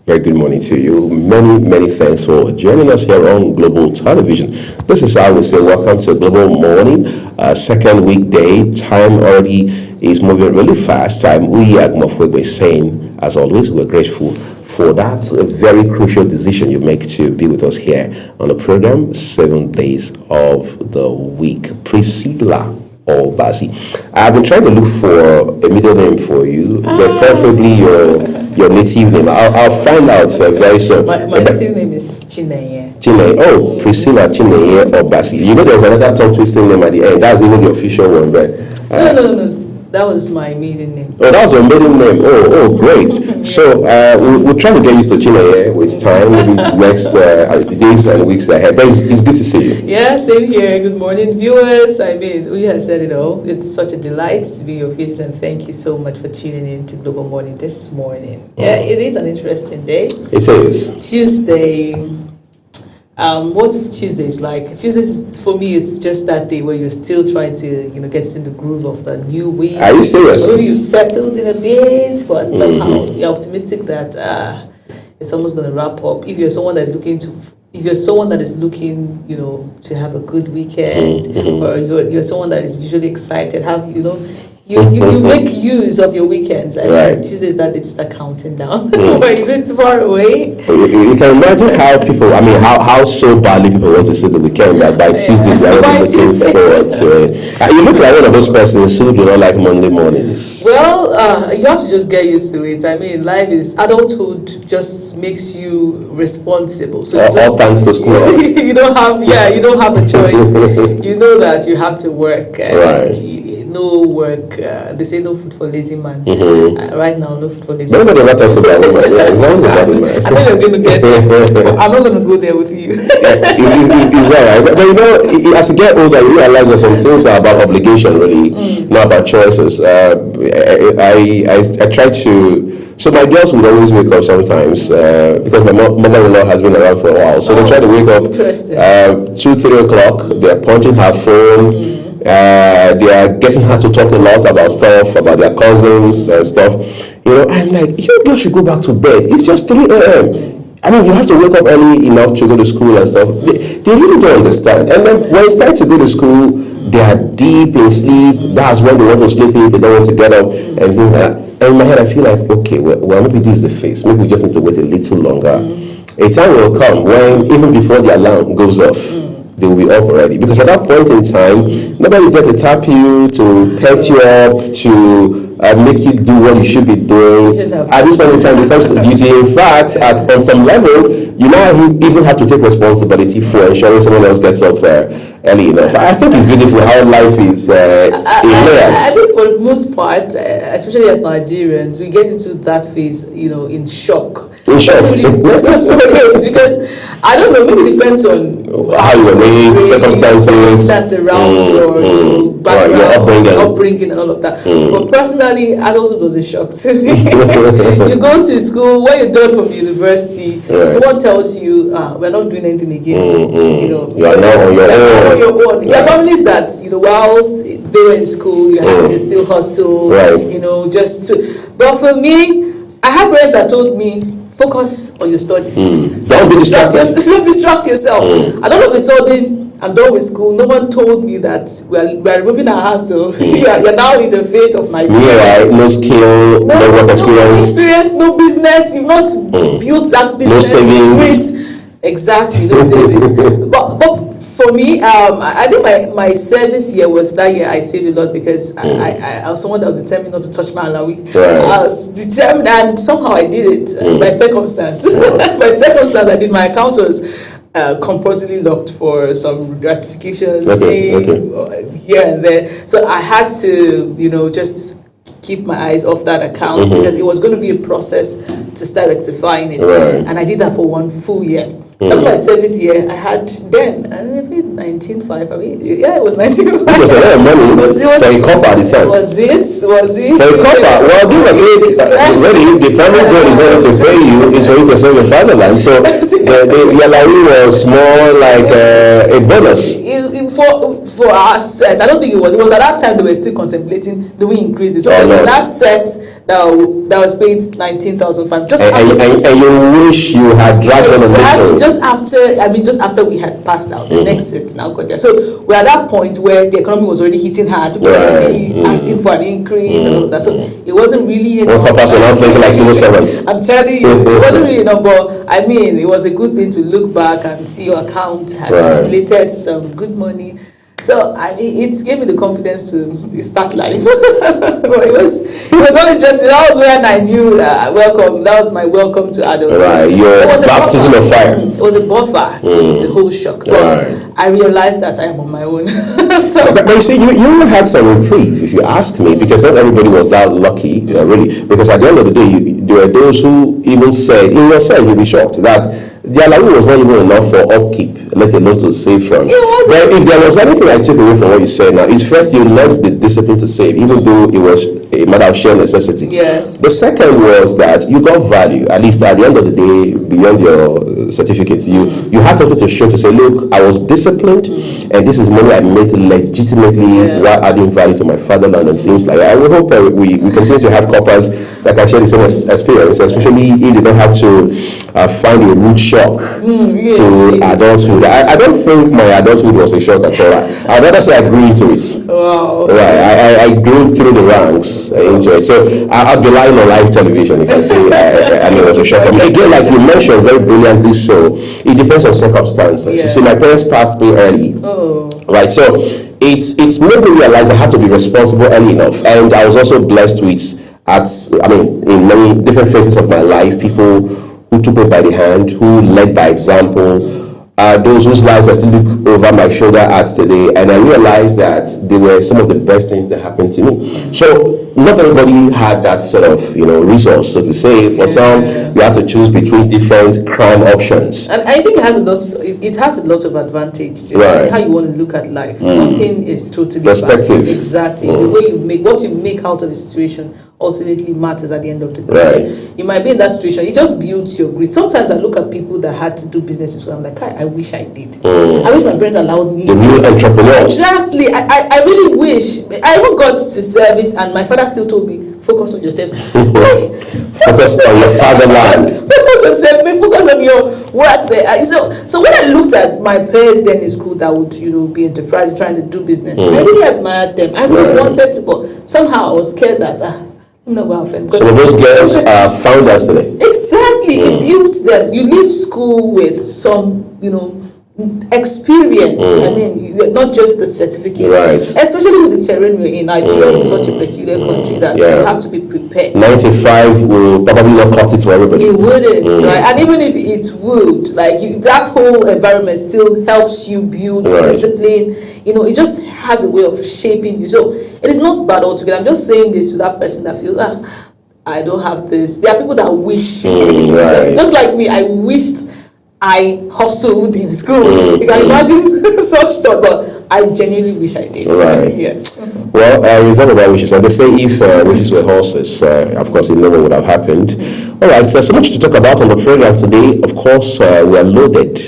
Very good morning to you. Many thanks for joining us here on Global Television. This is how we say welcome to Global Morning, second weekday. Time already is moving really fast. We at Mofwegwe saying, as always, we're grateful for that very crucial decision you make to be with us here on the program, 7 days of the week. Priscilla Obasi. I've been trying to look for a middle name for you, but preferably your native name. I'll find out very soon. My native name is Chineye. Chineye. Oh, Priscilla Chineye Obasi. You know there's another tongue twisting name at the end. That's even the official one, but No. That was my maiden name. Oh, that was your maiden name. Oh, great. So we'll try to get used to Chineye with time, maybe next days and weeks ahead. But it's good to see you. Yeah, same here. Good morning, viewers. I mean, we have said it all. It's such a delight to be your face, and thank you so much for tuning in to Global Morning this morning. Yeah, it is an interesting day. It is. Tuesday. What is Tuesdays like? Tuesdays for me, it's just that day where you're still trying to, get into the groove of the new week. Are you serious? Maybe you settled in a bit, but somehow you're optimistic that it's almost going to wrap up. If you're someone that is looking, to have a good weekend, or you're someone that is usually excited, you make use of your weekends. And right. Tuesday is that they just start counting down. It's far away. You can imagine how people, how so badly people want to see the weekend that by Tuesday they are already looking forward to it. You look like one of those persons who do not like Monday mornings. Well, you have to just get used to it. I mean, adulthood just makes you responsible. So all thanks to school. you don't have a choice. You know that you have to work. Right. No work. They say no food for lazy man. Right now, no food for lazy man. Nobody ever talks about it. It's always about it, man. I know you're going to get there. I'm not going to go there with you. It's all right. But as you get older, you realize that some things are about obligation, really, not about choices. I try to... So my girls would always wake up sometimes because my mother-in-law has been around for a while. So they try to wake up 2-3 o'clock. They're punching her phone. They are getting her to talk a lot about stuff, about their cousins and stuff. I'm like, you girls should go back to bed. It's just 3 a.m. You have to wake up early enough to go to school and stuff. They really don't understand. And then when it's time to go to school, they are deep in sleep. That's when they want to sleep in. They don't want to get up and things like that. And in my head, I feel like, okay, well, maybe this is the phase. Maybe we just need to wait a little longer. A time will come when, even before the alarm goes off, they will be up already. Because at that point in time, nobody's there to tap you, to pet you up, to make you do what you should be doing. At this point in time, it becomes a duty. In fact, on some level, you now even have to take responsibility for ensuring someone else gets up there early enough. I think it's beautiful how life is in layers. I think for the most part, especially as Nigerians, we get into that phase, in shock. That's what it is, because I don't know, maybe it depends on how you were raised, circumstances around your background, your upbringing and all of that. But personally, adulthood was a shock to me. You go to school, when you're done from university, no one tells you, we're not doing anything again. You are now on your own. There are families that, whilst they were in school, you had to still hustle, but for me, I have parents that told me, focus on your studies. Don't be distracted. Don't distract yourself. And all of a sudden, I'm done with school. No one told me that we're removing our hands. So you're now in the fate of Nigeria. No skill, no work experience. No business. You've not built that business. No savings. Exactly, no savings. But for me, I think my service year was that year I saved a lot because I was someone that was determined not to touch my alawi. I was determined, and somehow I did it by circumstance. By circumstance, I did. My account was compulsorily locked for some ratifications here and there. So I had to, just keep my eyes off that account because it was going to be a process to start rectifying it. And I did that for 1 full year. After my service year, I had then, I paid 19.5. It was 19.5. It was a lot of money for a copper at the time. Was it? For a copper? Well, give or take, really, the primary goal is not to pay you, is for you to serve your fatherland. So the Yalawi was more like a bonus. for our set, I don't think it was at that time they were still contemplating, do we increase it? So the last set that was paid 19,500. And you wish you had dragged on exactly just after we had passed out. The next set now got there. So we're at that point where the economy was already hitting hard. People were already asking for an increase and all that. So it wasn't really enough. Like civil servants. I'm telling you, it wasn't really enough. But I mean, it was a good thing to look back and see your account had accumulated some good money. So it gave me the confidence to start life. But it was all interesting. That was when I knew welcome. That was my welcome to adulthood. Right, your baptism of fire. It was a buffer to the whole shock. But I realized that I am on my own. But you see, you had some reprieve, if you ask me, because not everybody was that lucky, really. Because at the end of the day, there were those who even said, in yourself, you'll be shocked that their allowance was not even enough for upkeep, let alone to save from. But if there was anything I took away from what you said now, is first you learned the discipline to save, even though it was a matter of sheer necessity. Yes. The second was that you got value, at least at the end of the day, beyond your certificates. You had something to show to say, look, I was disciplined, and this is money I made legitimately while adding value to my fatherland and things like that. I would hope we continue to have coppers that can share the same experience, especially if they don't have to find a rude shock to adulthood. I don't think my adulthood was a shock at all. I'd rather say I grew into it. Wow. Right. I grew through the ranks into it. So I'll be lying on live television if I say I mean it was a shock for me. Again, like you mentioned very brilliantly, so it depends on circumstances. You see, my parents passed me early. Right. So it's made me realize I had to be responsible early enough, and I was also blessed with in many different phases of my life, people who took me by the hand, who led by example, those whose lives I still look over my shoulder as today, and I realized that they were some of the best things that happened to me. So not everybody had that sort of resource, so to say. For some, you have to choose between different crime options. And I think it has a lot of advantage to how you want to look at life. Nothing is totally perspective. Exactly. The way what you make out of the situation ultimately matters at the end of the day. So you might be in that situation, it just builds your grit. Sometimes I look at people that had to do business in school, I'm like, I wish I did. I wish my parents allowed me the real entrepreneurs. Exactly. I really wish. I even got to service and my father still told me, focus on yourself. Focus on your fatherland. Focus on self, focus on your work there. So when I looked at my peers then in school that would be enterprising, trying to do business, I really admired them. I really wanted to, but somehow I was scared that I'm not going to have friends. So those girls are founders today. Exactly. It built them. You leave school with some, experience. I mean, not just the certificate. Especially with the terrain we're in. Nigeria is such a peculiar country that you have to be prepared. 95 will probably not cut it for everybody. It wouldn't. Right? And even if it would, that whole environment still helps you build discipline. It just has a way of shaping you. So it is not bad altogether. I'm just saying this to that person that feels I don't have this. There are people that wish, just like me, I wished I hustled in school. You can imagine such thought, but I genuinely wish I did. Well, it's all about wishes. And they say if wishes were horses, of course, it never would have happened. All right, so much to talk about on the program today. Of course, we are loaded,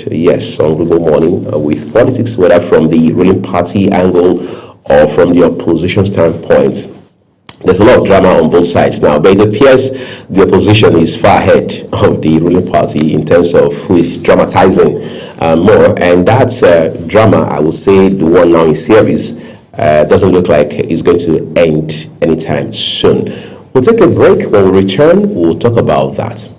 on Global Morning with politics, whether from the ruling party angle or from the opposition standpoint. There's a lot of drama on both sides now, but it appears the opposition is far ahead of the ruling party in terms of who is dramatizing more. And that drama, I would say, the one now in series, doesn't look like it's going to end anytime soon. We'll take a break. When we return, we'll talk about that.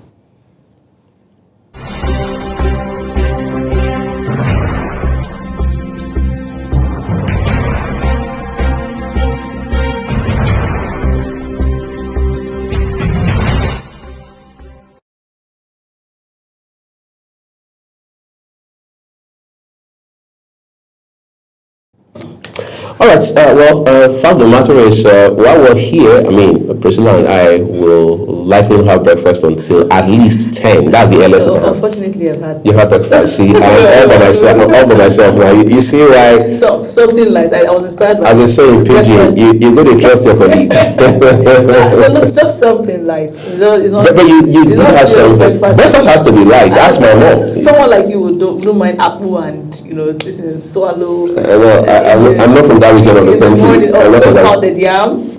All right. Fact of the matter is, while we're here, I mean, Priscilla and I will likely not have breakfast until at least 10. That's the earliest. Unfortunately, I've had. You had breakfast. See, I'm all by myself. I'm all by myself now. You see why? So something like I was inspired by. As they say in Pidgin, you go to trust your colleague. No, it's just something light. It's not. But you do have something. Breakfast has to be light. Ask my mom. Someone like you don't mind apple and listen, swallow. I'm not from that region of the country. I'm not from that. Pounded yam.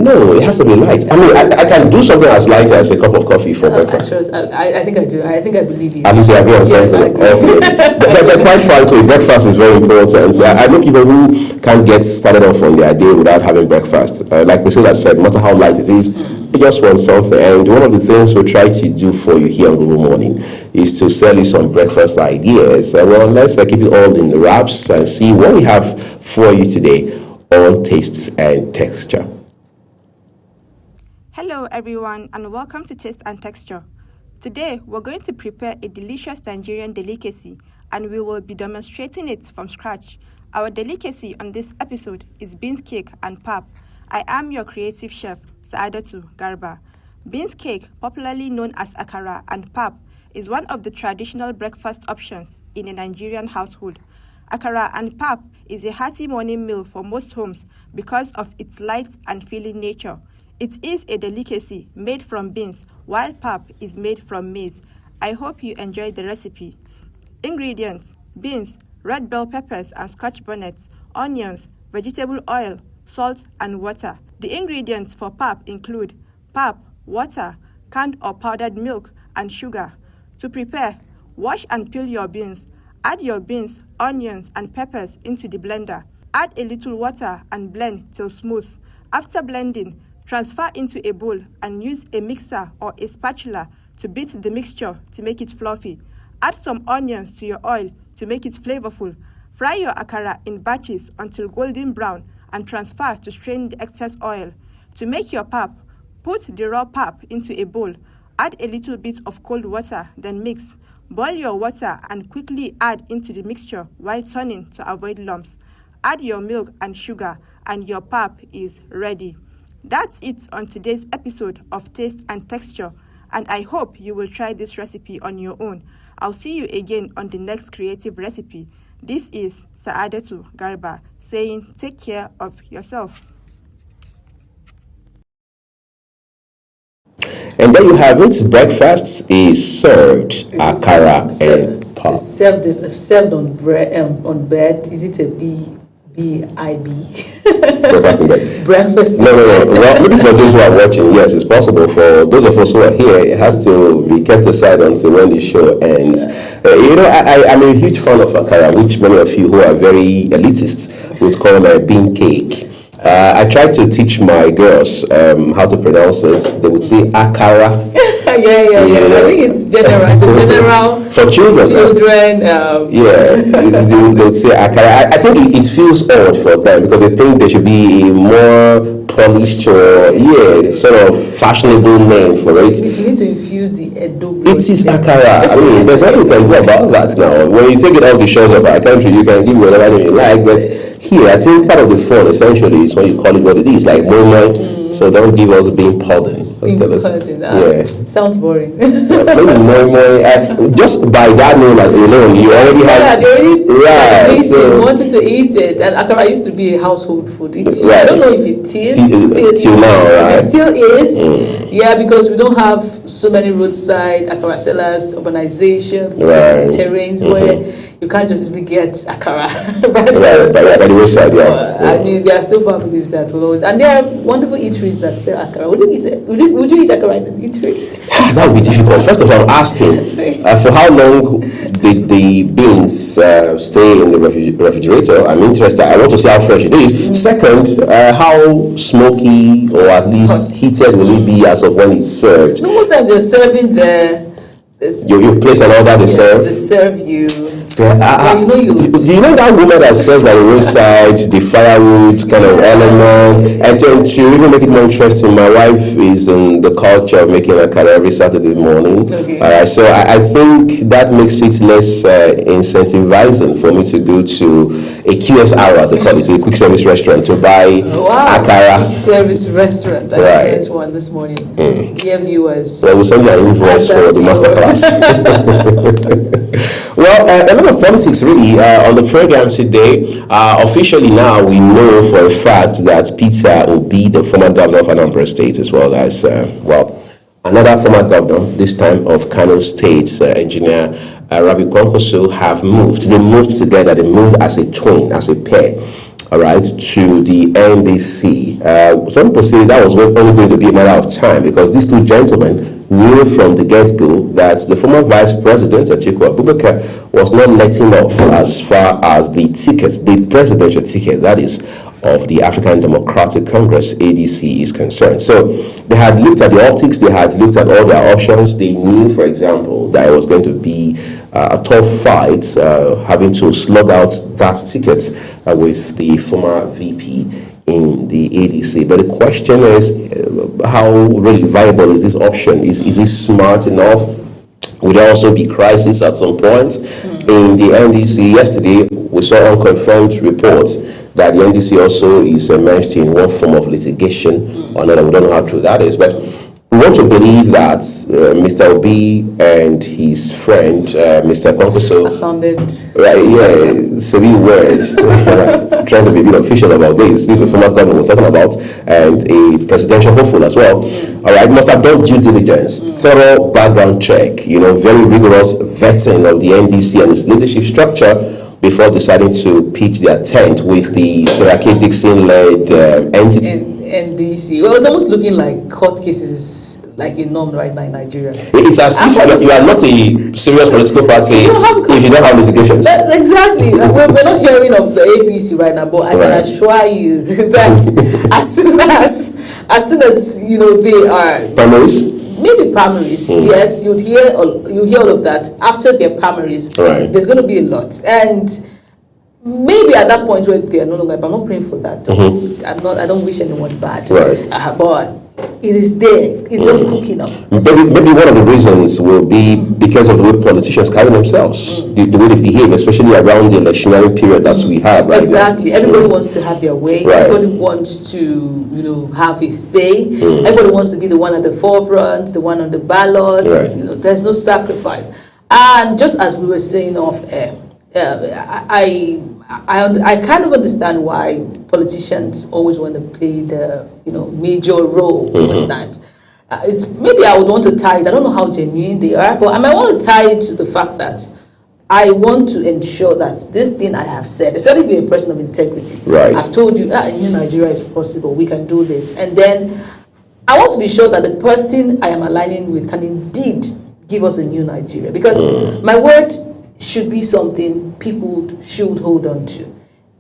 No, it has to be light. I mean, I can do something as light as a cup of coffee for breakfast. I think I do. I think I believe you. At least you agree on something. Okay. but quite frankly, breakfast is very important. So I know people who can't get started off on their day without having breakfast. Like Priscilla said, no matter how light it is, you just want something. And one of the things we try to do for you here on Google Morning is to sell you some breakfast ideas. Let's keep it all in the wraps and see what we have for you today on Tastes and Texture. Hello everyone and welcome to Taste and Texture. Today we're going to prepare a delicious Nigerian delicacy and we will be demonstrating it from scratch. Our delicacy on this episode is beans cake and pap. I am your creative chef, Saadatu Garba. Beans cake, popularly known as akara, and pap is one of the traditional breakfast options in a Nigerian household. Akara and pap is a hearty morning meal for most homes because of its light and filling nature. It is a delicacy made from beans, while pap is made from maize. I hope you enjoyed the recipe. Ingredients: beans, red bell peppers and scotch bonnets, onions, vegetable oil, salt and water. The ingredients for pap include pap, water, canned or powdered milk, and sugar. To prepare, wash and peel your beans. Add your beans, onions and peppers into the blender. Add a little water and blend till smooth. After blending, transfer into a bowl and use a mixer or a spatula to beat the mixture to make it fluffy. Add some onions to your oil to make it flavorful. Fry your akara in batches until golden brown and transfer to strain the excess oil. To make your pap, put the raw pap into a bowl. Add a little bit of cold water, then mix. Boil your water and quickly add into the mixture while turning to avoid lumps. Add your milk and sugar and your pap is ready. That's it on today's episode of Taste and Texture, and I hope you will try this recipe on your own. I'll see you again on the next creative recipe. This is Saadatu Garba saying take care of yourself. And there you have it. Breakfast is served. Akara and pap. It's served on bread. Is it a B-I-B? Breakfast in bed. Breakfast in No. Well, maybe for those who are watching, yes, it's possible. For those of us who are here, it has to be kept aside until when the show ends. I'm a huge fan of akara, which many of you who are very elitist would call bean cake. I tried to teach my girls how to pronounce it. They would say akara. Yeah. I think it's general. It's a general for children. They would say akara. I think it feels odd for them because they think there should be a more polished or sort of fashionable name for it. You need to infuse the Edo. It is akara. I mean, there's nothing you can do about that now. When you take it off the shores of our country, you can give whatever name you like, but here, I think part of the fun essentially is when you call it what it is, like moi moi. So don't give us being pudding. Sounds boring. Moi moi. Just by that name alone, you already have. You wanted to eat it, and akara used to be a household food. I don't know if it is till now, right? It still is. Yeah, because we don't have so many roadside akara sellers, urbanization, terrains where you can't just easily get akara by the wayside. I mean, there are still families that will always, and there are wonderful eateries that sell akara. Would you eat akara in an eatery? That would be difficult. First of all, I'm asking for how long did the beans stay in the refrigerator? I'm interested. I want to see how fresh it is. Second, how smoky or at least heated will it be as of when it's served? No, most times you're serving the. You place an order, they serve. They serve you. You know that woman that sells at the roadside, the firewood kind of element, and then to even make it more interesting, my wife is in the culture of making a curry every Saturday morning. Okay. All right, so I think that makes it less incentivizing for me to go to a QSR, as they call it, a quick service restaurant, to buy akara. Quick service restaurant. I just went to one this morning. Dear viewers. Well, we'll send you an invoice for the masterclass. Well, a lot of politics really on the program today. Officially now, we know for a fact that Peter Obi, the former governor of Anambra State, as well as, another former governor, this time of Kano State, engineer Rabi Kwankwaso, have moved. They moved together. They moved as a twin, as a pair, all right, to the NDC. Some people say that was only going to be a matter of time because these two gentlemen knew from the get-go that the former vice president, Atiku Abubakar, was not letting off as far as the ticket, the presidential ticket, that is, of the African Democratic Congress, ADC, is concerned. So they had looked at the optics, they had looked at all their options. They knew, for example, that it was going to be a tough fight, having to slug out that ticket with the former VP in the ADC. But the question is, how really viable is this option? Is it smart enough? Would there also be crisis at some point in the NDC? Yesterday, we saw unconfirmed reports that the NDC also is immersed in one form of litigation or another. We don't know how true that is, but we want to believe that Mr. Obi and his friend, Mr. Kwankwaso, sounded severe word, trying to be a bit official about this. This is a former governor we're talking about, and a presidential hopeful as well. All right, must have done due diligence, thorough background check, very rigorous vetting of the NDC and its leadership structure before deciding to pitch their tent with the Seraki Dixon-led entity. NDC. Well, it's almost looking like court cases is like a norm right now in Nigeria. It's as if you are not a serious political party if you don't have litigations. Exactly. We're not hearing of the APC right now, but I can assure you that as soon as they are primaries. Maybe primaries, yes, you hear all of that. After their primaries, there's going to be a lot, and maybe at that point where they are no longer. But I'm not praying for that. I don't wish anyone bad. But it is there. It's just cooking up. Maybe one of the reasons will be because of the way politicians carry themselves, the way they behave, especially around the electionary period that we have. Right exactly. Now. Everybody wants to have their way. Everybody wants to, have a say. Everybody wants to be the one at the forefront, the one on the ballot. There's no sacrifice. And just as we were saying off air, I kind of understand why politicians always want to play the major role most times. It's maybe I would want to tie it. I don't know how genuine they are, but I might want to tie it to the fact that I want to ensure that this thing I have said, especially if you're a person of integrity, I've told you in Nigeria is possible, we can do this, and then I want to be sure that the person I am aligning with can indeed give us a new Nigeria, because my word should be something people should hold on to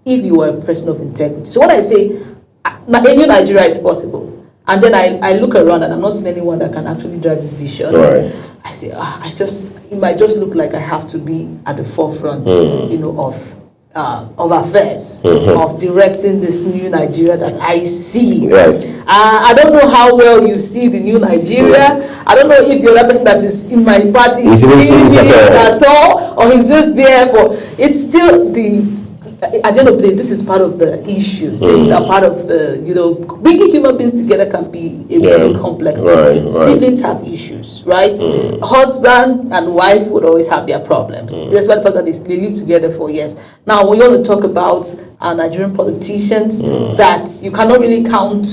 if you are a person of integrity. So when I say a new Nigeria is possible, and then I look around and I'm not seeing anyone that can actually drive this vision, I say, it might just look like I have to be at the forefront, of affairs, of directing this new Nigeria that I see. I don't know how well you see the new Nigeria. I don't know if the other person that is in my party is seeing it at all, or he's just there for. It's still at the end of the day, this is part of the issues. This is a part of the, bringing human beings together can be a really complex thing. Siblings have issues, right? Husband and wife would always have their problems, despite the fact that they live together for years. Now, when you want to talk about our Nigerian politicians, that you cannot really count.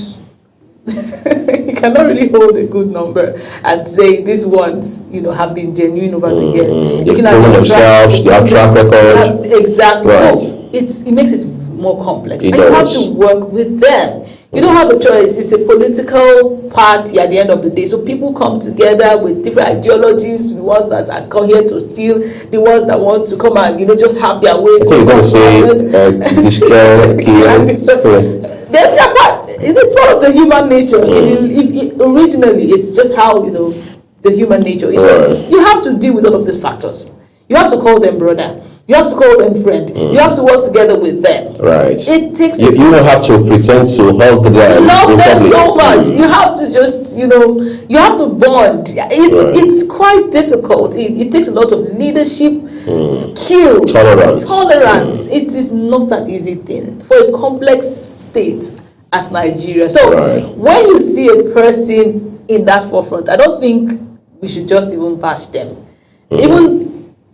You cannot really hold a good number and say these ones, have been genuine over the years. Looking at themselves, they have track record. Exactly. So it makes it more complex, and you have to work with them. You don't have a choice. It's a political party at the end of the day. So people come together with different ideologies. The ones that are come here to steal, the ones that want to come and just have their way. You're going to say destroy, kill. It's part of the human nature. Originally, it's just how the human nature is. So you have to deal with all of these factors. You have to call them brother. You have to call them friend. You have to work together with them. Right. It takes you don't have to pretend to hug them. To love them so much. You have to just, you have to bond. It's quite difficult. It takes a lot of leadership, skills, tolerance. It is not an easy thing for a complex state as Nigeria. So when you see a person in that forefront, I don't think we should just even bash them. Even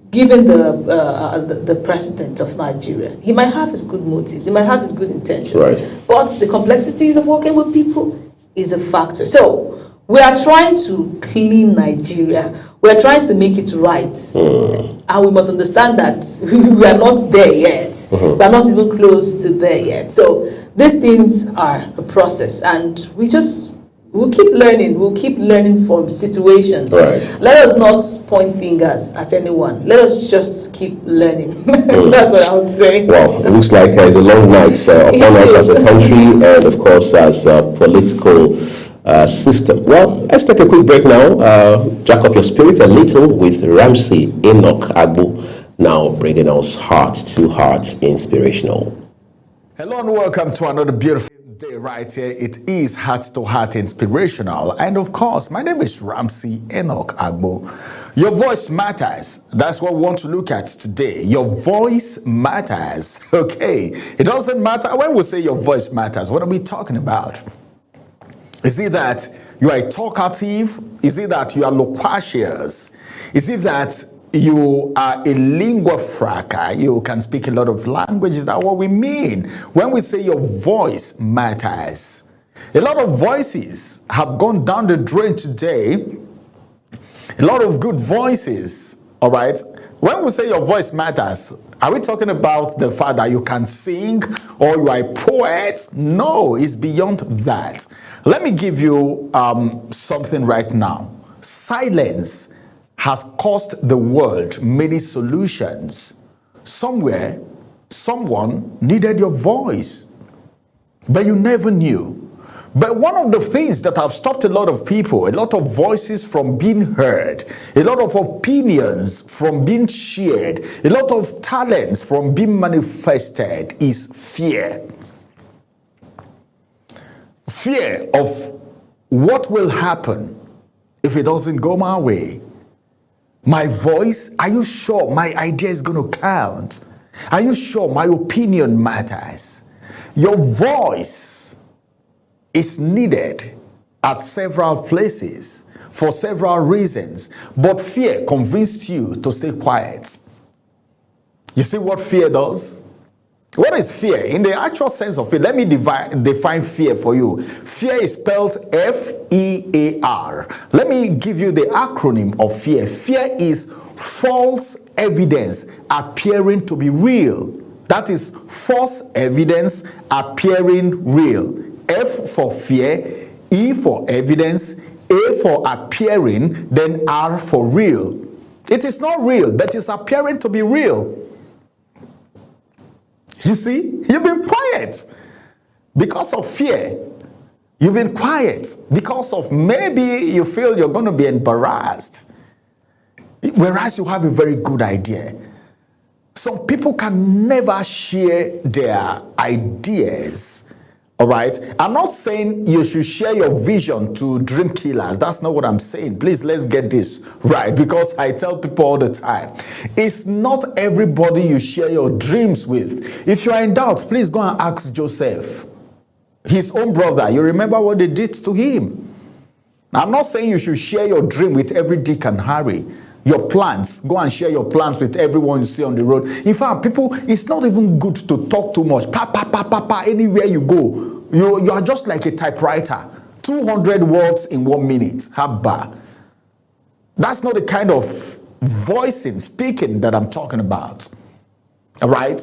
given the president of Nigeria, he might have his good motives, he might have his good intentions, but the complexities of working with people is a factor. So we are trying to clean Nigeria. We are trying to make it right, and we must understand that we are not there yet. We are not even close to there yet. So these things are a process, and we'll keep learning. We'll keep learning from situations. Let us not point fingers at anyone. Let us just keep learning. That's what I would say. Well, it looks like it's a long night upon us as a country, and of course as a political system. Well, let's take a quick break now. Jack up your spirit a little with Ramsey Enoch Agbo, now bringing us Heart to Heart Inspirational. Hello and welcome to another beautiful day right here. It is Heart to Heart Inspirational, and of course my name is Ramsey Enoch Agbo. Your voice matters. That's what we want to look at today. Your voice matters. Okay, it doesn't matter when we say your voice matters. What are we talking about? Is it that you are talkative? Is it that you are loquacious? Is it that you are a lingua franca? You can speak a lot of languages. Is that what we mean when we say your voice matters? A lot of voices have gone down the drain today. A lot of good voices, all right? When we say your voice matters, are we talking about the fact that you can sing or you are a poet? No, it's beyond that. Let me give you something right now. Silence has cost the world many solutions. Somewhere, someone needed your voice, but you never knew. But one of the things that have stopped a lot of people, a lot of voices from being heard, a lot of opinions from being shared, a lot of talents from being manifested is fear. Fear of what will happen if it doesn't go my way. My voice, are you sure my idea is going to count? Are you sure my opinion matters? Your voice is needed at several places for several reasons, but fear convinced you to stay quiet. You see what fear does? What is fear? In the actual sense of it, let me define fear for you. Fear is spelled F-E-A-R. Let me give you the acronym of fear. Fear is false evidence appearing to be real. That is false evidence appearing real. F for fear, E for evidence, A for appearing, then R for real. It is not real, but it's appearing to be real. You see, you've been quiet because of fear. You've been quiet because of maybe you feel you're going to be embarrassed, whereas you have a very good idea. Some people can never share their ideas. All right. I'm not saying you should share your vision to dream killers. That's not what I'm saying. Please, let's get this right, because I tell people all the time, it's not everybody you share your dreams with. If you are in doubt, please go and ask Joseph, his own brother. You remember what they did to him. I'm not saying you should share your dream with every Dick and Harry. Your plans, go and share your plans with everyone you see on the road. In fact, people, it's not even good to talk too much. Anywhere you go, you are just like a typewriter. 200 words in 1 minute. Habba. That's not the kind of voicing, speaking that I'm talking about. All right?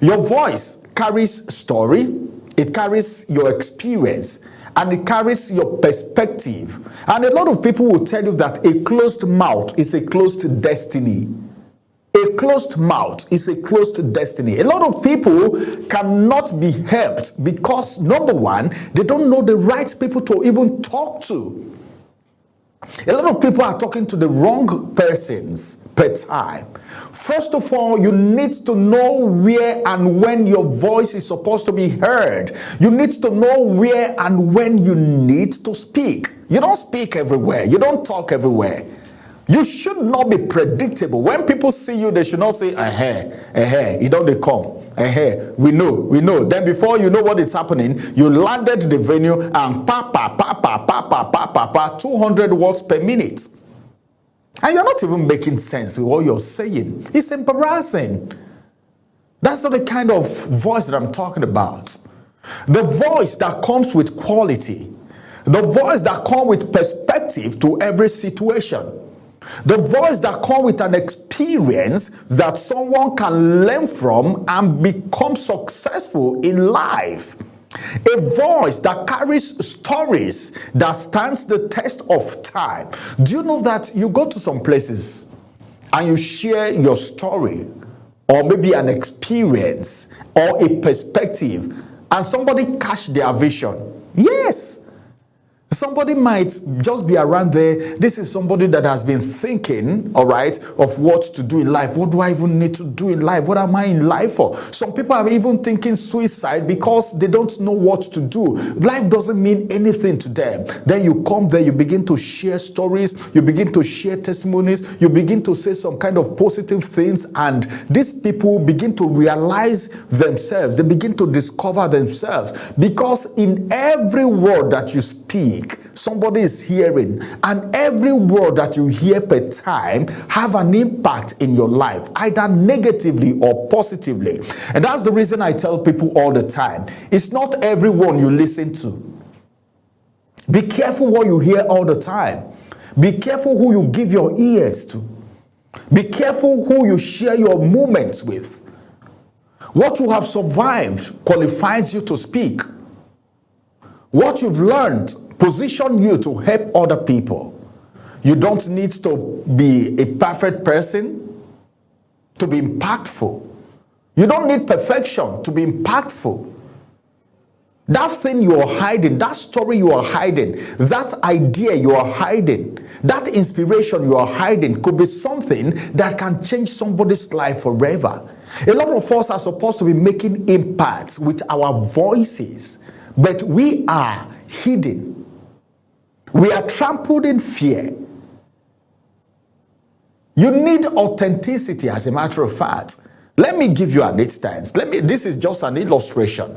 Your voice carries story. It carries your experience. And it carries your perspective. And a lot of people will tell you that a closed mouth is a closed destiny. A closed mouth is a closed destiny. A lot of people cannot be helped because, number one, they don't know the right people to even talk to. A lot of people are talking to the wrong persons. per time. First of all, you need to know where and when your voice is supposed to be heard. You need to know where and when you need to speak. You don't speak everywhere. You don't talk everywhere. You should not be predictable. When people see you, they should not say, you don't they come. We know. Then before you know what is happening, you landed the venue and 200 words per minute. And you're not even making sense with what you're saying. It's embarrassing. That's not the kind of voice that I'm talking about. The voice that comes with quality. The voice that comes with perspective to every situation. The voice that comes with an experience that someone can learn from and become successful in life. A voice that carries stories that stands the test of time. Do you know that you go to some places and you share your story or maybe an experience or a perspective and somebody catch their vision? Yes. Somebody might just be around there. This is somebody that has been thinking, all right, of what to do in life. What do I even need to do in life? What am I in life for? Some people are even thinking suicide because they don't know what to do. Life doesn't mean anything to them. Then you come there, you begin to share stories, you begin to share testimonies, you begin to say some kind of positive things, and these people begin to realize themselves. They begin to discover themselves, because in every word that you speak, somebody is hearing, and every word that you hear per time have an impact in your life, either negatively or positively. And that's the reason I tell people all the time, it's not everyone you listen to. Be careful what you hear all the time. Be careful who you give your ears to. Be careful who you share your moments with. What you have survived qualifies you to speak. What you've learned position you to help other people. You don't need to be a perfect person to be impactful. You don't need perfection to be impactful. That thing you are hiding, that story you are hiding, that idea you are hiding, that inspiration you are hiding could be something that can change somebody's life forever. A lot of us are supposed to be making impacts with our voices, but we are hidden. We are trampled in fear. You need authenticity, as a matter of fact. Let me give you an instance. This is just an illustration.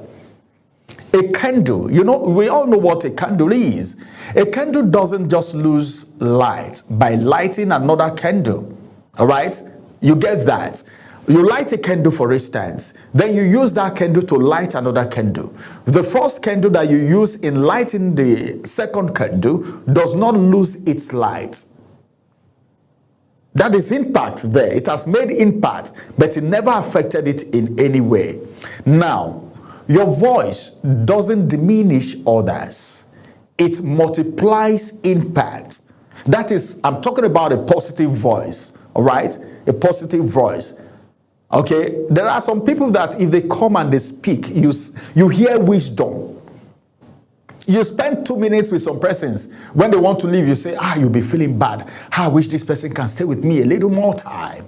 A candle, we all know what a candle is. A candle doesn't just lose light by lighting another candle. All right? You get that. You light a candle, for instance, then you use that candle to light another candle. The first candle that you use in lighting the second candle does not lose its light. That is impact there. It has made impact, but it never affected it in any way. Now, your voice doesn't diminish others. It multiplies impact. That is, I'm talking about a positive voice, all right? A positive voice. Okay, there are some people that if they come and they speak, you hear wisdom. You spend 2 minutes with some persons. When they want to leave, you say, you'll be feeling bad. I wish this person can stay with me a little more time.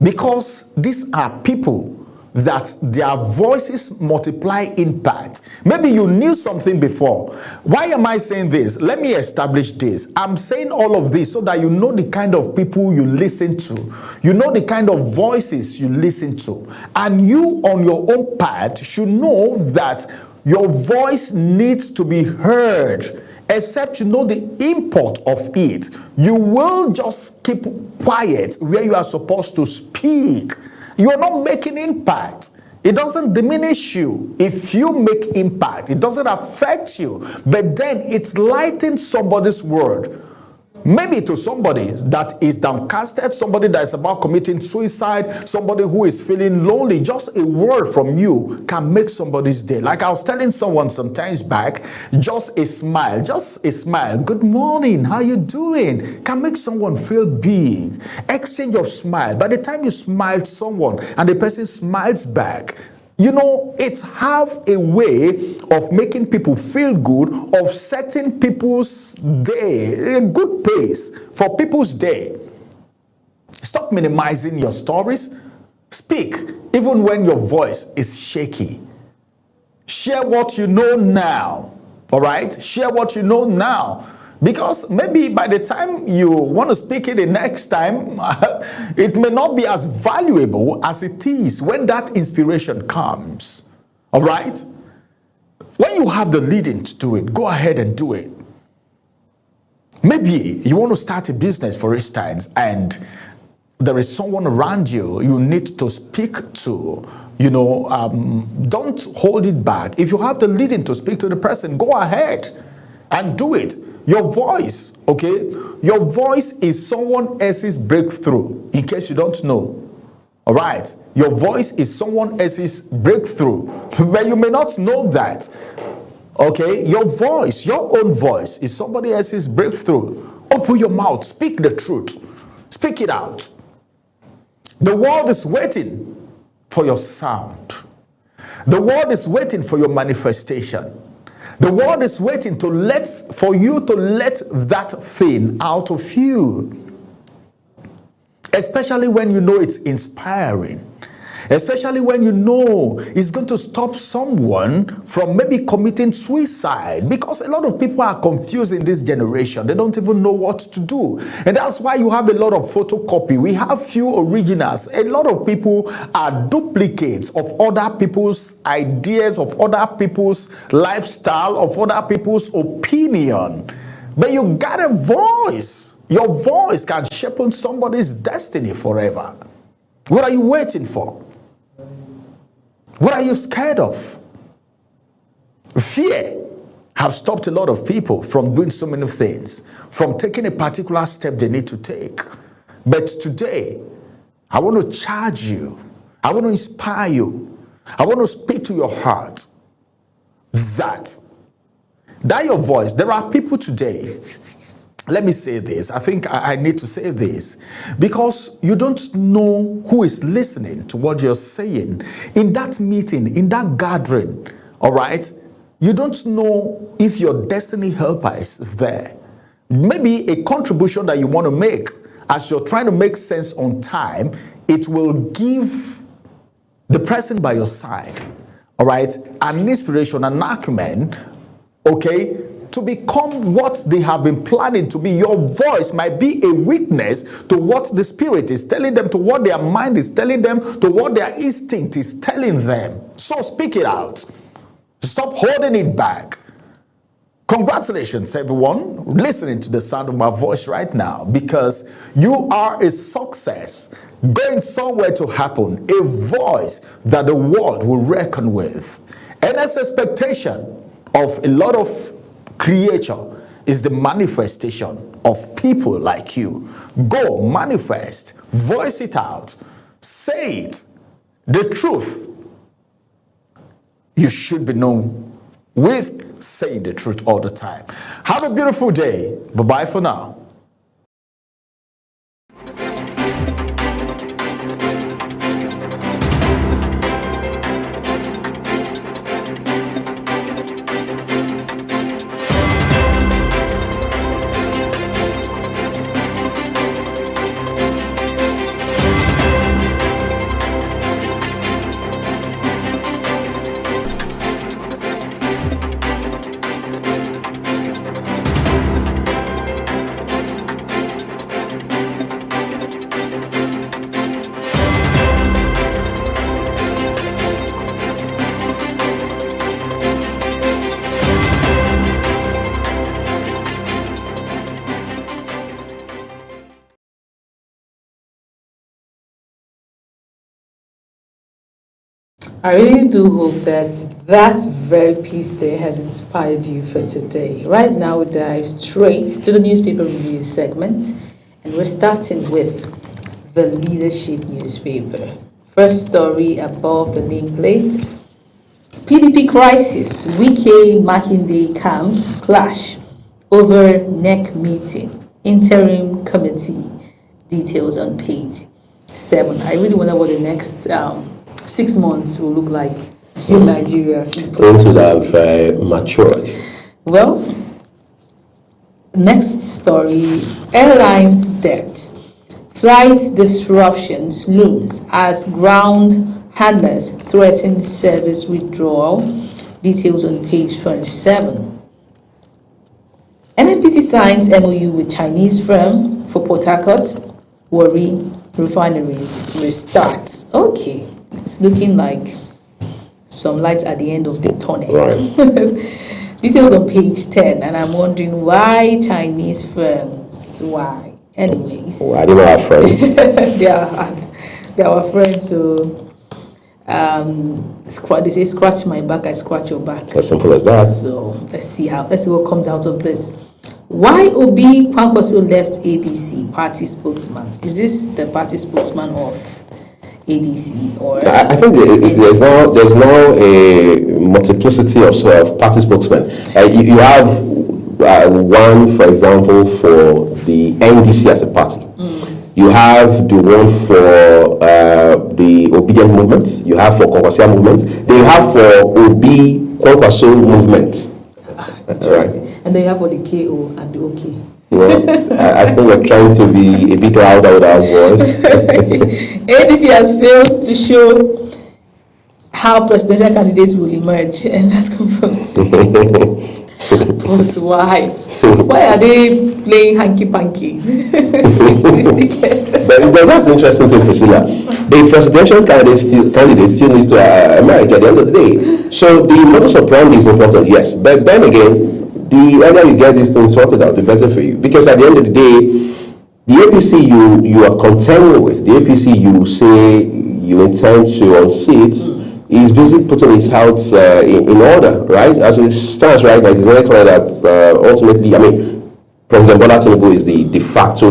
Because these are people that their voices multiply impact. Maybe you knew something before. Why am I saying this? Let me establish this. I'm saying all of this so that you know the kind of people you listen to. You know the kind of voices you listen to. And you on your own part should know that your voice needs to be heard. Except you know the import of it. You will just keep quiet where you are supposed to speak. You are not making impact. It doesn't diminish you if you make impact. It doesn't affect you. But then it lightens somebody's world. Maybe to somebody that is downcasted, somebody that is about committing suicide, somebody who is feeling lonely. Just a word from you can make somebody's day. Like I was telling someone some times back, just a smile, good morning, how you doing, can make someone feel big. Exchange of smile. By the time you smile to someone and the person smiles back, it's have a way of making people feel good, of setting people's day, a good pace for people's day. Stop minimizing your stories. Speak, even when your voice is shaky. Share what you know now, all right? Share what you know now. Because maybe by the time you want to speak it the next time, it may not be as valuable as it is when that inspiration comes, all right? When you have the leading to do it, go ahead and do it. Maybe you want to start a business, for instance, and there is someone around you you need to speak to. Don't hold it back. If you have the leading to speak to the person, go ahead and do it. Your voice, okay? Your voice is someone else's breakthrough, in case you don't know. All right? Your voice is someone else's breakthrough, but you may not know that. Okay? Your voice, your own voice, is somebody else's breakthrough. Open your mouth. Speak the truth. Speak it out. The world is waiting for your sound. The world is waiting for your manifestation. The world is waiting for you to let that thing out of you. Especially when you know it's inspiring. Especially when you know it's going to stop someone from maybe committing suicide. Because a lot of people are confused in this generation. They don't even know what to do. And that's why you have a lot of photocopy. We have few originals. A lot of people are duplicates of other people's ideas, of other people's lifestyle, of other people's opinion. But you got a voice. Your voice can shape somebody's destiny forever. What are you waiting for? What are you scared of? Fear has stopped a lot of people from doing so many things, from taking a particular step they need to take. But today, I want to charge you. I want to inspire you. I want to speak to your heart that your voice, there are people today. Let me say this. I think I need to say this because you don't know who is listening to what you're saying. In that meeting, in that gathering, all right, you don't know if your destiny helper is there. Maybe a contribution that you want to make as you're trying to make sense on time, it will give the person by your side, all right, an inspiration, an acumen, okay, to become what they have been planning to be. Your voice might be a witness to what the Spirit is telling them, to what their mind is telling them, to what their instinct is telling them. So speak it out. Stop holding it back. Congratulations, everyone, listening to the sound of my voice right now, because you are a success, going somewhere to happen, a voice that the world will reckon with. And as expectation of a lot of creature is the manifestation of people like you. Go, manifest, voice it out, say it. The truth. You should be known with saying the truth all the time. Have a beautiful day. Bye-bye for now. I really do hope that that very piece there has inspired you for today. Right now, we dive straight to the newspaper review segment, and we're starting with the Leadership newspaper. First story above the nameplate: PDP crisis, Wike Makinde camps clash over NEC meeting, interim committee. Details on page 7. I really wonder what the next 6 months will look like in Nigeria. Things would have matured. Well, next story: airlines debt Flight disruptions looms as ground handlers threaten service withdrawal. Details on page 27. NNPC signs MOU with Chinese firm for Port Harcourt, Warri refineries restart. Okay, it's looking like some light at the end of the tunnel. Right. Details on page 10, and I'm wondering why Chinese firms? Why? Anyways. Well, I don't know our friends. they are our friends, so they say scratch my back, I scratch your back. As simple as that. So let's see what comes out of this. Why Obi Kwankwaso left ADC party spokesman? Is this the party spokesman of ADC or? I think there's now a multiplicity of party spokesmen. You have one, for example, for the NDC as a party. You have the one for the Obedient Movement. You have for Kwankwaso Movement. Then you have for Obi Kwankwaso Movement. Interesting. Right. And then you have for the KO and the OK. Well, I think we're trying to be a bit louder with our voice. ADC has failed to show how presidential candidates will emerge, and that's confirmed. But why? Why are they playing hanky-panky? It's this ticket. But that's the interesting thing, Priscilla. The presidential candidate still needs to emerge at the end of the day. So the modus operandi is important, yes. But then again, the earlier you get these things sorted out, the better for you. Because at the end of the day, the APC you are contending with, the APC you say you intend to unseat, is busy putting its house in order, right? As it stands right now, it's very clear that ultimately, President Bola Tinubu is the de facto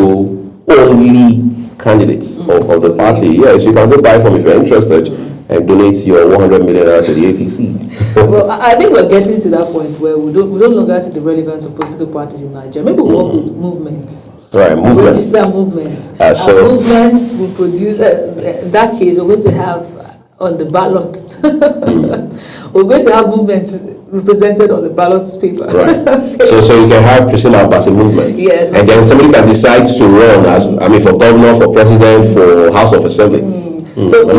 only candidate of the party. Yes, you can go buy from if you're interested and donate your 100 million to the APC. Well, I think we're getting to that point where we don't longer see the relevance of political parties in Nigeria. Maybe we work with movements. Right, movements. Register movements. So movements will produce, in that case, we're going to have on the ballot. We're going to have movements represented on the ballot paper. Right. so you can have Priscilla as a movement. Yes. And then somebody can decide to run as for governor, for president, for House of Assembly. So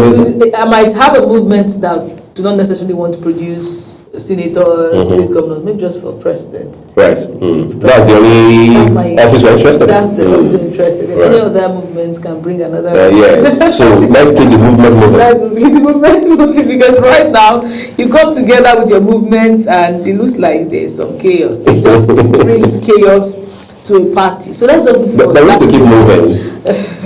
I might have a movement that do not necessarily want to produce senators, state governors, maybe just for president. Right. That's the only office we're interested in. That's the office we're interested in. Right. Any other movements can bring another. Yes. So let's keep the movement moving. Let's keep the movement moving, because right now you come together with your movements and it looks like there's some chaos. It just brings chaos to a party. So let's just look for. But we need to keep moving.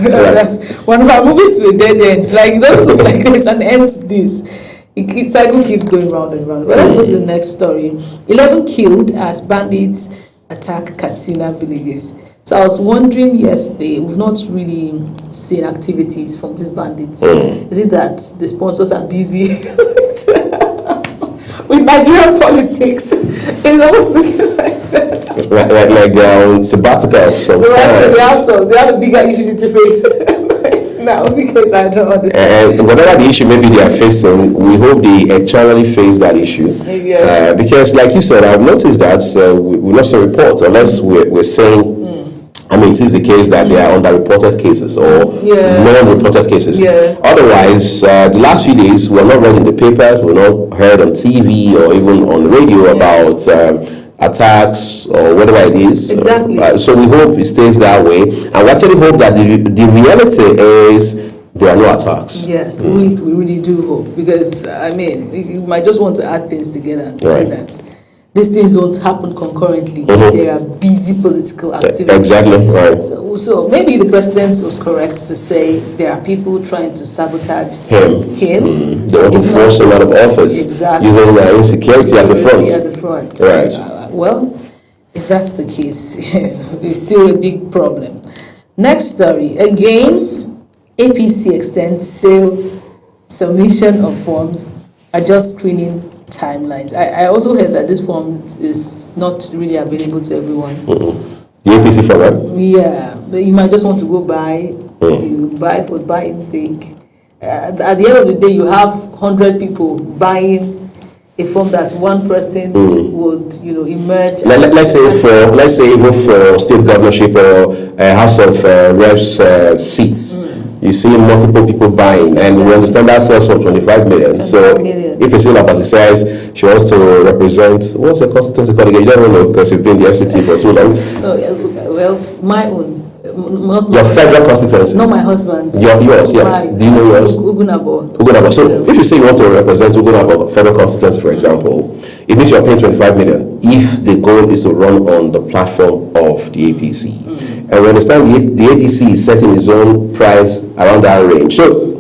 Right. When we're moving to a dead end, like it doesn't look like there's an end to this. The cycle keeps going round and round. But let's go to the next story. 11 killed as bandits attack Katsina villages. So I was wondering yesterday, we've not really seen activities from these bandits. Is it that the sponsors are busy with Nigerian politics? It's almost looking like that. Like they're on sabbatical. So they have a bigger issue to face. Now, because I don't understand. And whatever the issue maybe they are facing, we hope they eternally face that issue. Yeah. Because, like you said, I've noticed that we not see reports unless we're saying. It is the case that they are underreported cases or non-reported cases. Yeah. Otherwise, the last few days we're not read in the papers, we're not heard on TV or even on radio about attacks or whatever it is. Exactly. So we hope it stays that way, and we actually hope that the reality is there are no attacks. Yes, we really do hope, because you might just want to add things together and say that these things don't happen concurrently. There are busy political activities. Exactly, right. So maybe the president was correct to say there are people trying to sabotage him. They want to force him out of office. Exactly. Using insecurity as a front. Right. Well, if that's the case, it's still a big problem. Next story. Again, APC extends sale submission of forms, adjust screening timelines. I also heard that this form is not really available to everyone. The APC form, right? Yeah, but you might just want to go buy. You buy for buying sake. At the end of the day, you have 100 people buying a form that one person would, emerge. Let's say even for state governorship or House of Reps seats, you see multiple people buying, and we understand that sells for 25 million. So if a single person says she wants to represent, what's the constituency called again? You don't know because you've been in the FCT for too long. Well, my own. Not your federal constituency? Not my husband's. Yours, yes. Do you know yours? Ugunabo. So if you say you want to represent Ugunabo federal constituency, for example, it means you're paying 25 million if the goal is to run on the platform of the APC. And we understand the ADC is setting its own price around that range. So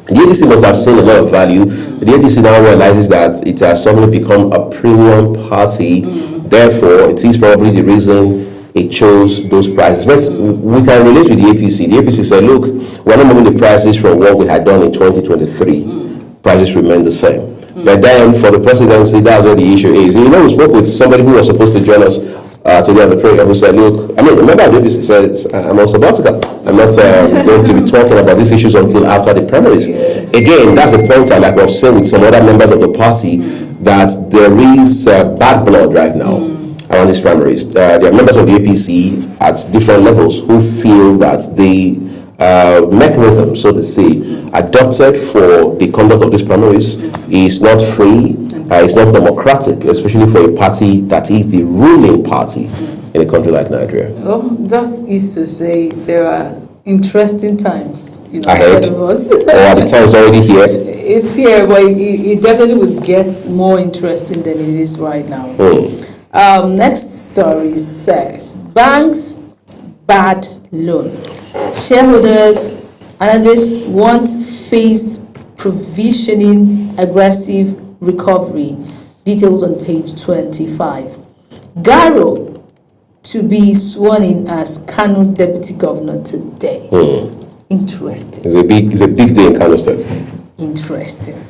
the ADC must have seen a lot of value. The ADC now realizes that it has suddenly become a premium party. Therefore, it is probably the reason it chose those prices. But we can relate with the APC. The APC said, look, we're not moving the prices from what we had done in 2023. Prices remain the same. But then for the presidency, that's what the issue is. We spoke with somebody who was supposed to join us today on the program who said, look, remember the APC said, I'm on sabbatical. I'm not going to be talking about these issues until after the primaries. Again, that's a point like we've seen with some other members of the party, that there is bad blood right now around these primaries. There are members of the APC at different levels who feel that the mechanism, so to say, adopted for the conduct of these primaries is not free, it's not democratic, especially for a party that is the ruling party in a country like Nigeria. Well, that is to say there are interesting times ahead of us. Or are the times already here? It's here, but it definitely will get more interesting than it is right now. Next story says, banks bad loan. Shareholders, analysts want phase provisioning aggressive recovery. Details on page 25. Garo to be sworn in as Kano Deputy Governor today. Interesting. It's a big day in Kano State. Interesting.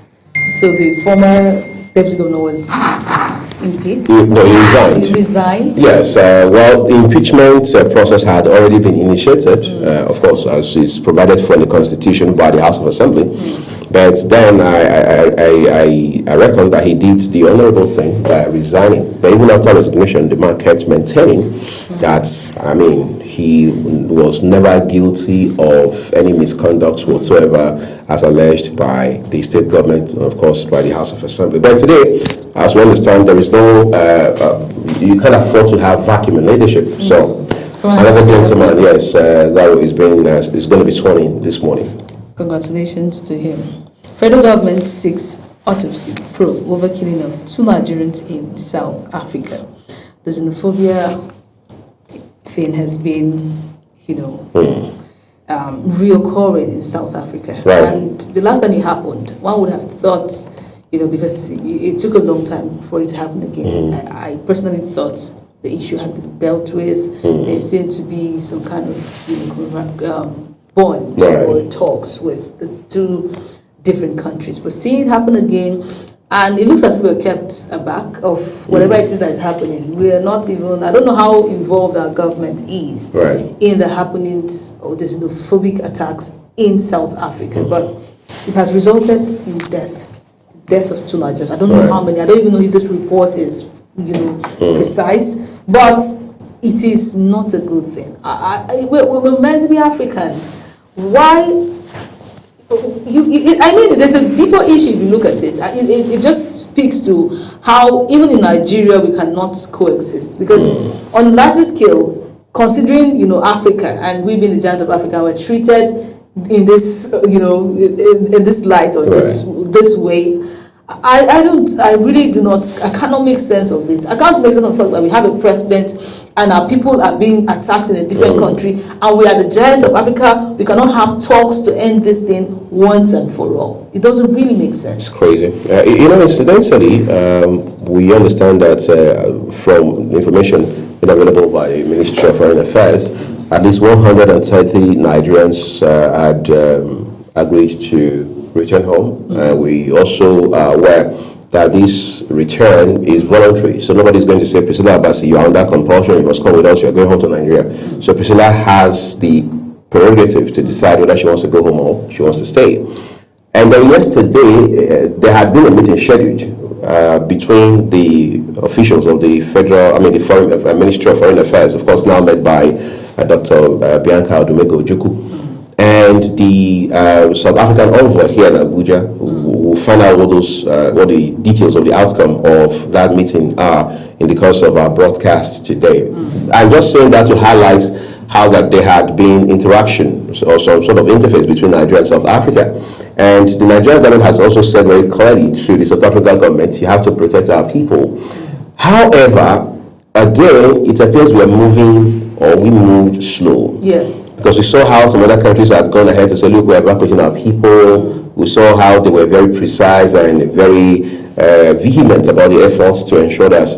So the former Deputy Governor was impeached? No, he resigned. He resigned? Yes. Well, the impeachment process had already been initiated, of course, as is provided for in the Constitution by the House of Assembly. But then I reckon that he did the honorable thing by resigning. But even after resignation, the man kept maintaining that, he was never guilty of any misconduct whatsoever, as alleged by the state government, and of course by the House of Assembly. But today, as we understand, there is no, you can't afford to have vacuum in leadership. So, another gentleman, yes, Garo is going to be sworn in this morning. Congratulations to him. Federal government seeks autopsy probe over killing of 2 Nigerians in South Africa. The xenophobia thing has been, reoccurring in South Africa. Right. And the last time it happened, one would have thought, because it took a long time for it to happen again. I personally thought the issue had been dealt with. There seemed to be some kind of bond or talks with the 2 different countries. But seeing it happen again, and it looks as if we're kept aback of whatever it is that is happening. We are not even, I don't know how involved our government is in the happenings of the xenophobic attacks in South Africa. But it has resulted in death of 2 Nigerians. I don't know how many. I don't even know if this report is, precise. But it is not a good thing. We're meant to be Africans. Why? There's a deeper issue if you look at it. It just speaks to how even in Nigeria we cannot coexist, because on a larger scale, considering Africa and we being the giant of Africa, we're treated in this in this light or this way. I cannot make sense of it. I can't make sense of the fact that we have a president and our people are being attacked in a different country, and we are the giants of Africa. We cannot have talks to end this thing once and for all. It doesn't really make sense. It's crazy. Incidentally, we understand that from information available by the Ministry of Foreign Affairs, at least 130 Nigerians had agreed to return home. We also are aware that this return is voluntary, so nobody's going to say, Priscilla Abasi, you are under compulsion, you must come with us, you are going home to Nigeria. So Priscilla has the prerogative to decide whether she wants to go home or she wants to stay. And then yesterday, there had been a meeting scheduled between the officials of the the Foreign Ministry of Foreign Affairs, of course, now led by Dr. Bianca Odumego Ojukwu, and the South African envoy here in Abuja. We'll find out what the details of the outcome of that meeting are in the course of our broadcast today. I'm just saying that to highlight how that there had been interaction or some sort of interface between Nigeria and South Africa. And the Nigerian government has also said very clearly to the South African government, you have to protect our people. However, again, it appears we moved slow. Yes. Because we saw how some other countries had gone ahead to say, look, we're evacuating our people. We saw how they were very precise and very vehement about the efforts to ensure that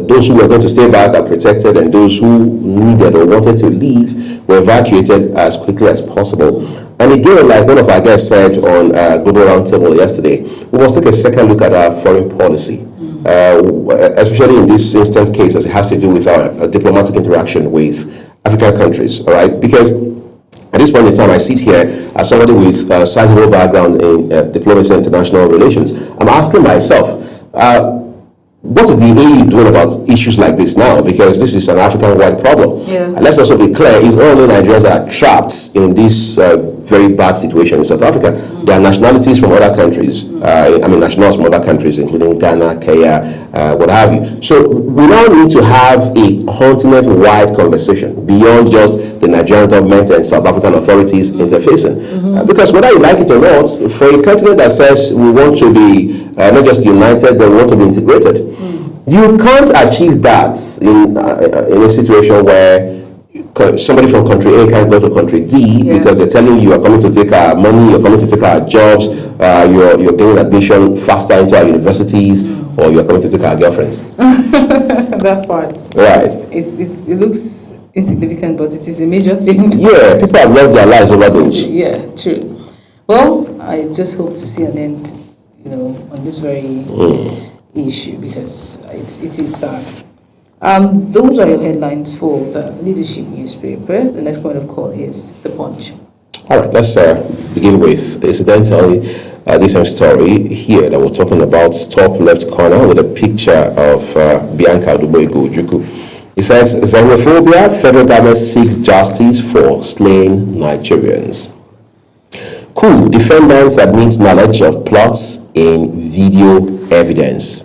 those who were going to stay back are protected, and those who needed or wanted to leave were evacuated as quickly as possible. And again, like one of our guests said on Global Roundtable yesterday, we must take a second look at our foreign policy, especially in this instant case as it has to do with our diplomatic interaction with African countries, all right? Because at this point in time, I sit here as somebody with a sizable background in diplomacy and international relations. I'm asking myself, what is the AU doing about issues like this now? Because this is an African-wide problem. Yeah. And let's also be clear, it's not only Nigerians that are trapped in this very bad situation in South Africa. There are nationalities from other countries, nationals from other countries, including Ghana, Kenya, what have you. So we now need to have a continent-wide conversation beyond just the Nigerian government and South African authorities interfacing. Because whether you like it or not, for a continent that says we want to be not just united, but we want to be integrated, you can't achieve that in a situation where somebody from country A can't go to country D because they're telling you are coming to take our money, you're coming to take our jobs, you're getting admission faster into our universities, or you're coming to take our girlfriends. That part. Right. It looks insignificant, but it is a major thing. Yeah, people have lost their lives over those. Yeah, true. Well, I just hope to see an end, on this very issue, because it is sad. Those are your headlines for the Leadership newspaper. The next point of call is The Punch. All right, let's begin with, incidentally, this story here that we're talking about, top left corner with a picture of Bianca Odumego Ojukwu. It says, xenophobia, federal government seeks justice for slain Nigerians. Cool, defendants admit knowledge of plots in video evidence.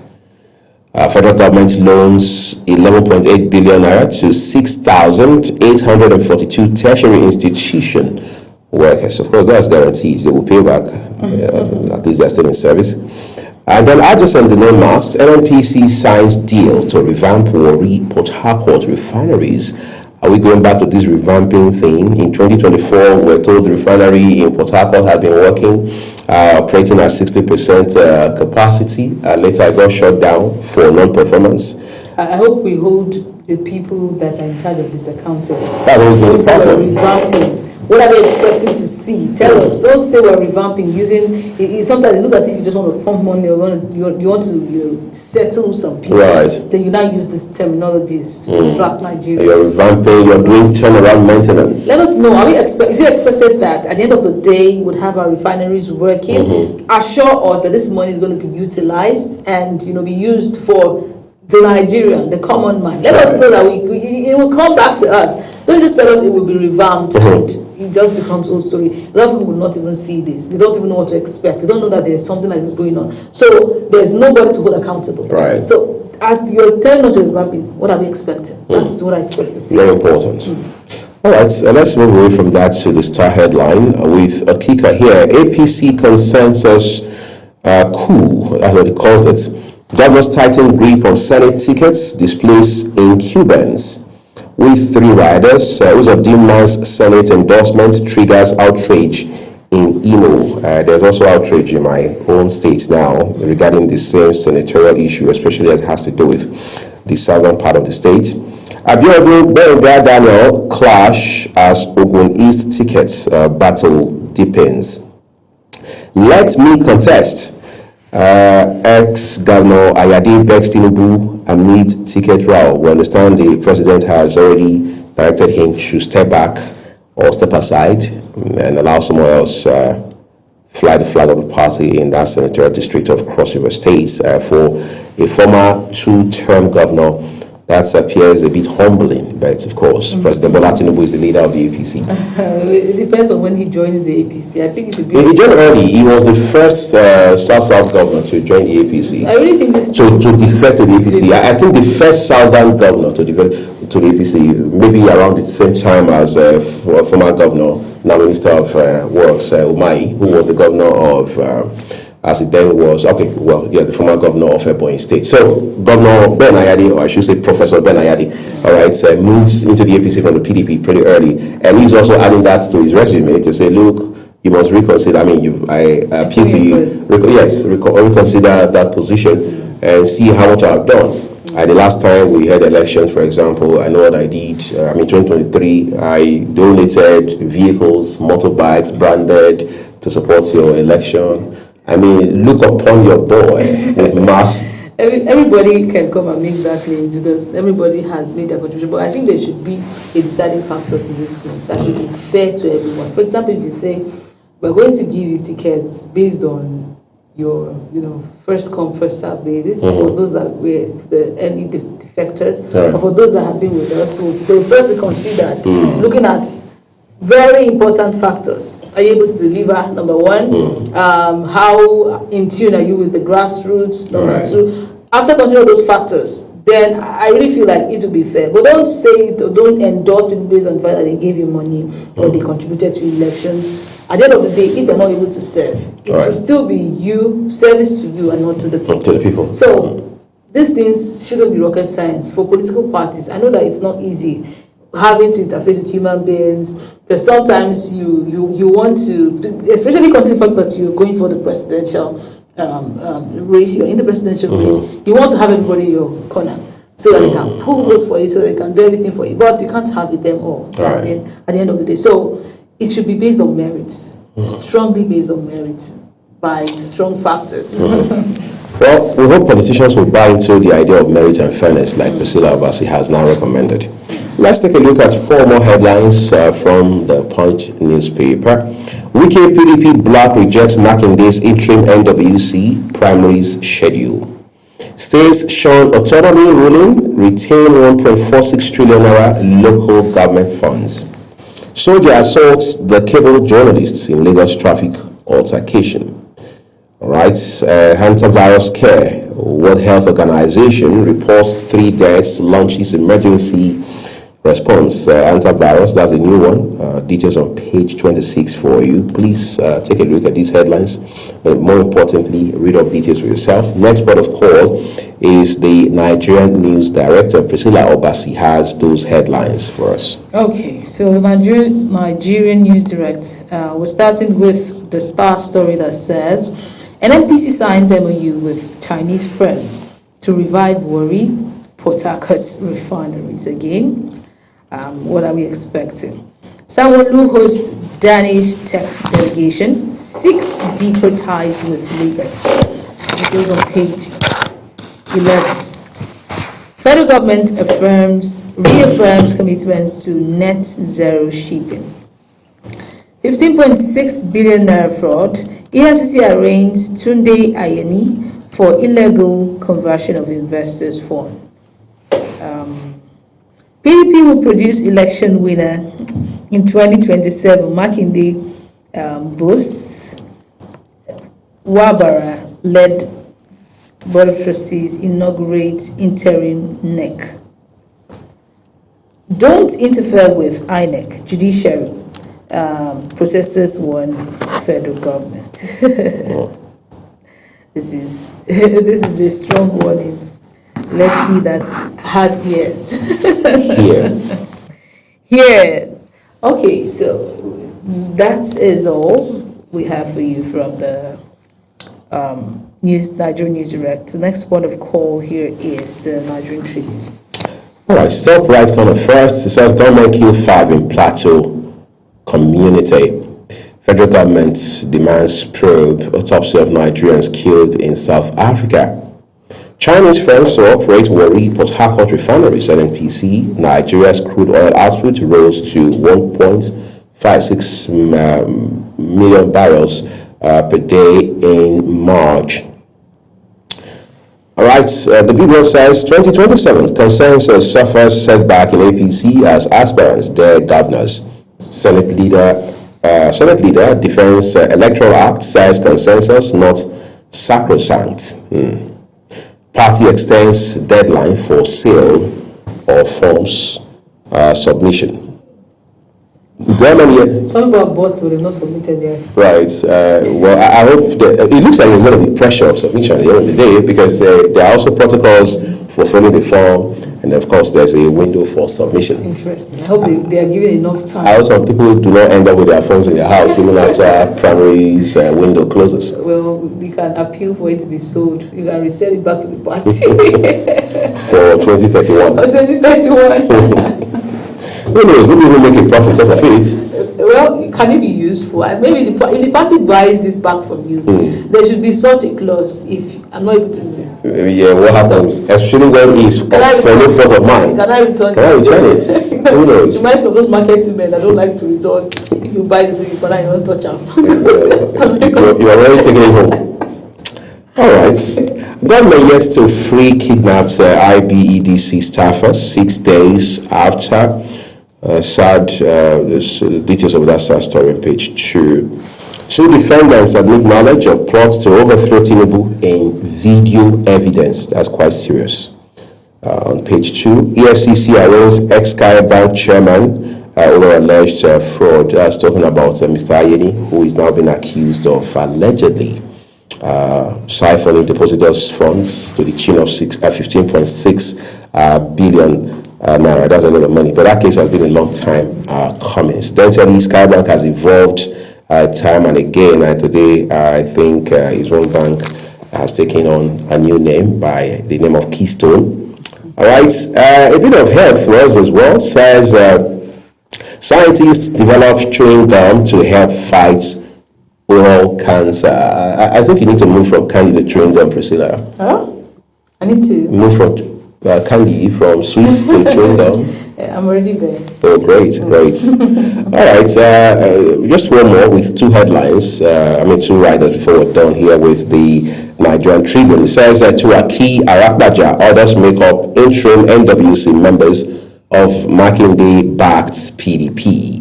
Federal government loans 11.8 billion naira to 6,842 tertiary institution workers. Of course, that's guaranteed. They will pay back. At least they're still in service. And then adjacent the name mass, NNPC signs deal to revamp Warri Port Harcourt refineries. Are we going back to this revamping thing? In 2024, we're told the refinery in Port Harcourt had been working, operating at 60% capacity. Later, it got shut down for non-performance. I hope we hold the people that are in charge of this accountable. That was the problem. Revamping. What are they expecting to see? Tell us. Don't say we're revamping using. Sometimes it looks as if you just want to pump money or you want to settle some people. Right. Then you now use these terminologies to distract Nigerians. You're revamping. You're doing turnaround maintenance. Let us know. Is it expected that at the end of the day we would have our refineries working? Assure us that this money is going to be utilized and be used for the Nigerian, the common man. Let us know that it will come back to us. Don't just tell us it will be revamped and it just becomes old story. A lot of people will not even see this. They don't even know what to expect. They don't know that there's something like this going on. So there's nobody to hold accountable. Right. So as you're telling us you're revamping, what are we expecting? That's what I expect to see. Very important. All right, let's move away from that to the star headline with a kicker here. APC consensus coup, that's what it calls it. Governors tighten grip on Senate tickets, displace incumbents. With 3 riders, Uzodinma's Senate endorsement triggers outrage in Imo. There's also outrage in my own state now regarding the same senatorial issue, especially as it has to do with the southern part of the state. Abiodun Benga Daniel clash as Ogun East tickets battle deepens. Let me contest. Ex-Governor Ayade begs Tinubu amid ticket row. We understand the president has already directed him to step back or step aside and allow someone else fly the flag of the party in that senatorial district of Cross River State for a former 2-term governor. That appears a bit humbling, but of course, President Bola Tinubu is the leader of the APC. It depends on when he joins the APC. I think it should be. He joined early. He was the first South governor to join the APC. I really think this to defect to the APC. I think the first Southern governor to defect to the APC, maybe around the same time as former governor, now Minister of Works, Umahi, who was the governor of. As it then was, the former governor of Ebonyi State. So, Governor Ben Ayadi, or I should say Professor Ben Ayadi, all right, moves into the APC from the PDP pretty early. And he's also adding that to his resume to say, look, you must reconsider. I mean, I appeal to you, reconsider that position and see how much I've done. The last time we had elections, for example, I know what I did. 2023, I donated vehicles, motorbikes, branded to support your election. I mean, look upon your boy with mass. Everybody can come and make that claim because everybody has made their contribution. But I think there should be a deciding factor to these things that should be fair to everyone. For example, if you say we're going to give you tickets based on your, first come first serve basis for those that were the early defectors, or for those that have been with us, so they'll first be considered looking at very important factors. Are you able to deliver? Number one. How in tune are you with the grassroots? Number two. After considering those factors, then I really feel like it will be fair. But don't endorse people based on the fact that they gave you money or they contributed to elections. At the end of the day, if they're not able to serve, it will still be service to you and not to the people. To the people. So these things shouldn't be rocket science for political parties. I know that it's not easy having to interface with human beings, because sometimes you want to, especially considering the fact that you're going for the presidential race, you're in the presidential race, you want to have everybody in your corner so that they can pull votes for you, so they can do everything for you, but you can't have it them all at the end of the day. So it should be based on merits, strongly based on merits, by strong factors. Well, we hope politicians will buy into the idea of merit and fairness like Priscilla Obasi has now recommended. Let's take a look at 4 more headlines from the Punch newspaper. Wike PDP bloc rejects Makinde's interim NWC primaries schedule. States shun autonomy ruling, retain 1.46 trillion naira local government funds. Soldier assaults the cable journalists in Lagos traffic altercation. All right, hantavirus care. World Health Organization reports 3 deaths, launches emergency response. Antivirus, that's a new one. Details on page 26 for you. Please take a look at these headlines. But more importantly, read up details for yourself. Next port of call is the Nigerian News Director, Priscilla Obasi, has those headlines for us. Okay, so the Nigerian News Direct, we're starting with the star story that says, NNPC signs MOU with Chinese firms to revive Warri Port Harcourt refineries again. What are we expecting? Sanwo-Olu hosts Danish tech delegation, 6 deeper ties with Lagos. Details on page 11. Federal government reaffirms commitments to net zero shipping. 15.6 billion naira fraud. EFCC arraigns Tunde Ayeni for illegal conversion of investors' fund. PDP will produce election winner in 2027. Makinde boasts. Wabara-led Board of Trustees inaugurates interim NEC. Don't interfere with INEC, judiciary. Protesters warn federal government. This is a strong warning. Let's hear that has ears. Here. Okay, so that is all we have for you from the Nigerian News Direct. The next point of call here is the Nigerian Tribune. All right, stop right corner first. It says government killed 5 in Plateau community. Federal government demands probe autopsy of Nigerians killed in South Africa. Chinese firms to operate Warri Port Harcourt refineries, NNPC. Nigeria's crude oil output rose to 1.56 million barrels per day in March. All right, the big one says 2027 consensus suffers setback in APC as aspirants dare governors. Senate leader defends Electoral Act says consensus not sacrosanct. Party extends deadline for sale of forms submission. Some people have bought, but they've not submitted yet. Right. Well, I hope that it looks like there's going to be pressure of submission at the end of the day, because there are also protocols for filling the form, and of course there's a window for submission. Interesting. I hope they are given enough time. I hope some people do not end up with their phones in their house even after primary's window closes. Well, you can appeal for it to be sold. You can resell it back to the party. For 2031. For 2031. Who knows? Maybe we'll make a profit off of it. Well, can it be useful? Maybe if the party buys it back from you, there should be such a clause. If I'm not able to, yeah, what happens? Especially when it's for no fault of mine. Can I return it? Who knows? You might be those market women that don't like to return. If you buy this, you don't touch them. You're already taking it home. All right. Government yet to free kidnapped IBEDC staffer 6 days after. There's details of that sad story on page 2. 2 defendants admit knowledge of plots to overthrow Tinubu in video evidence. That's quite serious. On page 2, EFCC arraigns ex-Sky Bank chairman over alleged fraud. That's talking about Mr. Ayeni, who is now being accused of allegedly siphoning depositors' funds to the tune of 15.6 billion naira. That's a lot of money, but that case has been a long time coming. Incidentally, Skybank has evolved time and again, and today I think his own bank has taken on a new name by the name of Keystone. All right, a bit of health was as well. Says scientists develop chewing gum to help fight oral cancer. I think you need to move from candy to chewing gum, Priscilla. Huh? I need to move from candy, from sweets to chewing gum. I'm already there. Oh, great. All right, just one more with 2 headlines. 2 riders before we're done here with the Nigerian Tribune. It says that to Aki Arakbaja, others make up interim NWC members of Makinde-backed PDP.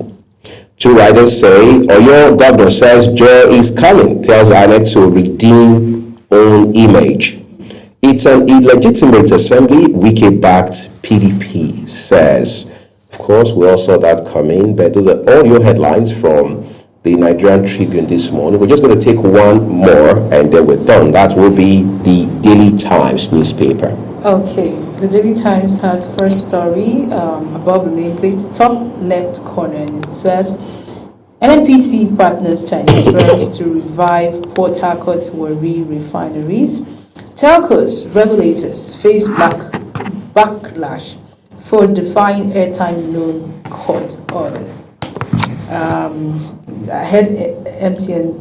2 riders say, Oyo governor says Joe is coming, tells INEC to redeem own image. It's an illegitimate assembly, Wike-backed PDP says. Of course, we all saw that coming, but those are all your headlines from the Nigerian Tribune this morning. We're just going to take one more and then we're done. That will be the Daily Times newspaper. Okay, the Daily Times has first story above the nameplate, top left corner, and it says, NNPC partners Chinese firms to revive Port Harcourt Warri refineries. Telcos regulators face backlash for defying airtime loan court orders. I heard MTN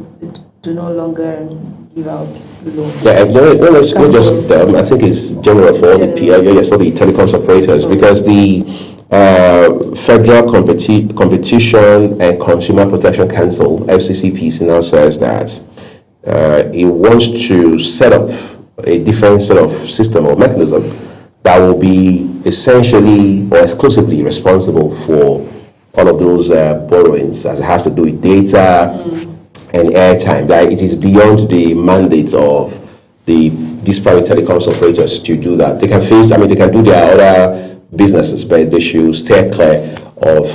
do no longer give out loans. Yeah, it's not just them. I think it's general for all the telecoms operators, because the Federal Competition and Consumer Protection Council, FCCPC, now says that it wants to set up a different sort of system or mechanism that will be essentially or exclusively responsible for all of those borrowings, as it has to do with data and airtime. That it is beyond the mandate of these private telecoms operators to do that. They can they can do their other businesses, but they should stay clear of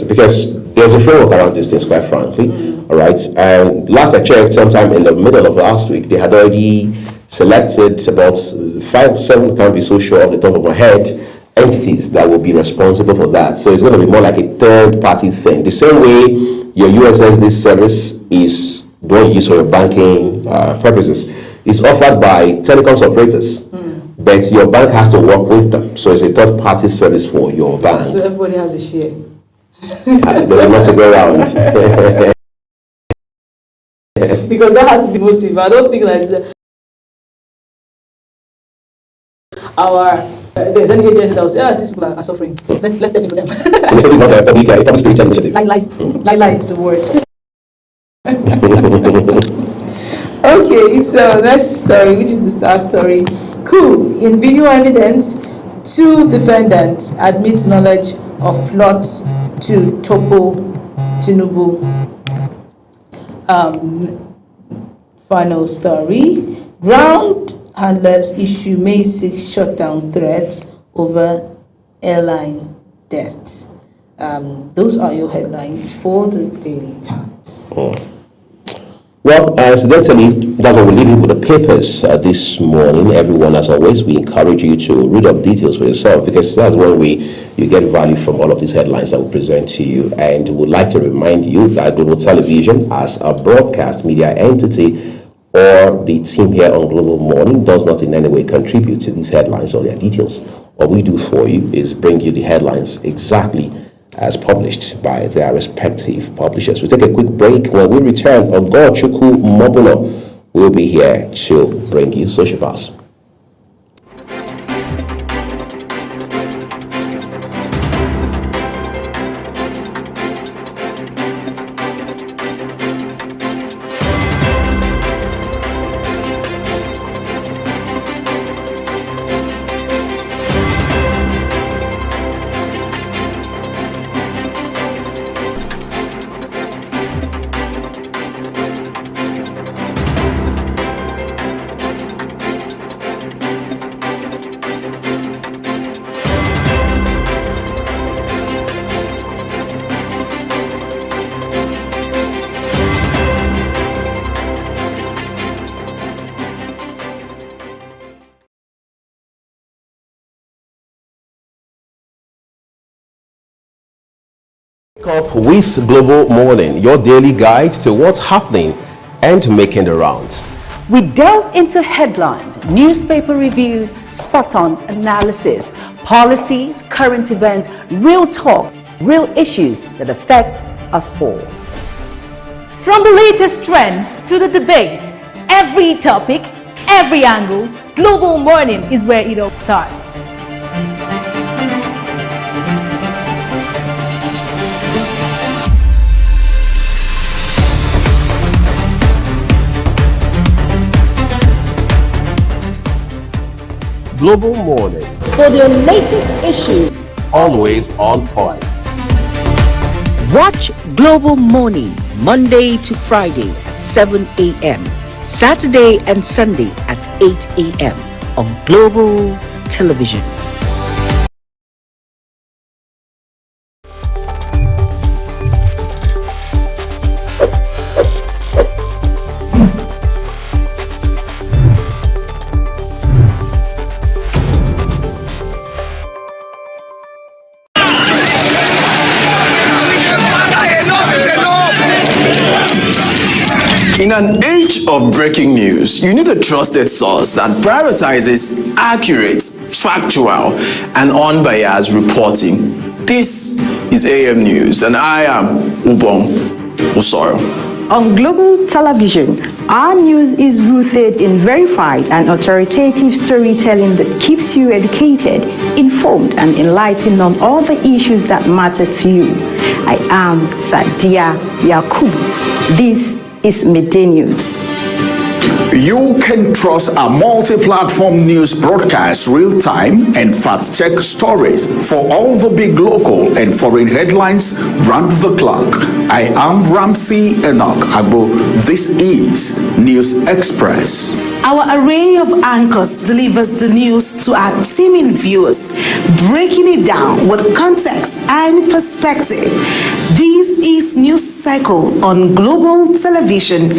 because there's a framework around these things, quite frankly. All right, and last I checked, sometime in the middle of last week, they had already selected about 5-7, can't be so sure off the top of my head, entities that will be responsible for that. So it's going to be more like a third-party thing. The same way your USSD service is being used for your banking purposes, is offered by telecoms operators. But your bank has to work with them. So it's a third-party service for your bank. So everybody has a share. There's a lot to go around. Because that has to be motive. I don't think that there's any agency that will say, these people are suffering. Let's step into them. So this is not a public security initiative. Like is the word. Okay, so next story, which is the star story. Cool. In video evidence, 2 defendants admit knowledge of plot to topple Tinubu. Final story. Ground handlers issue May 6 shutdown threats over airline debt. Those are your headlines for the Daily Times. Well, incidentally, that's what we leave you with the papers this morning. Everyone, as always, we encourage you to read up details for yourself, because that's one way you get value from all of these headlines that we present to you. And we'd like to remind you that Global Television, as a broadcast media entity, or the team here on Global Morning, does not in any way contribute to these headlines or their details. What we do for you is bring you the headlines exactly as published by their respective publishers. We'll take a quick break. When we return, Ogochukwu Mobulo will be here to bring you Social Pass. Up with Global Morning, your daily guide to what's happening and making the rounds. We delve into headlines, newspaper reviews, spot-on analysis, policies, current events, real talk, real issues that affect us all. From the latest trends to the debate, every topic, every angle, Global Morning is where it all starts. Global Morning, For the latest issues, always on point. Watch Global Morning Monday to Friday at 7 a.m. Saturday and Sunday at 8 a.m. on Global Television. In an age of breaking news, you need a trusted source that prioritizes accurate, factual, and unbiased reporting. This is AM News, and I am Ubong Usoro. On Global Television, our news is rooted in verified and authoritative storytelling that keeps you educated, informed, and enlightened on all the issues that matter to you. I am Sadia Yakubu. This is Midday News. You can trust our multi-platform news broadcast real-time and fast-check stories for all the big local and foreign headlines round the clock. I am Ramsey Enoch Agbo. This is News Express. Our array of anchors delivers the news to our teeming viewers, breaking it down with context and perspective. This is News Cycle on Global Television.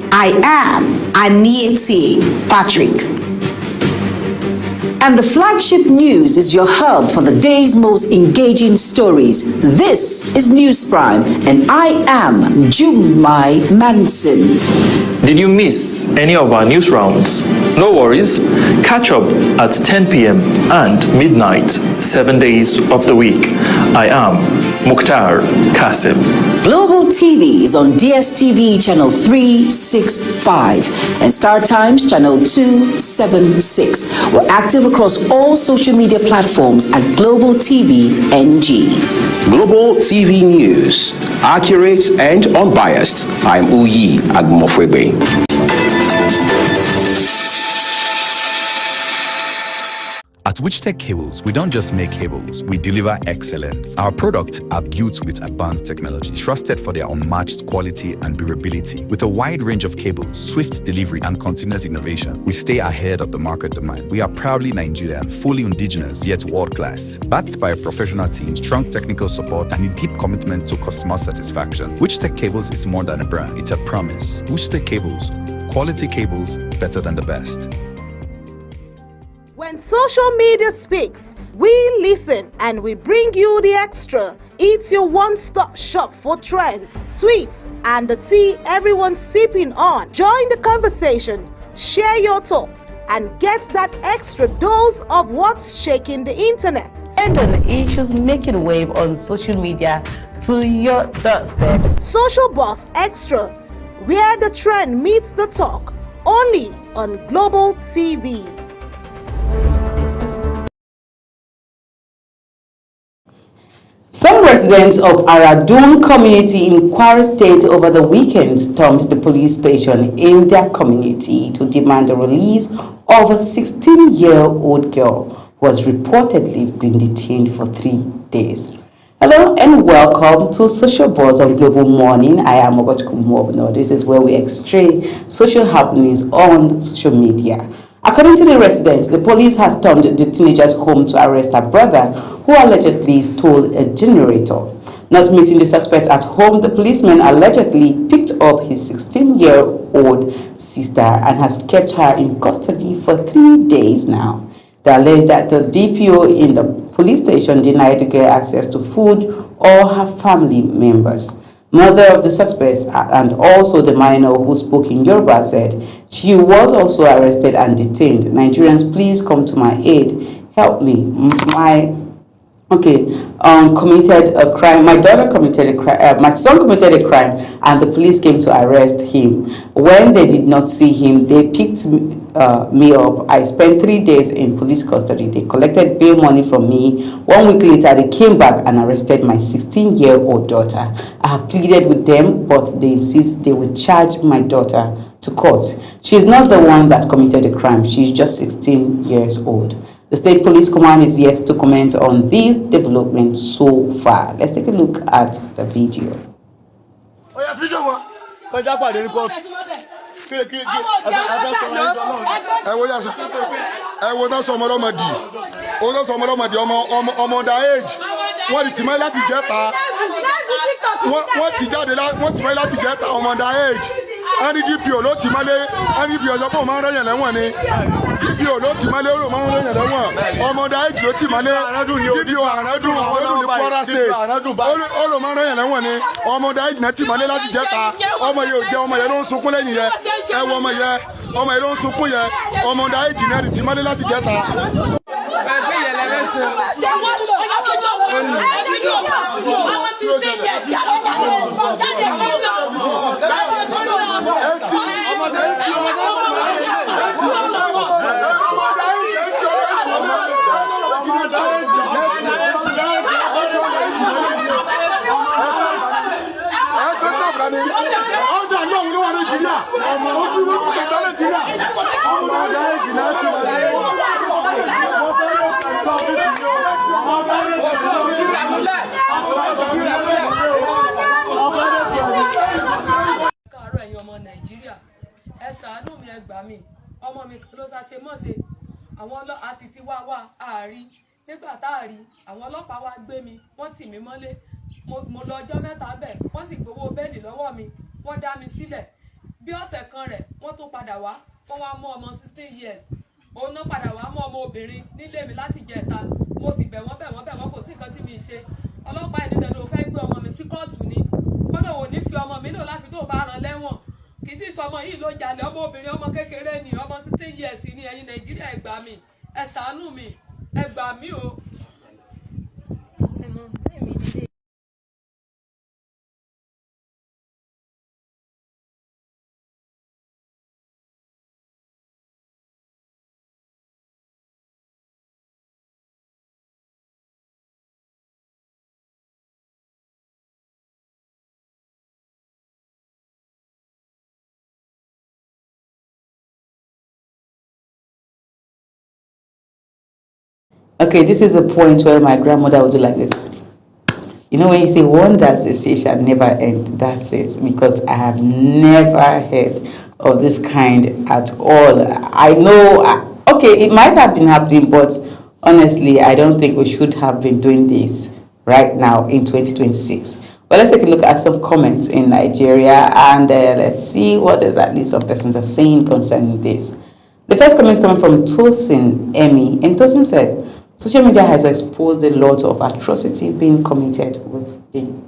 I am Anieti Patrick. And the flagship news is your hub for the day's most engaging stories. This is News Prime, and I am Jumai Manson. Did you miss any of our news rounds? No worries. Catch up at 10 p.m. and midnight, 7 days of the week. I am Mukhtar Kasim. Global TV is on DSTV channel 365 and Star Times channel 276. We're active across all social media platforms at Global TV NG. Global TV News, accurate and unbiased. I'm Uyi Agmofwebe. At Witchtech Cables, we don't just make cables, we deliver excellence. Our products are built with advanced technology, trusted for their unmatched quality and durability. With a wide range of cables, swift delivery, and continuous innovation, we stay ahead of the market demand. We are proudly Nigerian, fully indigenous, yet world-class. Backed by a professional team, strong technical support, and a deep commitment to customer satisfaction. Witchtech Cables is more than a brand, it's a promise. Witchtech Cables, quality cables, better than the best. When social media speaks, we listen and we bring you the extra. It's your one-stop shop for trends, tweets, and the tea everyone's sipping on. Join the conversation, share your thoughts, and get that extra dose of what's shaking the internet. And on issues making wave on social media to your doorstep. Social Buzz Extra, where the trend meets the talk, only on Global TV. Some residents of Aradun community in Kwara State over the weekend stormed the police station in their community to demand the release of a 16-year-old girl who has reportedly been detained for 3 days. Hello and welcome to Social Buzz on Global Morning. I am Ogochukwu Mwobno. This is where we extract social happenings on social media. According to the residents, the police has stormed the teenager's home to arrest her brother, who allegedly stole a generator. Not meeting the suspect at home, the policeman allegedly picked up his 16-year-old sister and has kept her in custody for 3 days now. They allege that the DPO in the police station denied the girl access to food or her family members. Mother of the suspects and also the minor who spoke in Yoruba said she was also arrested and detained. Nigerians, please come to my aid. Help me. Committed a crime. My daughter committed a crime. My son committed a crime, and the police came to arrest him. When they did not see him, they picked me up. I spent 3 days in police custody. They collected bail money from me. 1 week later, they came back and arrested my 16-year-old daughter. I have pleaded with them, but they insist they will charge my daughter to court. She is not the one that committed the crime. She is just 16 years old. The State Police Command is yet to comment on these developments so far. Let's take a look at the video. Any DPO ló ti mọ́lé, any DPO sọ pé òun máa ń rẹ́yìn lẹ́wọ̀n ni. DPO ló ti mọ́lé, ó máa ń rẹ́yìn lẹ́wọ̀n. Ọmọdé èjì ló ti mọ́lé. DPO Àràdùn ní Kwara State. Ó ló máa ń rẹ́yìn lẹ́wọ̀n ni. Ọmọdé èjì náà ti mọ́lé láti jẹta. Ọmọ yẹn ò jẹ́, ọmọ yẹn ló ń sunkún lẹ́yìn yẹn. Ẹ wo ọmọ yẹn ló ń sunkún yẹn. Ọmọdé èjì náà ti mọ́lé láti jẹta. Ẹ ṣàánú mi, ẹ gbà mí. Ọmọ mi ló sá ṣe mọ́ṣe. Àwọn ọlọ́pàá sì ti wá àárí. Nígbà tá a rí, àwọn ọlọ́pàá wá gbé mi, wọ́n tì mí mọ́lé. Mo lọ ọjọ́ mẹ́ta bẹ̀, wọ́n sì gbowó bẹ́ẹ̀lì lọ́wọ́ mi. Wọ́n dá mi sílẹ̀. Bí ọ̀sẹ̀ kan rẹ̀, wọ́n tún padà wá. Wọ́n wá mú ọmọ 16 years. Òun náà padà wá mú ọmọ obìnrin nílé mi láti jẹta. Mo sì bẹ̀ wọ́n kò sí nǹkan tí mi ṣe. Ọlọ́pàá ìdílé ló fẹ́ gbé ọmọ mi sí kóòtù ni. Kódà ò ní fi ọmọ mi lò láfi tó bá rán lẹ́wọ̀n. Kì í sì sọmọ yìí ló jalè, ọmọ obìnrin ọmọ kékeré ni, ọmọ 16 years ni. Ẹ̀yin Nàìjíríà, ẹ gbà mí, ẹ ṣàánú mi, ẹ gbà mí o. Okay, this is a point where my grandmother would do like this. You know, when you say wonders, they say shall never end. That's it. Because I have never heard of this kind at all. I know, okay, it might have been happening, but honestly, I don't think we should have been doing this right now in 2026. But let's take a look at some comments in Nigeria, and let's see what exactly some persons are saying concerning this. The first comment is coming from Tosin Emi, and Tosin says, social media has exposed a lot of atrocity being committed with the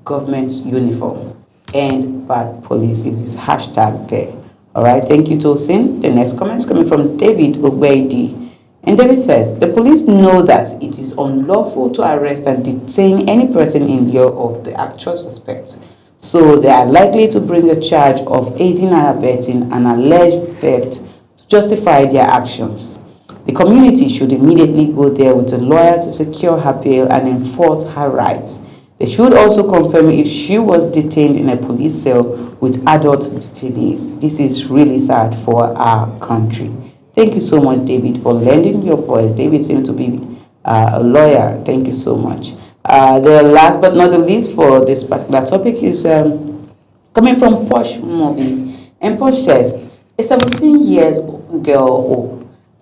government's uniform and bad police is his hashtag there. All right, thank you, Tosin. The next comment is coming from David Ogbeidi. And David says, the police know that it is unlawful to arrest and detain any person in lieu of the actual suspect. So they are likely to bring a charge of aiding and abetting an alleged theft to justify their actions. The community should immediately go there with a lawyer to secure her bail and enforce her rights. They should also confirm if she was detained in a police cell with adult detainees. This is really sad for our country. Thank you so much, David, for lending your voice. David seems to be a lawyer. Thank you so much. The last but not the least for this particular topic is coming from Posh Mobi. And Posh says, a 17-year-old girl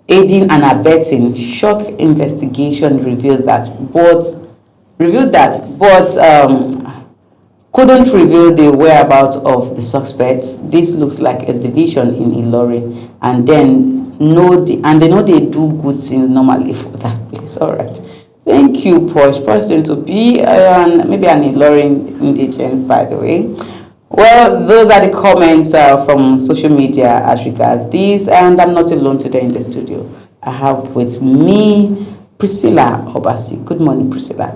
aiding and abetting shock investigation revealed that, but couldn't reveal the whereabouts of the suspects. This looks like a division in Ilorin, and they know they do good things normally for that place. All right. Thank you, Posh. Person to be maybe an Ilorin indigent, by the way. Well, those are the comments from social media as regards this, and I'm not alone today in the studio. I have with me Priscilla Obasi. Good morning, Priscilla.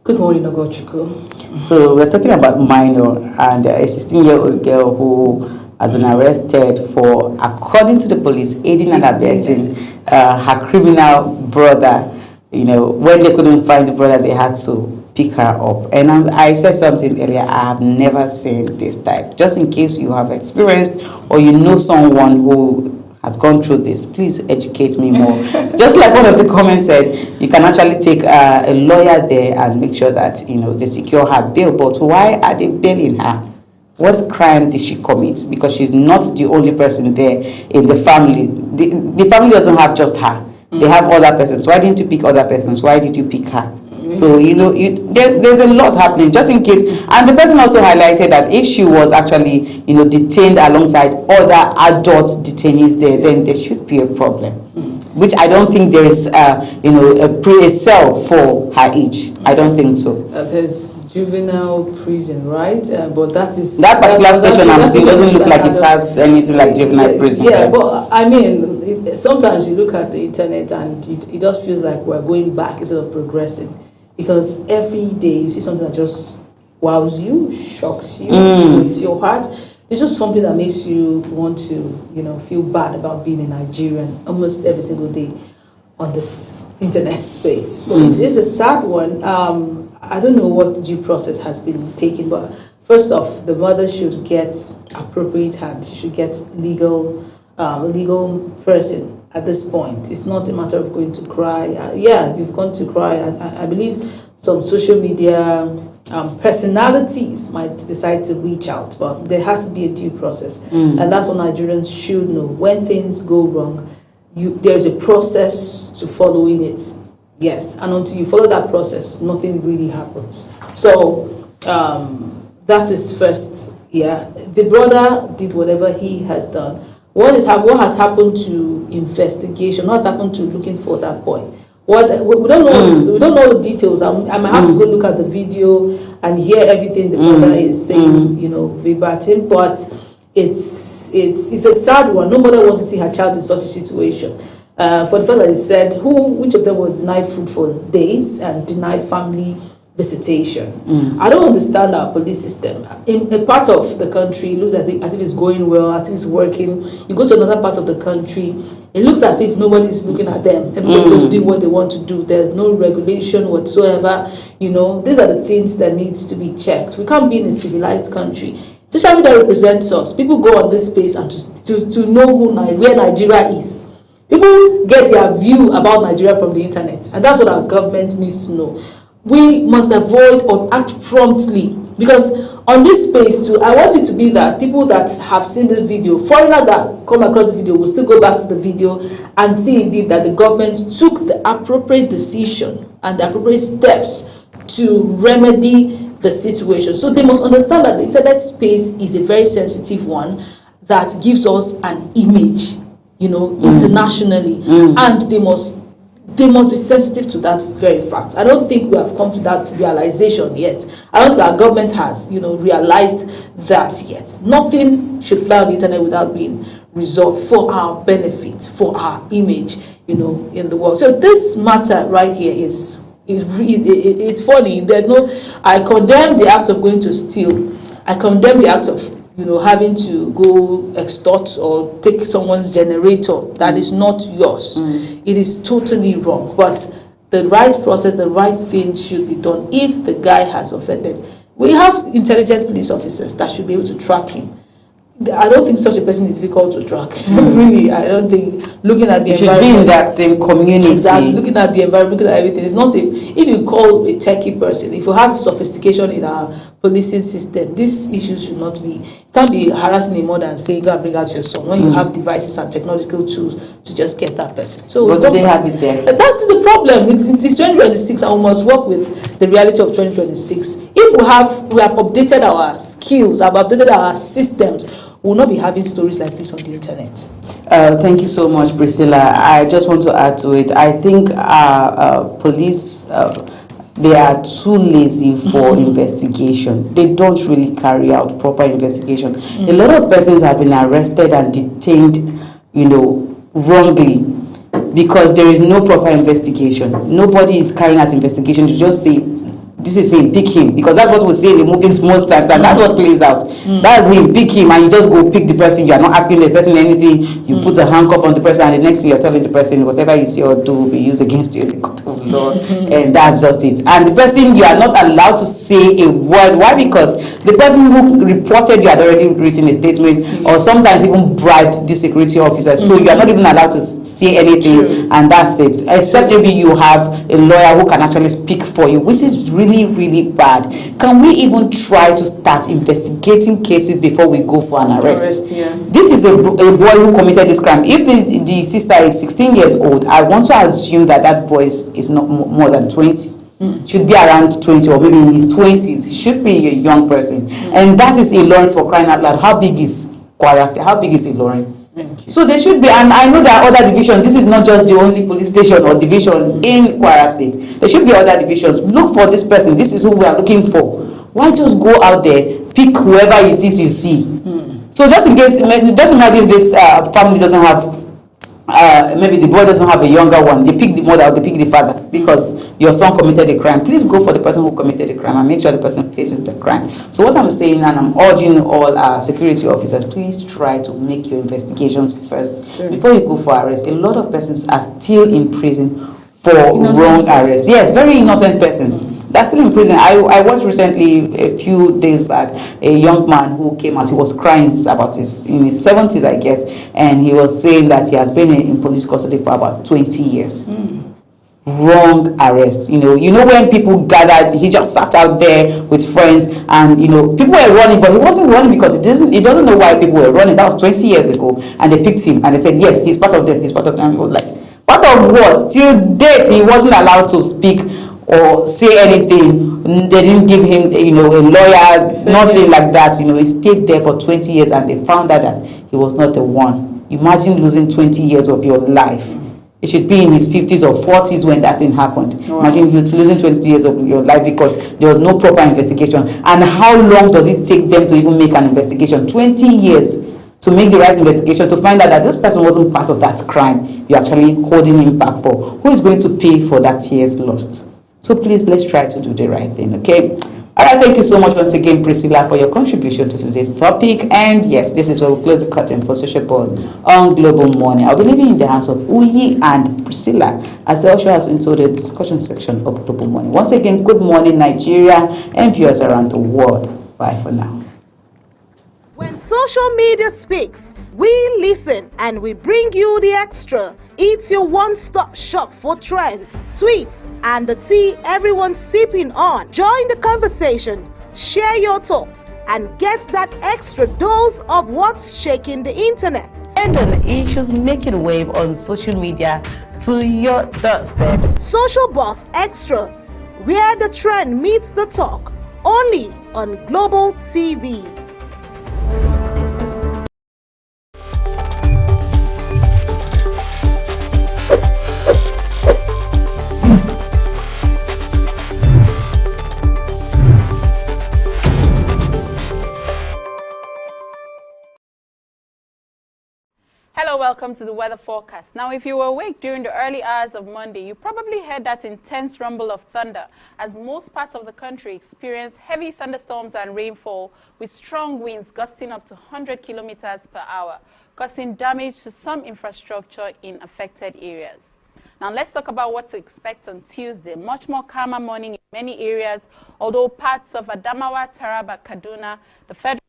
Good morning, Ogochukwu. So we're talking about minor and a 16-year-old girl who has been arrested for, according to the police, aiding and abetting her criminal brother. You know, when they couldn't find the brother, they had to pick her up. And I said something earlier, I have never seen this type. Just in case you have experienced or you know someone who has gone through this, please educate me more. Just like one of the comments said, you can actually take a lawyer there and make sure that, you know, they secure her bail. But why are they bailing her? What crime did she commit? Because she's not the only person there in the family. The family doesn't have just her. They have other persons. Why didn't you pick other persons? Why did you pick her? So, you know, there's a lot happening, just in case. And the person also highlighted that if she was actually, you know, detained alongside other adult detainees there, then there should be a problem. Which I don't think there is, you know, a cell for her age. I don't think so. There's juvenile prison, right? But that is... That particular station I'm seeing doesn't look like it has anything like juvenile prison. Yeah, but I mean, sometimes you look at the internet and it just feels like we're going back instead of progressing. Because every day you see something that just wows you, shocks you, breaks your heart. It's just something that makes you want to, you know, feel bad about being a Nigerian almost every single day on this internet space. But it is a sad one. I don't know what due process has been taken, but first off, the mother should get appropriate hands. She should get legal person. At this point, it's not a matter of going to cry. Yeah, you've gone to cry. I believe some social media personalities might decide to reach out, but there has to be a due process. And that's what Nigerians should know. When things go wrong, there's a process to following it. Yes, and until you follow that process, nothing really happens. So that is first. Yeah, the brother did whatever he has done. What has happened to investigation? What has happened to looking for that boy? We don't know. We don't know the details. I might have to go look at the video and hear everything the mother is saying. You know, verbatim. But it's a sad one. No mother wants to see her child in such a situation. For the fact that it said which of them was denied food for days and denied family visitation. I don't understand our police system. In a part of the country, it looks as if it's going well, as if it's working. You go to another part of the country, it looks as if nobody's looking at them. Everybody's just doing what they want to do. There's no regulation whatsoever. You know, these are the things that needs to be checked. We can't be in a civilized country. Social media represents us. People go on this space and to know where Nigeria is. People get their view about Nigeria from the internet, and that's what our government needs to know. We must avoid or act promptly, because on this space too, I want it to be that people that have seen this video, foreigners that come across the video, will still go back to the video and see indeed that the government took the appropriate decision and the appropriate steps to remedy the situation. So they must understand that the internet space is a very sensitive one that gives us an image, internationally, and they must be sensitive to that very fact. I don't think we have come to that realization yet. I don't think our government has, realized that yet. Nothing should fly on the internet without being resolved for our benefit, for our image, in the world. So this matter right here it's funny. There's no. I condemn the act of going to steal. I condemn the act of having to go extort or take someone's generator that is not yours. It is totally wrong. But the right process, the right thing should be done. If the guy has offended, we have intelligent police officers that should be able to track him. I don't think such a person is difficult to track. Really, I don't think. Looking at the environment, should be in that same community. Exactly. Looking at the environment, looking at everything. It's not if you call a techie person, if you have sophistication in our policing system, these issues should not be. Can't be harassing a mother and saying, "Go and bring out your son," when you have devices and technological tools to just get that person. So what do they have it there? That's the problem. It's 2026, and we must work with the reality of 2026. If we have updated our skills, have updated our systems, we will not be having stories like this on the internet. Thank you so much, Priscilla. I just want to add to it. I think police, they are too lazy for investigation. They don't really carry out proper investigation. A lot of persons have been arrested and detained, wrongly, because there is no proper investigation. Nobody is carrying out investigation to just say, this is him, pick him, because that's what we see in the movies most times, and that's what plays out. That's him, pick him, and you just go pick the person. You are not asking the person anything. You put a handcuff on the person, and the next thing you're telling the person, whatever you see or do will be used against you in the court of law, and that's just it. And the person, you are not allowed to say a word. Why? Because the person who reported you had already written a statement, or sometimes even bribed the security officer, so you are not even allowed to say anything, and that's it. Except maybe you have a lawyer who can actually speak for you, which is really bad. Can we even try to start investigating cases before we go for an arrest? This is a boy who committed this crime. If the sister is 16 years old, I want to assume that boy is not more than 20. Should be around 20 or maybe in his 20s. Should be a young person. And that is Ilorin, for crying out loud. How big is Kwara State? How big is Ilorin? So there should be, and I know there are other divisions. This is not just the only police station or division in Kwara State. There should be other divisions. Look for this person. This is who we are looking for. Why just go out there, pick whoever it is you see? So just in case, just imagine this family doesn't have, maybe the boy doesn't have a younger one. They pick the mother or they pick the father because your son committed a crime. Please go for the person who committed the crime and make sure the person faces the crime. So what I'm saying, and I'm urging all our security officers, please try to make your investigations first before you go for arrest. A lot of persons are still in prison for wrong arrest. Yes, very innocent persons. They're still in prison. I watched recently, a few days back, a young man who came out. He was crying about in his 70s, I guess, and he was saying that he has been in police custody for about 20 years. Wrong arrest. You know when people gathered, he just sat out there with friends, and people were running, but he wasn't running because he doesn't know why people were running. That was 20 years ago, and they picked him and they said, yes, he's part of them. He's part of them. He was like, part of what? Till date, he wasn't allowed to speak or say anything. They didn't give him, a lawyer, nothing like that. He stayed there for 20 years, and they found out that he was not the one. Imagine losing 20 years of your life. It should be in his 50s or 40s when that thing happened. Wow. Imagine losing 20 years of your life because there was no proper investigation. And how long does it take them to even make an investigation? 20 years to make the right investigation, to find out that this person wasn't part of that crime you're actually holding him back for. Who is going to pay for that years lost? So please, let's try to do the right thing, okay? All right, thank you so much once again, Priscilla, for your contribution to today's topic. And yes, this is where we close the curtain for Social Buzz on Global Morning. I'll be leaving in the hands of Uyi and Priscilla as they usher us into the discussion section of Global Morning. Once again, good morning, Nigeria and viewers around the world. Bye for now. When social media speaks, we listen and we bring you the extra. It's your one-stop shop for trends, tweets, and the tea everyone's sipping on. Join the conversation, share your thoughts, and get that extra dose of what's shaking the internet. And on issues making wave on social media to your doorstep. Social Buzz Extra, where the trend meets the talk, only on Global TV. Hello, welcome to the weather forecast. Now, if you were awake during the early hours of Monday, you probably heard that intense rumble of thunder as most parts of the country experienced heavy thunderstorms and rainfall with strong winds gusting up to 100 kilometers per hour, causing damage to some infrastructure in affected areas. Now, let's talk about what to expect on Tuesday. Much more calmer morning in many areas, although parts of Adamawa, Taraba, Kaduna, the Federal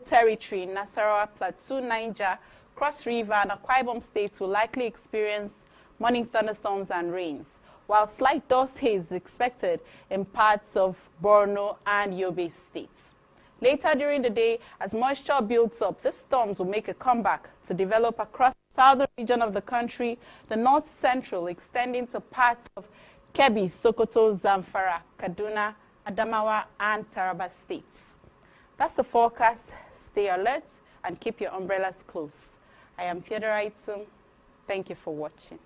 Territory, Nasarawa, Plateau, Niger, Cross River and Akwa Ibom states will likely experience morning thunderstorms and rains, while slight dust haze is expected in parts of Borno and Yobe states. Later during the day, as moisture builds up, these storms will make a comeback to develop across the southern region of the country, the north central extending to parts of Kebbi, Sokoto, Zamfara, Kaduna, Adamawa and Taraba states. That's the forecast. Stay alert and keep your umbrellas close. I am Theodora Itzum. Thank you for watching.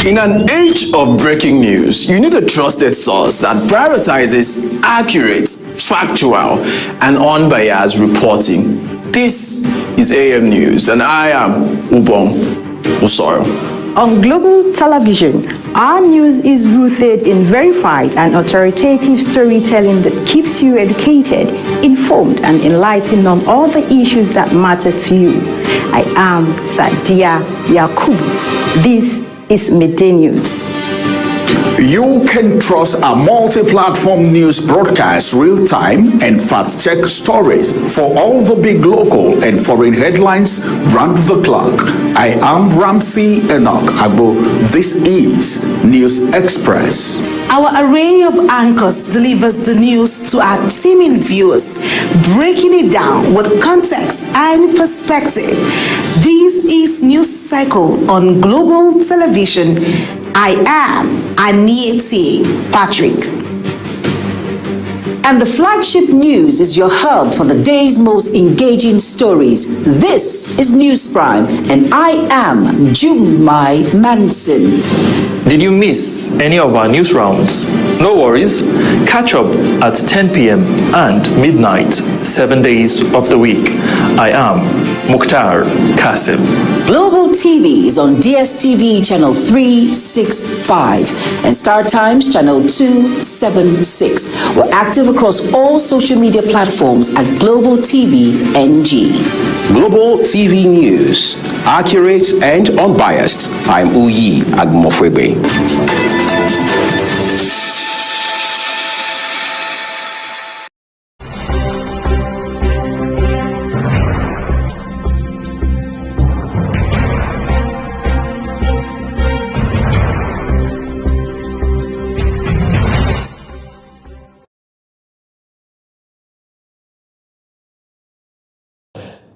In an age of breaking news, you need a trusted source that prioritizes accurate, factual, and unbiased reporting. This is AM News, and I am Ubong Usoro. On Global Television, our news is rooted in verified and authoritative storytelling that keeps you educated, informed, and enlightened on all the issues that matter to you. I am Sadia Yakubu. This is Midday News. You can trust a multi-platform news broadcast, real-time and fast-check stories for all the big local and foreign headlines round the clock. I am Ramsey Enoch Agbo. This is News Express. Our array of anchors delivers the news to our teeming viewers, breaking it down with context and perspective. This is News Cycle on Global Television. I am Anieti Patrick. And the flagship news is your hub for the day's most engaging stories. This is News Prime, and I am Jumai Manson. Did you miss any of our news rounds? No worries. Catch up at 10 p.m. and midnight, 7 days of the week. I am Mukhtar Kasim. Global TV is on DSTV channel 365 and Star Times channel 276. We're active across all social media platforms at Global TV NG. Global TV News, accurate and unbiased. I'm Uyi Agmofwebe.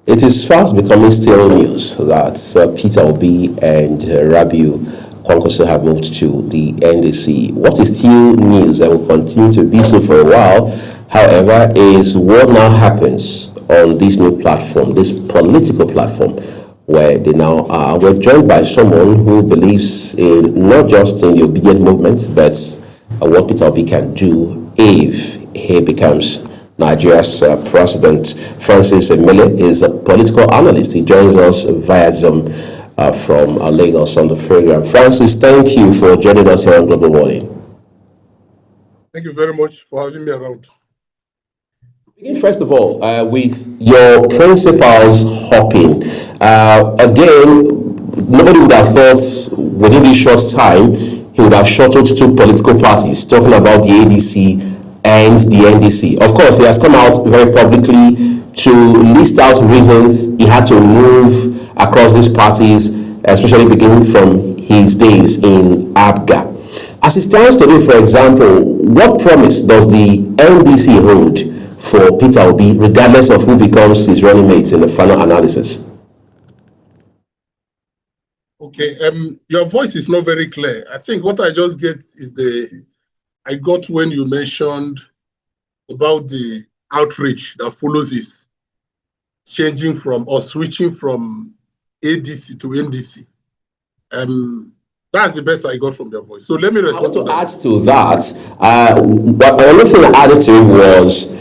It is fast becoming stale news that Peter Obi and Rabiu Kwankwaso have moved to the NDC. What is still news and will continue to be so for a while, however, is what now happens on this new platform, this political platform, where they now are. We're joined by someone who believes in not just in the obedient movement, but what Peter Obi can do if he becomes Nigeria's president. Francis Emele is a political analyst. He joins us via Zoom from Lagos on the program. Francis, thank you for joining us here on Global Morning. Thank you very much for having me around. First of all, with your principles hopping, again, nobody would have thought within this short time he would have shuttled two political parties, talking about the ADC and the NDC. Of course, he has come out very publicly to list out reasons he had to move across these parties, especially beginning from his days in ABGA. As it stands today, for example, what promise does the NDC hold for Peter Obi, regardless of who becomes his running mate in the final analysis? Okay, your voice is not very clear. I think what I just get is I got when you mentioned about the outreach that follows this changing from or switching from ADC to NDC. That's the best I got from their voice. So let me respond to add to that. The only thing I added to it was,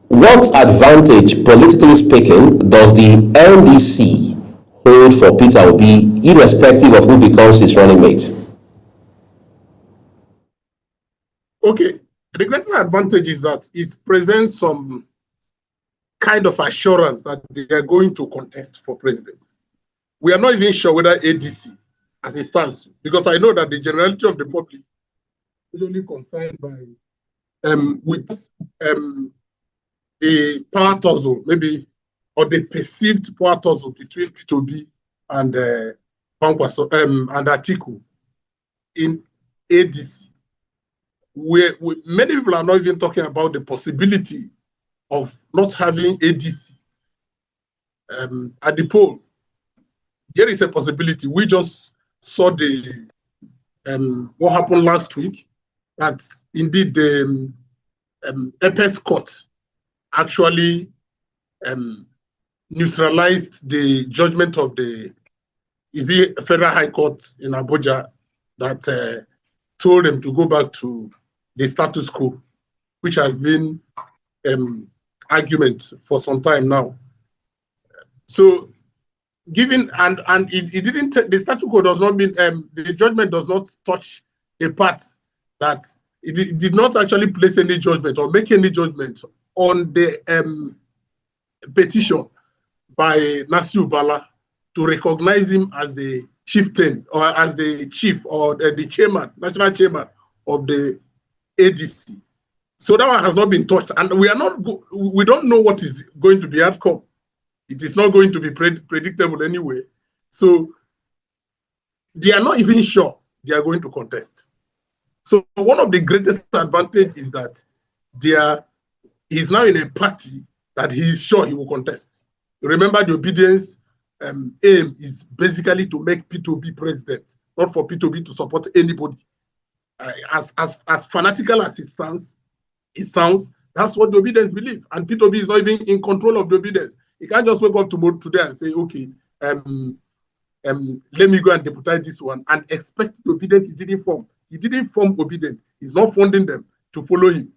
what advantage, politically speaking, does the NDC hold for Peter Obi, irrespective of who becomes his running mate? Okay, the greatest advantage is that it presents some kind of assurance that they are going to contest for president. We are not even sure whether ADC, as it stands, because I know that the generality of the public is only concerned by with the power tussle, maybe, or the perceived power tussle between P2B and and Atiku in ADC. Many people are not even talking about the possibility of not having ADC at the poll. There is a possibility. We just saw the what happened last week, that indeed the Apex Court actually neutralized the judgment of the Federal High Court in Abuja that told them to go back to the status quo, which has been argument for some time now. So, given and it didn't, the status quo does not mean the judgment does not touch a part that it did not actually place any judgment or make any judgment on the petition by Nasir Bala to recognize him as the chieftain or as the chief or the chairman, national chairman of the ADC. So that one has not been touched, and we don't know what is going to be the outcome. It is not going to be predictable anyway. So they are not even sure they are going to contest. So one of the greatest advantage is that he's now in a party that he is sure he will contest. Remember, the obedience aim is basically to make P2B president, not for P2B to support anybody. As fanatical as it sounds, that's what the obedience believe. And P2B is not even in control of the obedience. He can't just wake up today and say, okay, let me go and deputize this one and expect the obedience he didn't form. He didn't form obedience. He's not funding them to follow him.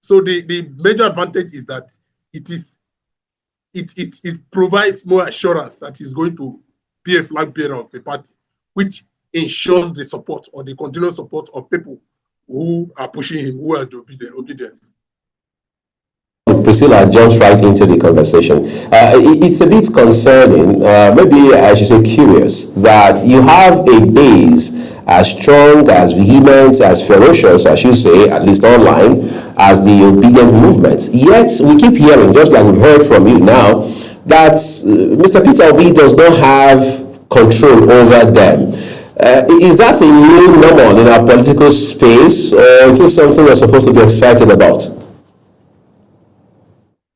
So the major advantage is that it provides more assurance that he's going to be a flag bearer of a party, which ensures the support or the continuous support of people who are pushing him, who are the obedience. Priscilla jumps right into the conversation. It's a bit concerning, maybe I should say curious, that you have a base as strong, as vehement, as ferocious, I should say, at least online, as the obedient movement. Yet we keep hearing, just like we've heard from you now, that Mr. Peter Obi does not have control over them. Is that a new normal in our political space, or is this something we're supposed to be excited about?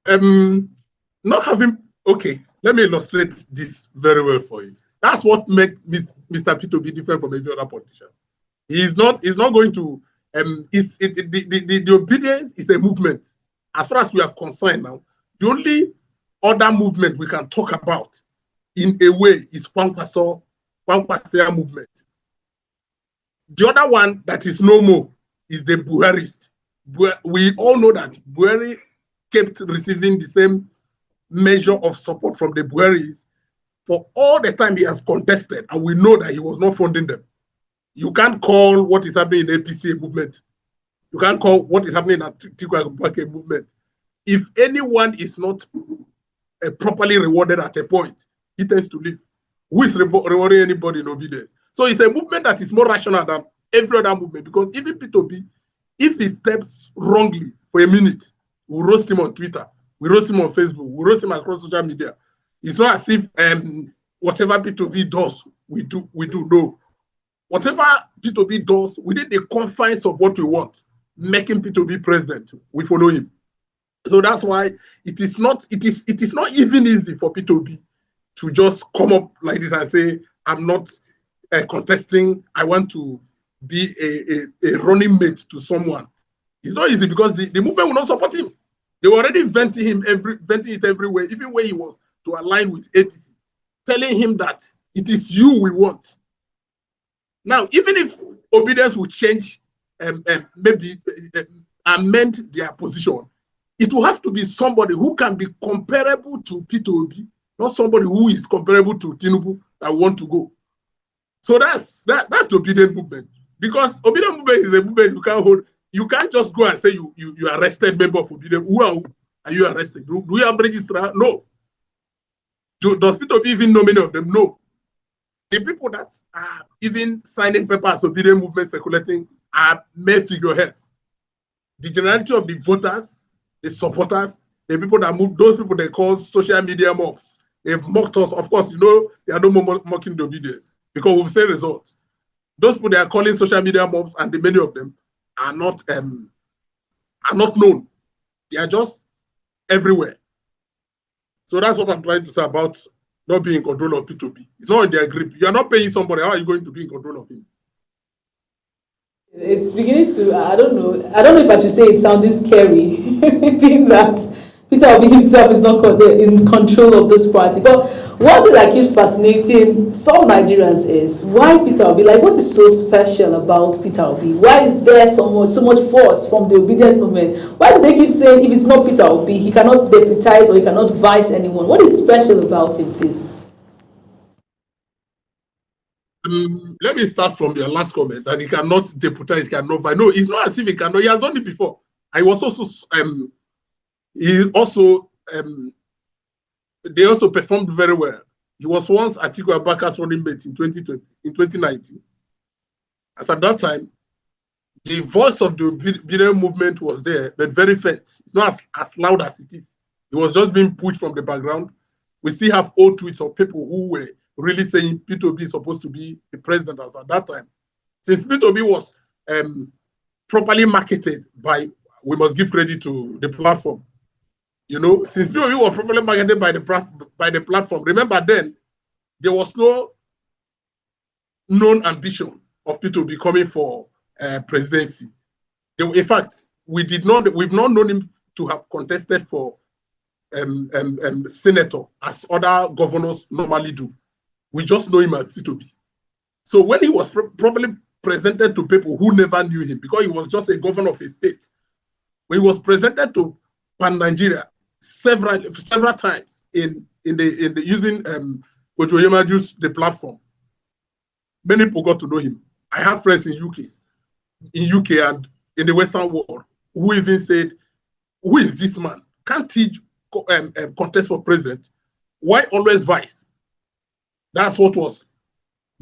Not having, okay, let me illustrate this very well for you. That's what makes Mr. Peter Obi different from every other politician. He's not going to, the obedience is a movement. As far as we are concerned now, the only other movement we can talk about in a way is Kwankwaso movement. The other one that is no more is the Buharist. We all know that Buhari kept receiving the same measure of support from the Buharis for all the time he has contested, and we know that he was not funding them. You can't call what is happening in APC a movement. You can't call what is happening in Atiku Abubakar a movement. if anyone is not properly rewarded at a point, he tends to leave. Who is rewarding anybody in obedience? So it's a movement that is more rational than every other movement, because even P2B, if he steps wrongly for a minute, we roast him on Twitter, we roast him on Facebook, we roast him across social media. It's not as if whatever P2B does, we do. No. Whatever P2B does within the confines of what we want, making P2B president, we follow him. So that's why it is not even easy for P2B to just come up like this and say, I'm not contesting, I want to be a running mate to someone. It's not easy because the movement will not support him. They were already venting it everywhere, even when he was to align with ATC, telling him that it is you we want. Now, even if obedience will change maybe amend their position, it will have to be somebody who can be comparable to P2B, not somebody who is comparable to Tinubu that want to go. So that's the obedient movement. Because obedient movement is a movement you can't hold. You can't just go and say you arrested member of obedient. Who are you arrested? Do you have registrar? No. Does P2B even know many of them? No. The people that are even signing papers, obedient movement circulating, are mere figureheads. The generality of the voters, the supporters, the people that move, those people they call social media mobs. They've mocked us. Of course, you know, they are no more mocking the obedience because we've seen results. Those people they are calling social media mobs, and the many of them are not known. They are just everywhere. So that's what I'm trying to say about not being in control of P2B. It's not in their grip. You are not paying somebody. How are you going to be in control of him? It's beginning to, I don't know if I should say it's sounding scary, being that Peter Obi himself is not in control of this party. But one thing that keeps fascinating some Nigerians is why Peter Obi, like what is so special about Peter Obi? Why is there so much force from the obedient movement? Why do they keep saying if it's not Peter Obi, he cannot deputize or he cannot vice anyone? What is special about him, please? Let me start from your last comment that he cannot deputize, he cannot vice. No, it's not as if he cannot. He has done it before. I was also they also performed very well. He was once Atiku Abubakar's running mate in 2019. As at that time, the voice of the obedient movement was there, but very faint. It's not as loud as it is. It was just being pushed from the background. We still have old tweets of people who were really saying P2B is supposed to be the president as at that time. Since P2B was properly marketed by, we must give credit to the platform. You know, since P2B was properly marketed by the platform, remember then, there was no known ambition of P2B coming for presidency. In fact, we've not known him to have contested for senator as other governors normally do. We just know him as P2B. So when he was properly presented to people who never knew him, because he was just a governor of a state, when he was presented to Pan Nigeria several times in the using Kojo Yemaju's the platform, many people got to know him. I have friends in UK and in the Western world who even said, "Who is this man? Can't he contest for president? Why always vice?" That's what was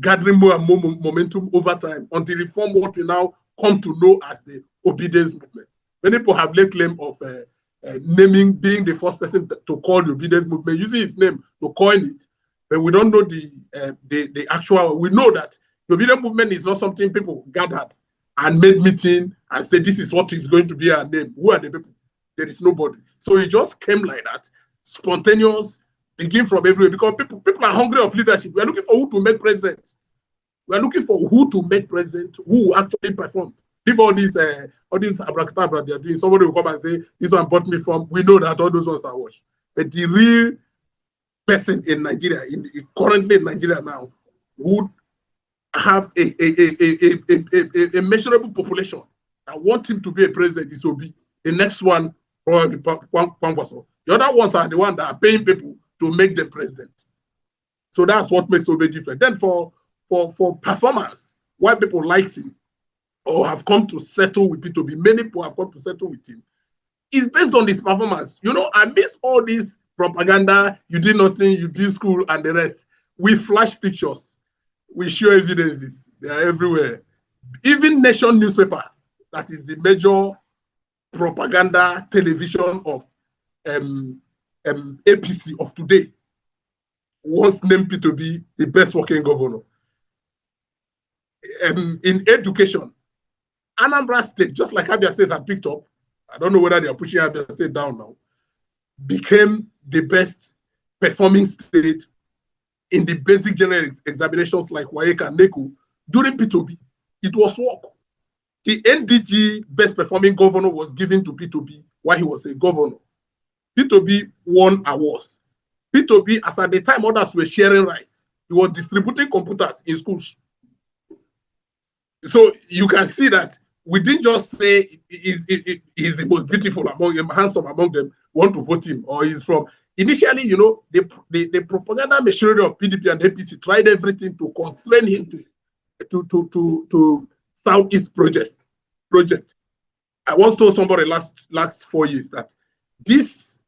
gathering more and more momentum over time until it formed what we now come to know as the obedience movement. Many people have laid claim of being the first person to call the obedience movement, using his name to coin it, but we don't know the actual. We know that the obedience movement is not something people gathered and made meeting and said this is what is going to be our name. Who are the people? There is nobody. So it just came like that, spontaneous. Begin from everywhere because people are hungry of leadership. We are looking for who to make president. We are looking for who to make president, who will actually perform. If all these abracadabra they are doing, somebody will come and say, "This one bought me from." We know that all those ones are washed. But the real person in Nigeria, currently in Nigeria now, would have a measurable population. I want him to be a president. Is Obi. The next one, probably Kwankwaso. The other ones are the ones that are paying people to make them president. So that's what makes Obi different. Then for performance, why people like him or have come to settle with P2B, many people have come to settle with him, is based on his performance. You know, amidst all this propaganda, you did nothing, you did school and the rest, we flash pictures, we show evidences, they are everywhere. Even Nation newspaper, that is the major propaganda television of APC of today, was named P2B the best working governor. In education, Anambra State, just like Abia State had picked up, I don't know whether they are pushing Abia State down now, became the best performing state in the basic general examinations like WAEC and NECO during P2B. It was work. The NDG best performing governor was given to P2B while he was a governor. P2B won awards. P2B, as at the time others were sharing rice, he was distributing computers in schools. So you can see that we didn't just say he's the most beautiful among them, handsome among them, want to vote him, or he's from. Initially, you know, the propaganda machinery of PDP and APC tried everything to constrain him to Southeast project. I once told somebody last 4 years that this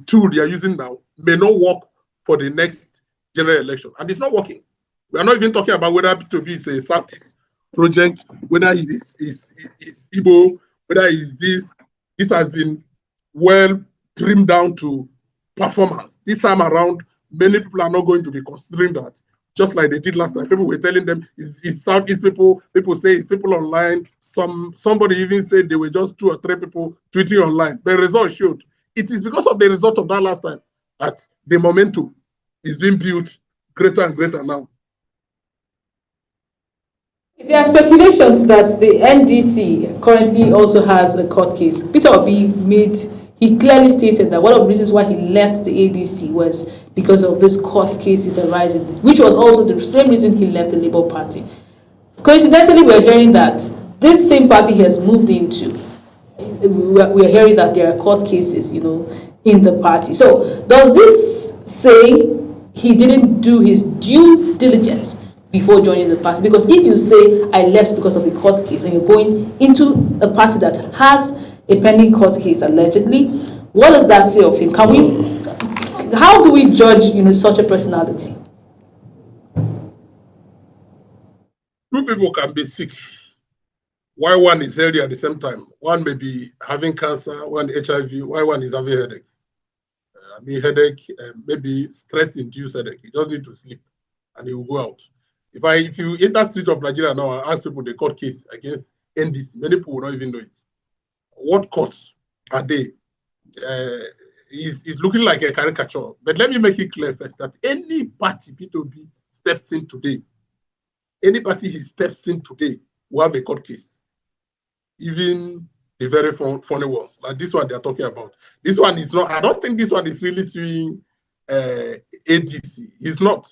tool they are using now may not work for the next general election, and it's not working. We are not even talking about whether P2B is a Southeast project, whether it is Igbo, whether it is this. This has been well trimmed down to performance. This time around, many people are not going to be considering that, just like they did last time. People were telling them it's Southeast people. People say it's people online. Somebody even said they were just 2 or 3 people tweeting online. The result showed it is because of the result of that last time that the momentum is being built greater and greater now. There are speculations that the NDC currently also has a court case. Peter Obi he clearly stated that one of the reasons why he left the ADC was because of this court cases arising, which was also the same reason he left the Labour Party. Coincidentally, we're hearing that this same party he has moved into, we're hearing that there are court cases, you know, in the party. So does this say he didn't do his due diligence before joining the party? Because if you say I left because of a court case and you're going into a party that has a pending court case allegedly, what does that say of him? How do we judge, you know, such a personality? 2 people can be sick while one is healthy at the same time. One may be having cancer, one HIV, while one is having headache. Headache, maybe stress-induced headache. He just need to sleep and he will go out. If you enter the street of Nigeria now and ask people the court case against NDC, many people will not even know it. What courts are they? It's looking like a caricature. But let me make it clear first that any party P2B steps in today, any party he steps in today will have a court case. Even the very funny ones, like this one they're talking about. This one is not, I don't think this one is really suing ADC. He's not.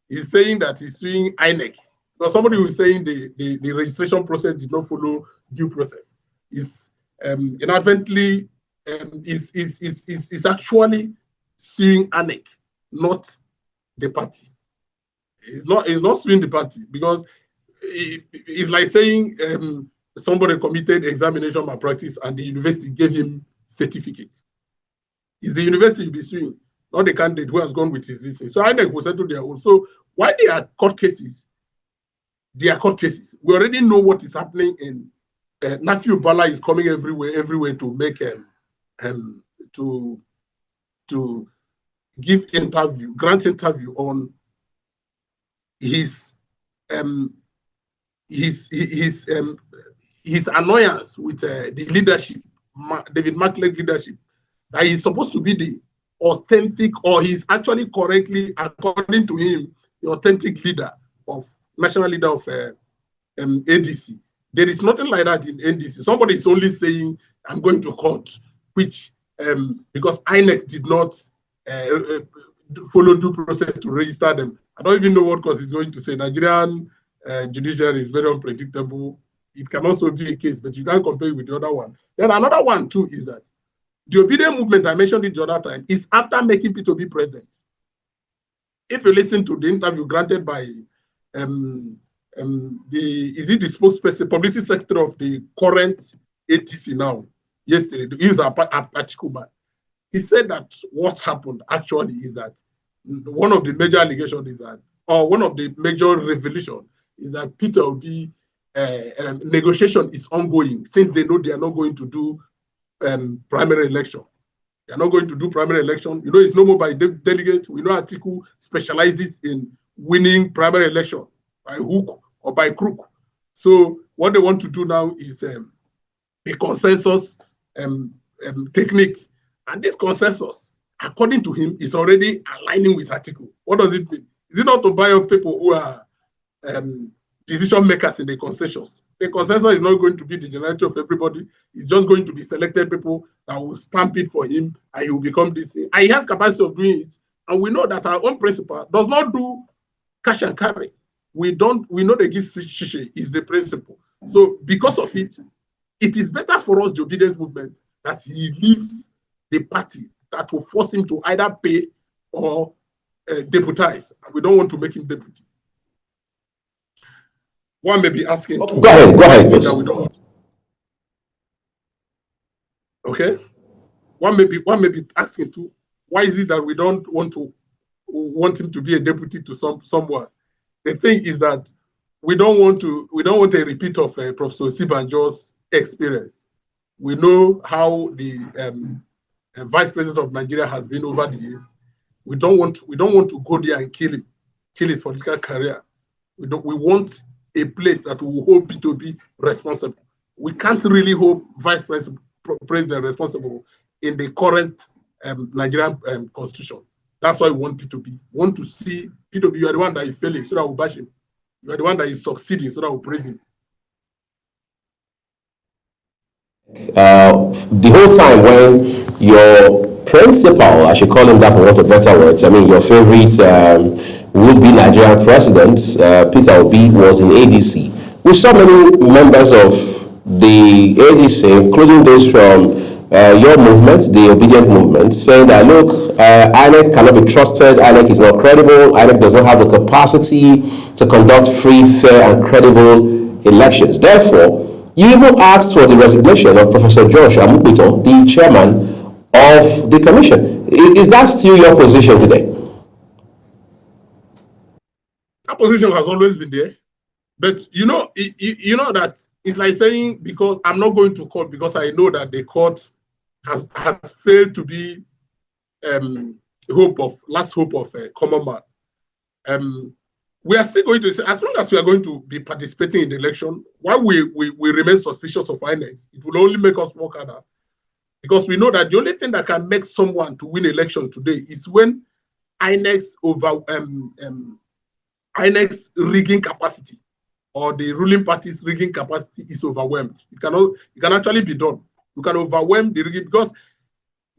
He's saying that he's suing INEC. Because somebody was saying the registration process did not follow due process. Is inadvertently is actually suing INEC, not the party. It's not suing the party because it's like saying somebody committed examination malpractice and the university gave him certificate. It's the university you'll be suing, not the candidate who has gone with his this. So INEC will settle their own. So why they are court cases? They are court cases. We already know what is happening in Nafiu Bala is coming everywhere to make to give interview, grant interview on his annoyance with the leadership, David Mark-led leadership, that he's supposed to be the authentic, or he's actually correctly, according to him, the authentic leader of national leader of ADC. There is nothing like that in NDC. Somebody is only saying, I'm going to court, which, because INEC did not follow due process to register them. I don't even know what cause it's going to say. Nigerian judiciary is very unpredictable. It can also be a case, but you can't compare it with the other one. Then another one too is that the obedient movement, I mentioned it the other time, is after making P2B president. If you listen to the interview granted by the spokesperson, publicity secretary of the current ATC now, yesterday. He's a Atiku man. He said that what happened actually is that one of the major allegations is that, or one of the major revelation is that Peter Obi negotiation is ongoing since they know they are not going to do primary election. They are not going to do primary election. You know, it's no more by delegate. We know Atiku specializes in winning primary election by hook or by crook. So what they want to do now is a consensus technique. And this consensus, according to him, is already aligning with Atiku. What does it mean? Is it not to buy off people who are decision makers in the consensus? The consensus is not going to be the generality of everybody. It's just going to be selected people that will stamp it for him, and he will become this thing. And he has capacity of doing it. And we know that our own principle does not do cash and carry. We know the gift shishi is the principle. So because of it, it is better for us, the obedience movement, that he leaves the party that will force him to either pay or deputize. And we don't want to make him deputy. One may be asking. Go ahead, please. Okay. One may be asking too, why is it that we don't want him to be a deputy to someone? The thing is that we don't want a repeat of Professor Sibanjo's experience. We know how the vice president of Nigeria has been over the years. We don't want to go there and kill his political career. We want a place that will hold P2B responsible. We can't really hold vice president responsible in the current Nigerian constitution. That's why we want P2B. We want to see P2B, you are the one that is failing, so that we'll bash him. You are the one that is succeeding, so that we'll praise him. The whole time when your principal, I should call him that for want of better words, I mean your favorite would-be Nigerian president, Peter Obi, was in ADC. We saw many members of the ADC, including those from your movement, the Obedient Movement, saying that, look, INEC cannot be trusted, INEC is not credible, INEC does not have the capacity to conduct free, fair, and credible elections. Therefore, you even asked for the resignation of Professor Josh Amukwito, the chairman of the commission. Is that still your position today? That position has always been there. But you know that it's like saying, because I'm not going to court because I know that the court has failed to be last hope of a common man. We are still going to say, as long as we are going to be participating in the election, while we remain suspicious of INEC, it will only make us work harder. Because we know that the only thing that can make someone to win election today is when INEC's rigging capacity or the ruling party's rigging capacity is overwhelmed. It can actually be done. You can overwhelm the rigging because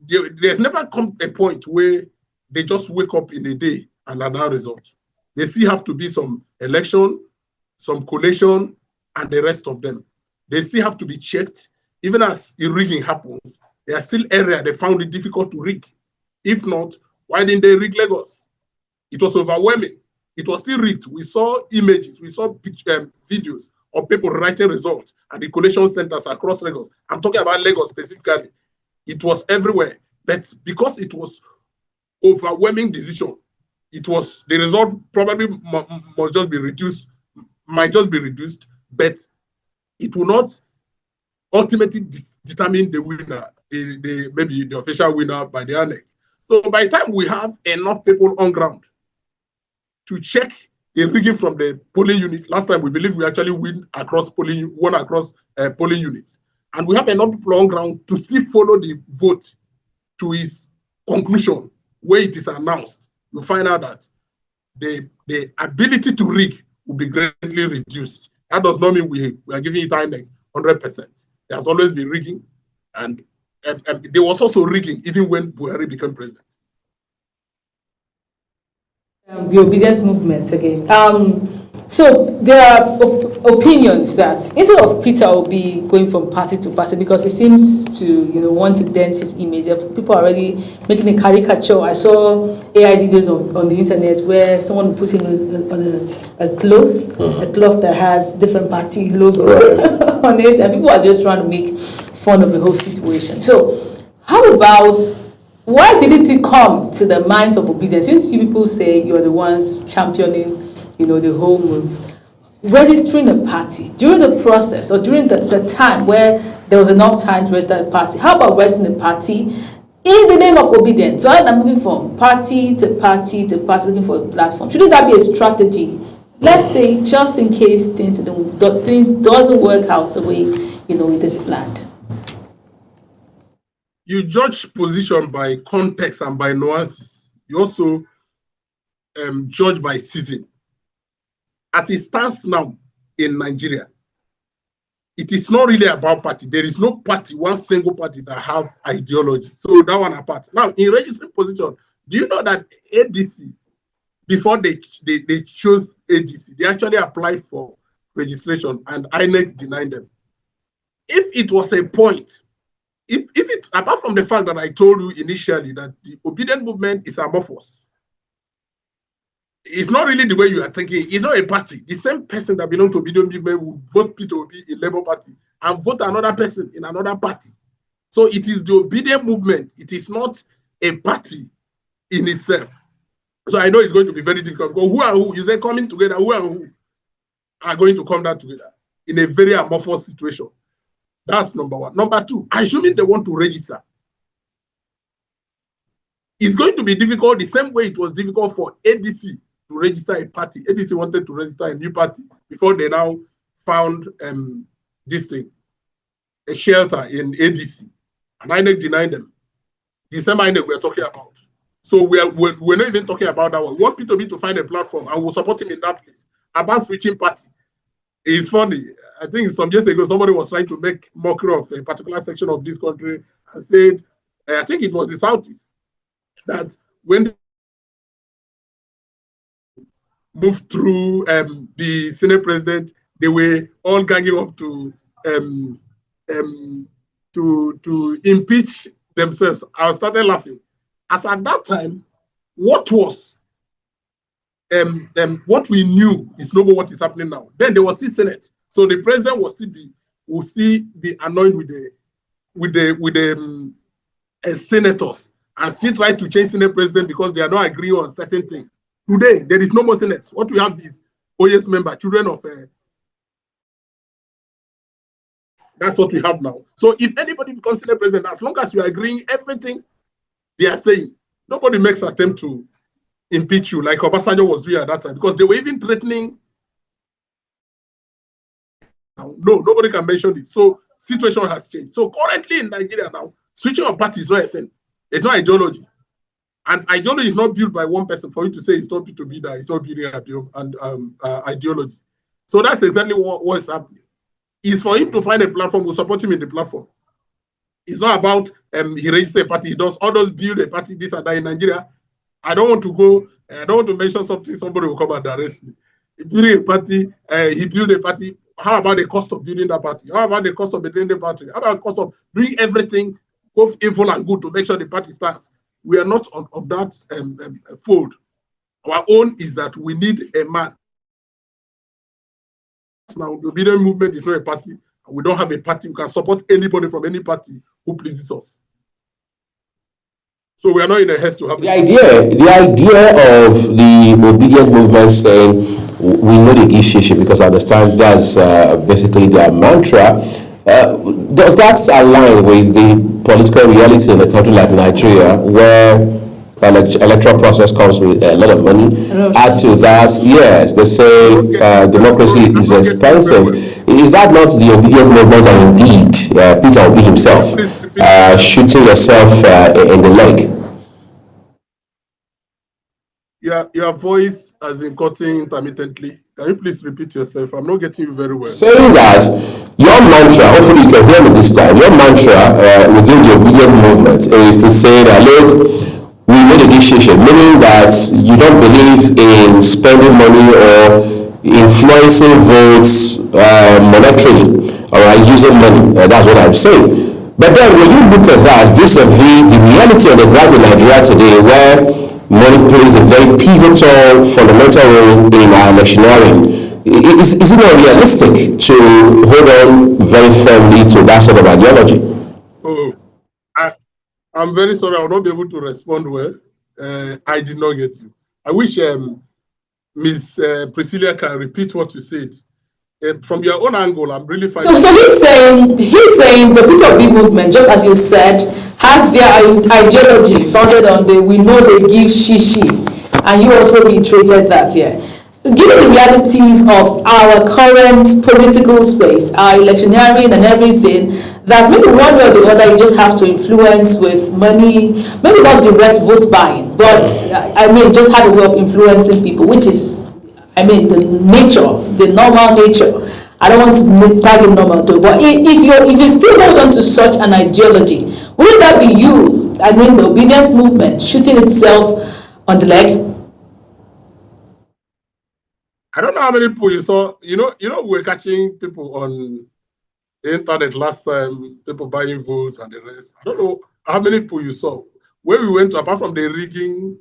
there's never come a point where they just wake up in a day and another result. There still have to be some election, some collation, and the rest of them. They still have to be checked. Even as the rigging happens, there are still areas they found it difficult to rig. If not, why didn't they rig Lagos? It was overwhelming. It was still rigged. We saw images, we saw videos of people writing results at the collation centers across Lagos. I'm talking about Lagos specifically. It was everywhere. But because it was overwhelming decision, it was the result probably might just be reduced, but it will not ultimately determine the winner, maybe the official winner by the INEC. So by the time we have enough people on ground to check the rigging from the polling units, last time we believe we actually won across polling units, and we have enough people on ground to still follow the vote to its conclusion where it is announced, you find out that the ability to rig will be greatly reduced. That does not mean we are giving it INEC 100%. There has always been rigging, and there was also rigging even when Buhari became president. The Obedient Movement again. So there are opinions that instead of Peter Obi going from party to party, because he seems to want to dent his image, people are already making a caricature. I saw AI videos on the internet where someone put him on a cloth that has different party logos on it, and people are just trying to make fun of the whole situation. So how about, why didn't it come to the minds of obedience? Since you people say you're the ones championing, the whole move, registering a party during the process or during the time where there was enough time to register a party. How about registering a party in the name of obedience? So I'm moving from party to party to party, looking for a platform. Shouldn't that be a strategy? Let's say, just in case things doesn't work out the way it is planned. You judge position by context and by nuances. You also judge by season. As it stands now in Nigeria, it is not really about party. There is no party, one single party that have ideology. So that one apart. Now, in registering position, do you know that ADC, before they chose ADC, they actually applied for registration and INEC denied them? If it was a point, if it, apart from the fact that I told you initially that the obedient movement is amorphous, it's not really the way you are thinking. It's not a party. The same person that belongs to obedient movement will vote Peter Obi in Labour Party and vote another person in another party. So it is the obedient movement. It is not a party in itself. So I know it's going to be very difficult. Because who and who? You say coming together, who and who are going to come down together in a very amorphous situation? That's number one. Number two, assuming they want to register, it's going to be difficult the same way it was difficult for ADC to register a party. ADC wanted to register a new party before they now found this thing, a shelter in ADC. And INEC denied them. The same INEC we're talking about. So we're not even talking about that one. We want P2B to find a platform and we'll support him in that place. About switching party. It's funny. I think some years ago, somebody was trying to make mockery of a particular section of this country and said, I think it was the Southeast, that when they moved through the Senate president, they were all ganging up to impeach themselves. I started laughing. As at that time, what was what we knew is not what is happening now. Then there was still Senate, so the president will still be annoyed with the senators and still try to change Senate president because they are not agreeing on certain things. Today there is no more Senate. What we have is OAS member, children of. That's what we have now. So if anybody becomes Senate president, as long as you are agreeing everything they are saying, nobody makes an attempt to impeach you like Obasanjo was doing at that time, because they were even threatening. No, nobody can mention it. So situation has changed. So currently in Nigeria now, switching of party is not a sin. It's not ideology. And ideology is not built by one person for you to say it's not to be that, it's not building ideology. So that's exactly what is happening. It's for him to find a platform, we'll support him in the platform. It's not about he registered a party, he does others build a party, this and that in Nigeria. I don't want to go, I don't want to mention something, somebody will come and arrest me. He built a party, he built a party. How about the cost of building that party? How about the cost of building the party? How about the cost of doing everything, both evil and good, to make sure the party stands? We are not of that fold. Our own is that we need a man. Now, the obedient movement is not a party, and we don't have a party. We can support anybody from any party who pleases us. So we are not in a haste to have the idea of the obedient movement saying we know they give shishi, because I understand that's basically their mantra. Does that align with the political reality in a country like Nigeria, where electoral process comes with a lot of money? Add to that, yes, they say democracy is expensive. Is that not the obedient movement, and indeed Peter Obi himself shooting yourself in the leg? Your voice has been cutting intermittently. Can you please repeat yourself? I'm not getting you very well. Saying that your mantra, hopefully you can hear me this time, your mantra within the obedient movement is to say that, look, we made a decision, meaning that you don't believe in spending money or influencing votes monetarily, all right, using money. That's what I'm saying. But then when you look at that vis-a-vis the reality on the ground in Nigeria today, where money plays a very pivotal, fundamental role in our electioneering, is it not realistic to hold on very firmly to that sort of ideology? I'm very sorry, I will not be able to respond well. I did not get you. I wish Ms. Priscilla can repeat what you said. From your own angle, I'm really finding. So he's saying the Peter Obi movement, just as you said, has their ideology founded on the "we know they give shishi," and you also reiterated that here. Given the realities of our current political space, our electioneering and everything, that maybe one way or the other you just have to influence with money, maybe not direct vote buying, but I mean just have a way of influencing people, which is, I mean, the normal nature. I don't want to target normal though, but if you still hold on to such an ideology, wouldn't that be you, I mean the obedience movement, shooting itself on the leg? I don't know how many people you saw. You know, we were catching people on the internet last time, people buying votes and the rest. I don't know how many people you saw. Where we went to, apart from the rigging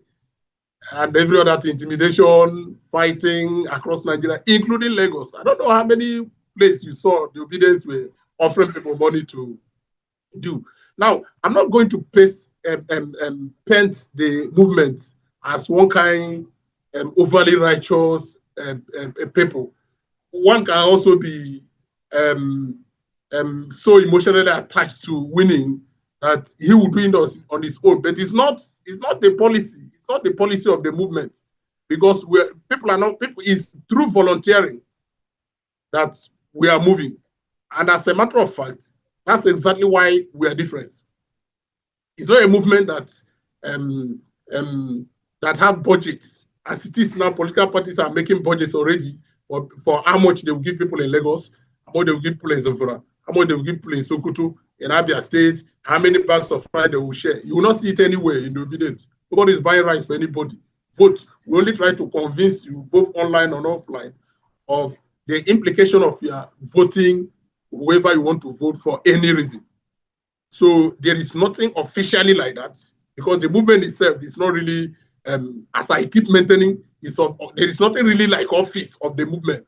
and every other intimidation, fighting across Nigeria, including Lagos. I don't know how many places you saw the obedience were offering people money to do. Now, I'm not going to paint the movement as one kind overly righteous people. One can also be so emotionally attached to winning that he would win us on his own. But it's not the policy. It's not the policy of the movement, because it's through volunteering that we are moving. And as a matter of fact, that's exactly why we are different. It's not a movement that that have budgets. As it is now, political parties are making budgets already for how much they will give people in Lagos, how much they will give people in Zamfara, how much they will give people in Sokoto, in Abia State, how many bags of rice they will share. You will not see it anywhere in the obedience. Nobody is buying rice for anybody. Vote. We only try to convince you, both online and offline, of the implication of your voting whoever you want to vote for any reason. So there is nothing officially like that, because the movement itself is not really, as I keep maintaining, there is nothing really like office of the movement.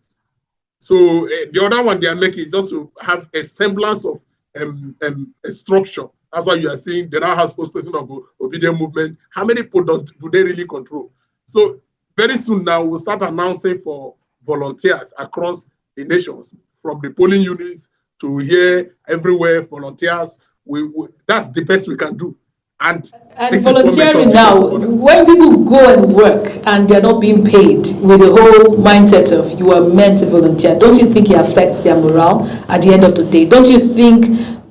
So the other one they are making is just to have a semblance of a structure. That's why you are seeing the now House spokesperson of Obedient Movement. How many people do they really control? So very soon now we'll start announcing for volunteers across the nations, from the polling units to here, everywhere, volunteers. That's the best we can do. And volunteering now, when people go and work and they're not being paid with the whole mindset of you are meant to volunteer, don't you think it affects their morale at the end of the day? Don't you think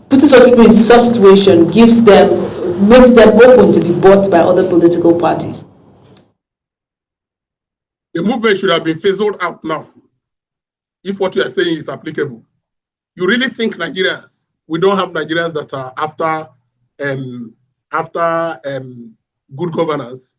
putting such people in such situation makes them open to be bought by other political parties? The movement should have been fizzled out now, if what you are saying is applicable. You really think we don't have Nigerians that are after good governance?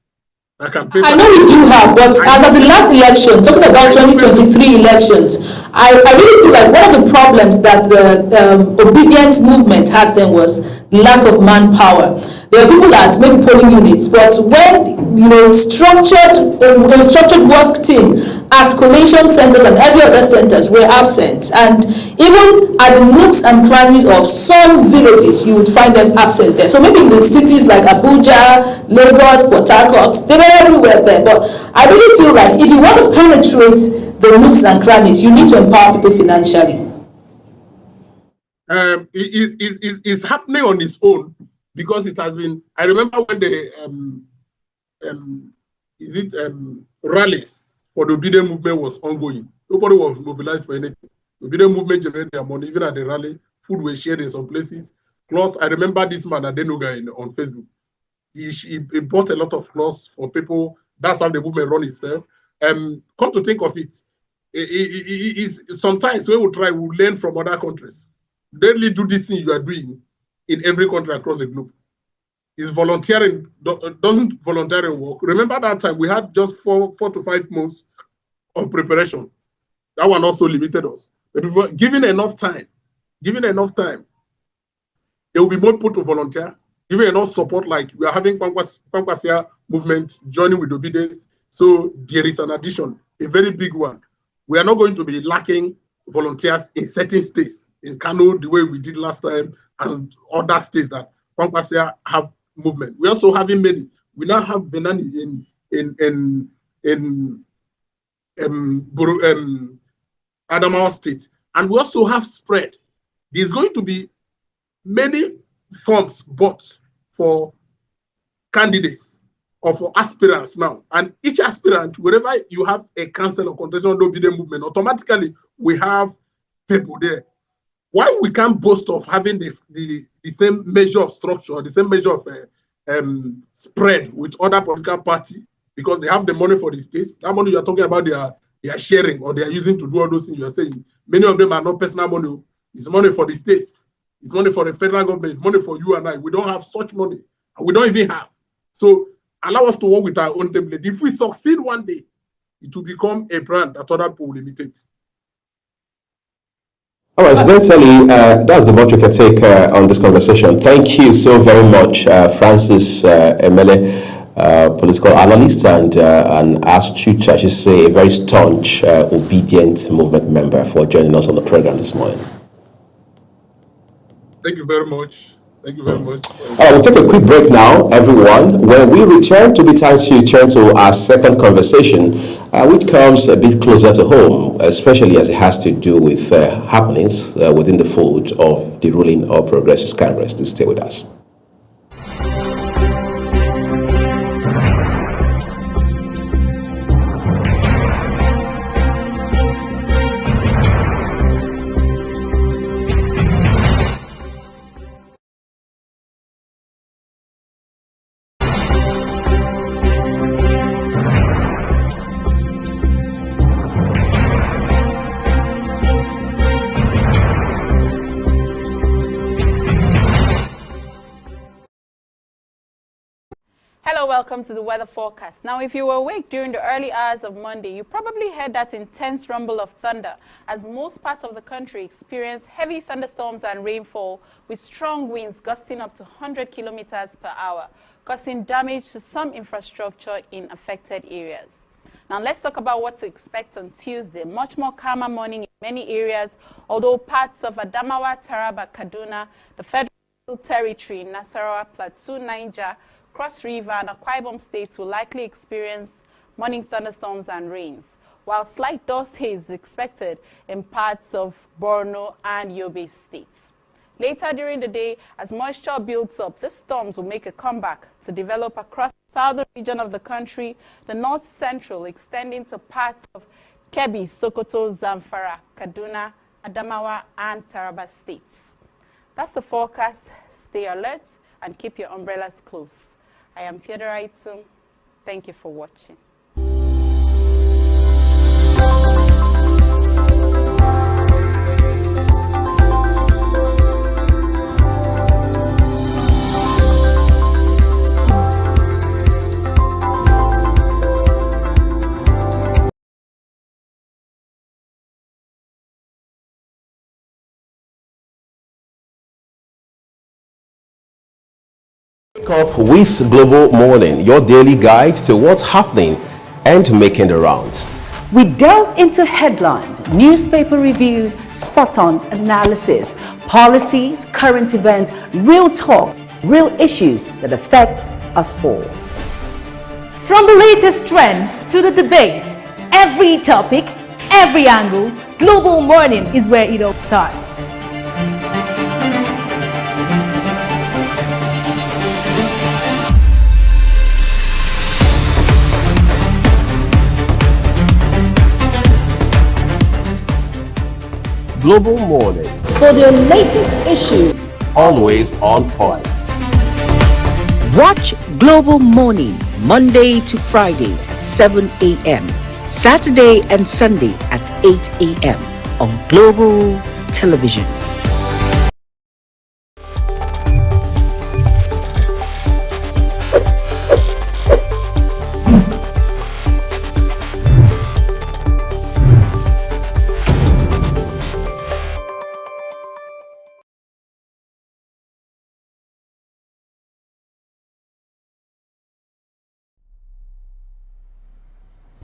I know we do have, but as of the last election, talking about 2023 elections, I really feel like one of the problems that the obedience movement had then was lack of manpower. There are people that maybe polling units, but when structured work team at collation centers and every other centers were absent, and even at the nooks and crannies of some villages, you would find them absent there. So maybe in the cities like Abuja, Lagos, Port Harcourt, they were everywhere there. But I really feel like if you want to penetrate the nooks and crannies, you need to empower people financially. It's happening on its own, because it has been. I remember when the rallies for the Obedient Movement was ongoing. Nobody was mobilized for anything. The Obedient Movement generated their money. Even at the rally, food was shared in some places. Cloth. I remember this man Adenuga on Facebook. He bought a lot of clothes for people. That's how the movement run itself. Come to think of it, sometimes when we try, we learn from other countries. They really do this thing you are doing in every country across the globe. Is volunteering, doesn't volunteering work? Remember that time we had just 4 to 5 months of preparation. That one also limited us. But if we're given enough time, there will be more people to volunteer, given enough support, like we are having Kwankwasia movement joining with obedience. So there is an addition, a very big one. We are not going to be lacking volunteers in certain states, in Kano, the way we did last time, and other states that Kwankwasia have movement. We also having many. We now have Benani in Adamawa State, and we also have spread. There's going to be many funds bought for candidates or for aspirants now, and each aspirant, wherever you have a council or contestation on the movement, automatically we have people there. Why we can't boast of having the same measure of structure, the same measure of spread with other political parties, because they have the money for the states. That money you're talking about, they are sharing or they are using to do all those things you're saying. Many of them are not personal money. It's money for the states. It's money for the federal government, money for you and I. We don't have such money. And we don't even have. So allow us to work with our own template. If we succeed one day, it will become a brand that other people will imitate. All right, incidentally, that's the much we can take on this conversation. Thank you so very much, Francis Emele, political analyst and an astute, I should say, a very staunch, obedient movement member, for joining us on the program this morning. Thank you very much. Thank you very much. All right, we'll take a quick break now, everyone. When we return, to be time to turn to our second conversation, which comes a bit closer to home, especially as it has to do with happenings within the fold of the ruling All Progressives Congress. Do stay with us. Welcome to the weather forecast. Now, if you were awake during the early hours of Monday, you probably heard that intense rumble of thunder as most parts of the country experienced heavy thunderstorms and rainfall with strong winds gusting up to 100 kilometers per hour, causing damage to some infrastructure in affected areas. Now, let's talk about what to expect on Tuesday. Much more calmer morning in many areas, although parts of Adamawa, Taraba, Kaduna, the Federal Territory, Nasarawa, Plateau, Niger, Cross River and Akwa Ibom states will likely experience morning thunderstorms and rains, while slight dust haze is expected in parts of Borno and Yobe states. Later during the day, as moisture builds up, these storms will make a comeback to develop across the southern region of the country, the north central extending to parts of Kebbi, Sokoto, Zamfara, Kaduna, Adamawa and Taraba states. That's the forecast. Stay alert and keep your umbrellas close. I am Theodora Itzum. Thank you for watching. Up with Global Morning, your daily guide to what's happening and making the rounds. We delve into headlines, newspaper reviews, spot-on analysis, policies, current events, real talk, real issues that affect us all. From the latest trends to the debate, every topic, every angle, Global Morning is where it all starts. Global Morning, for the latest issues, always on point. Watch Global Morning Monday to Friday at 7 a.m. Saturday and Sunday at 8 a.m. on Global Television.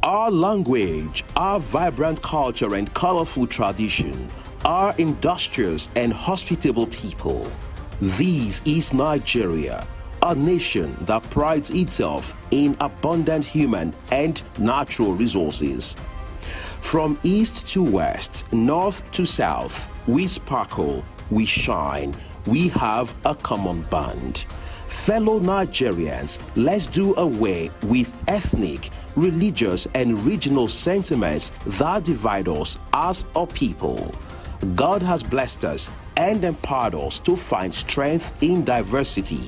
Our language, our vibrant culture and colorful tradition, our industrious and hospitable people, This is Nigeria, a nation that prides itself in abundant human and natural resources. From east to west, north to south, we sparkle, we shine, we have a common bond. Fellow Nigerians, let's do away with ethnic, religious, and regional sentiments that divide us as a people. God has blessed us and empowered us to find strength in diversity.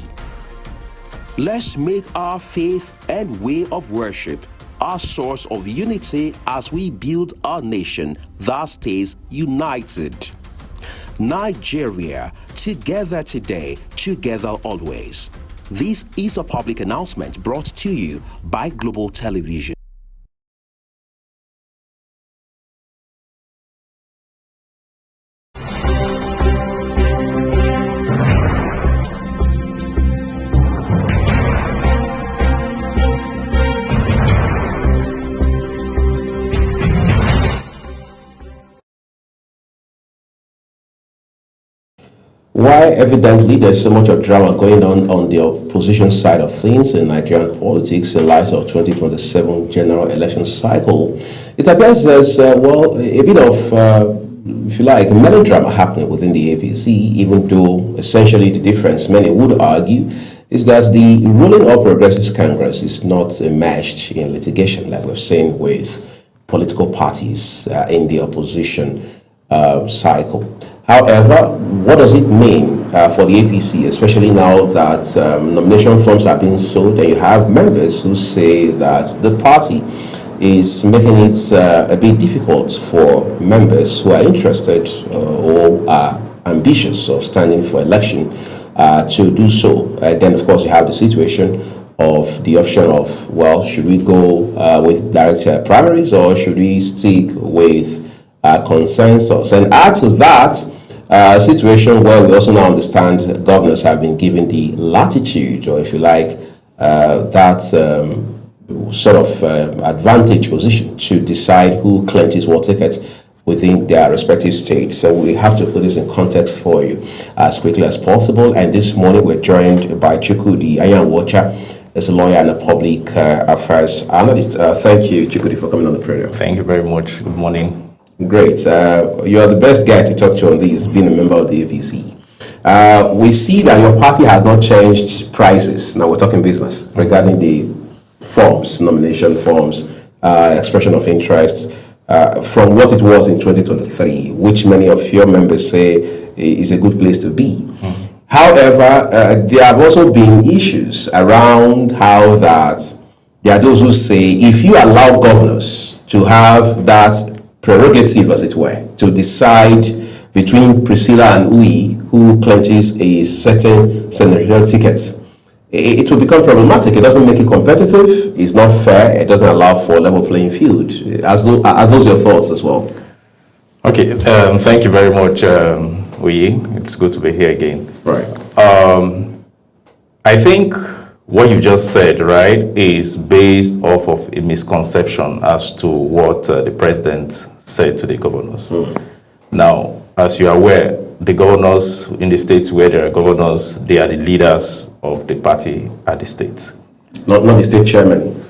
Let's make our faith and way of worship our source of unity as we build a nation that stays united. Nigeria, together today, together always. This is a public announcement brought to you by Global Television. Why evidently there's so much of drama going on the opposition side of things in Nigerian politics in light of 2027 general election cycle. It appears there's, a bit of, if you like, melodrama happening within the APC, even though essentially the difference, many would argue, is that the ruling All Progressives Congress is not enmeshed in litigation like we've seen with political parties in the opposition cycle. However, what does it mean for the APC, especially now that nomination forms are being sold and you have members who say that the party is making it a bit difficult for members who are interested or are ambitious of standing for election to do so. Then, of course, you have the situation of the option of, well, should we go with direct primaries or should we stick with consensus? And add to that, situation where we also now understand governors have been given the latitude, or if you like, that sort of advantage position to decide who clenches what ticket within their respective states. So we have to put this in context for you as quickly as possible. And this morning we're joined by Chukwudi Ayanwocha, as a lawyer and a public affairs analyst. Thank you, Chukwudi, for coming on the program. Thank you very much. Good morning. Great. You are the best guy to talk to on this, being a member of the APC. We see that your party has not changed prices. Now we're talking business regarding the forms, nomination forms, expression of interest from what it was in 2023, which many of your members say is a good place to be. However, there have also been issues around how that there are those who say if you allow governors to have that prerogative, as it were, to decide between Priscilla and Uyi who clenches a certain senatorial ticket, it will become problematic. It doesn't make it competitive, it's not fair, it doesn't allow for a level playing field. Are those your thoughts as well? Okay, thank you very much, Uyi. It's good to be here again. Right. I think what you just said, right, is based off of a misconception as to what the president said to the governors. Now, as you are aware, the governors in the states where there are governors, they are the leaders of the party at the states. Not the state chairman.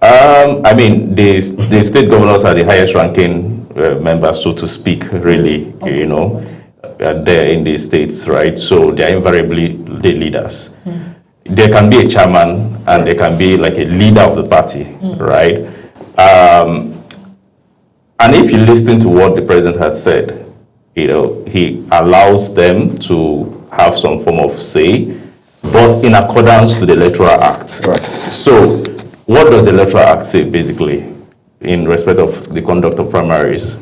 I mean, the state governors are the highest ranking members, so to speak, really, you know, there in the states, right? So they are invariably the leaders. There can be a chairman and there can be like a leader of the party, right? And if you listen to what the president has said, you know, he allows them to have some form of say, but in accordance to the Electoral Act. Right. So what does the Electoral Act say basically in respect of the conduct of primaries?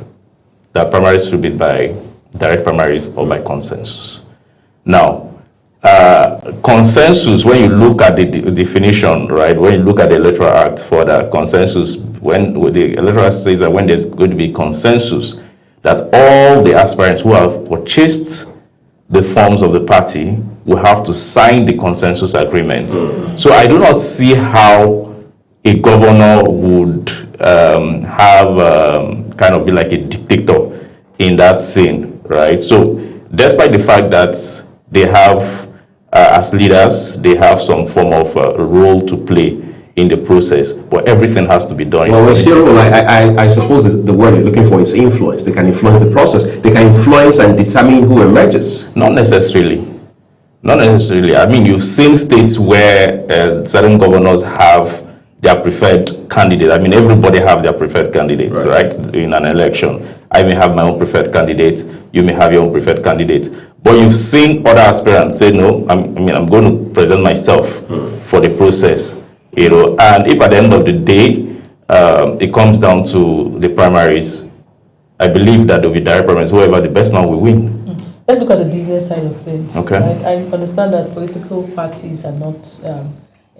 That primaries should be by direct primaries or by consensus. Now, consensus, when you look at the definition, right, when you look at the Electoral Act for the consensus, when the Electoral Act says that when there's going to be consensus, that all the aspirants who have purchased the forms of the party will have to sign the consensus agreement. So I do not see how a governor would have kind of be like a dictator in that scene, right? So despite the fact that they have, as leaders, they have some form of role to play in the process, but everything has to be done. Well, I suppose the word you're looking for is influence. They can influence the process. They can influence and determine who emerges. Not necessarily. Not necessarily. I mean, you've seen states where certain governors have their preferred candidate. I mean, everybody have their preferred candidates, right? In an election. I may have my own preferred candidate. You may have your own preferred candidate. But you've seen other aspirants say, no, I'm going to present myself for the process. You know, and if at the end of the day, it comes down to the primaries, I believe that there will be direct primaries. Whoever the best man will win. Let's look at the business side of things. Okay. Right? I understand that political parties are not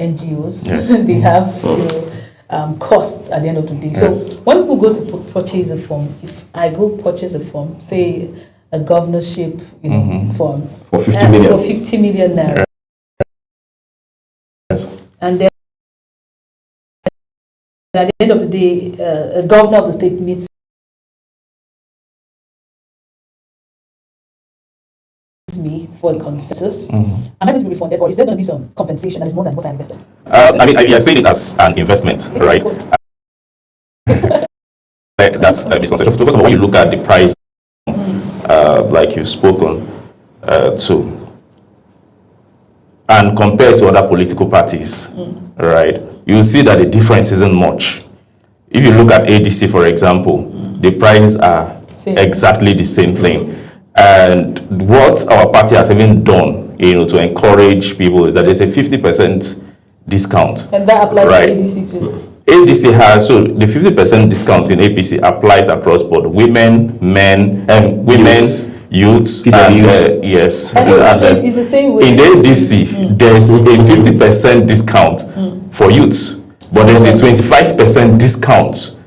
NGOs. Yes. They have costs at the end of the day. So when people go to purchase a form, if I go purchase a form, say a governorship form for 50 million. For 50 million naira. And then at the end of the day, a governor of the state meets me for a consensus. Am I going to be refunded, or is there going to be some compensation that is more than what I invested? I mean, I say it as an investment, right? That's a misconception. First of all, when you look at the price, like you've spoken to, and compared to other political parties, right, you will see that the difference isn't much. If you look at ADC, for example, the prices are exactly the same thing. And what our party has even done, to encourage people is that there's a 50% discount. And that applies to ADC too. ADC has, so the 50% discount in APC applies across board, women, men, youths, and yes. And it's the same way. In the ADC, there's a 50% discount for youths, but there's a 25% discount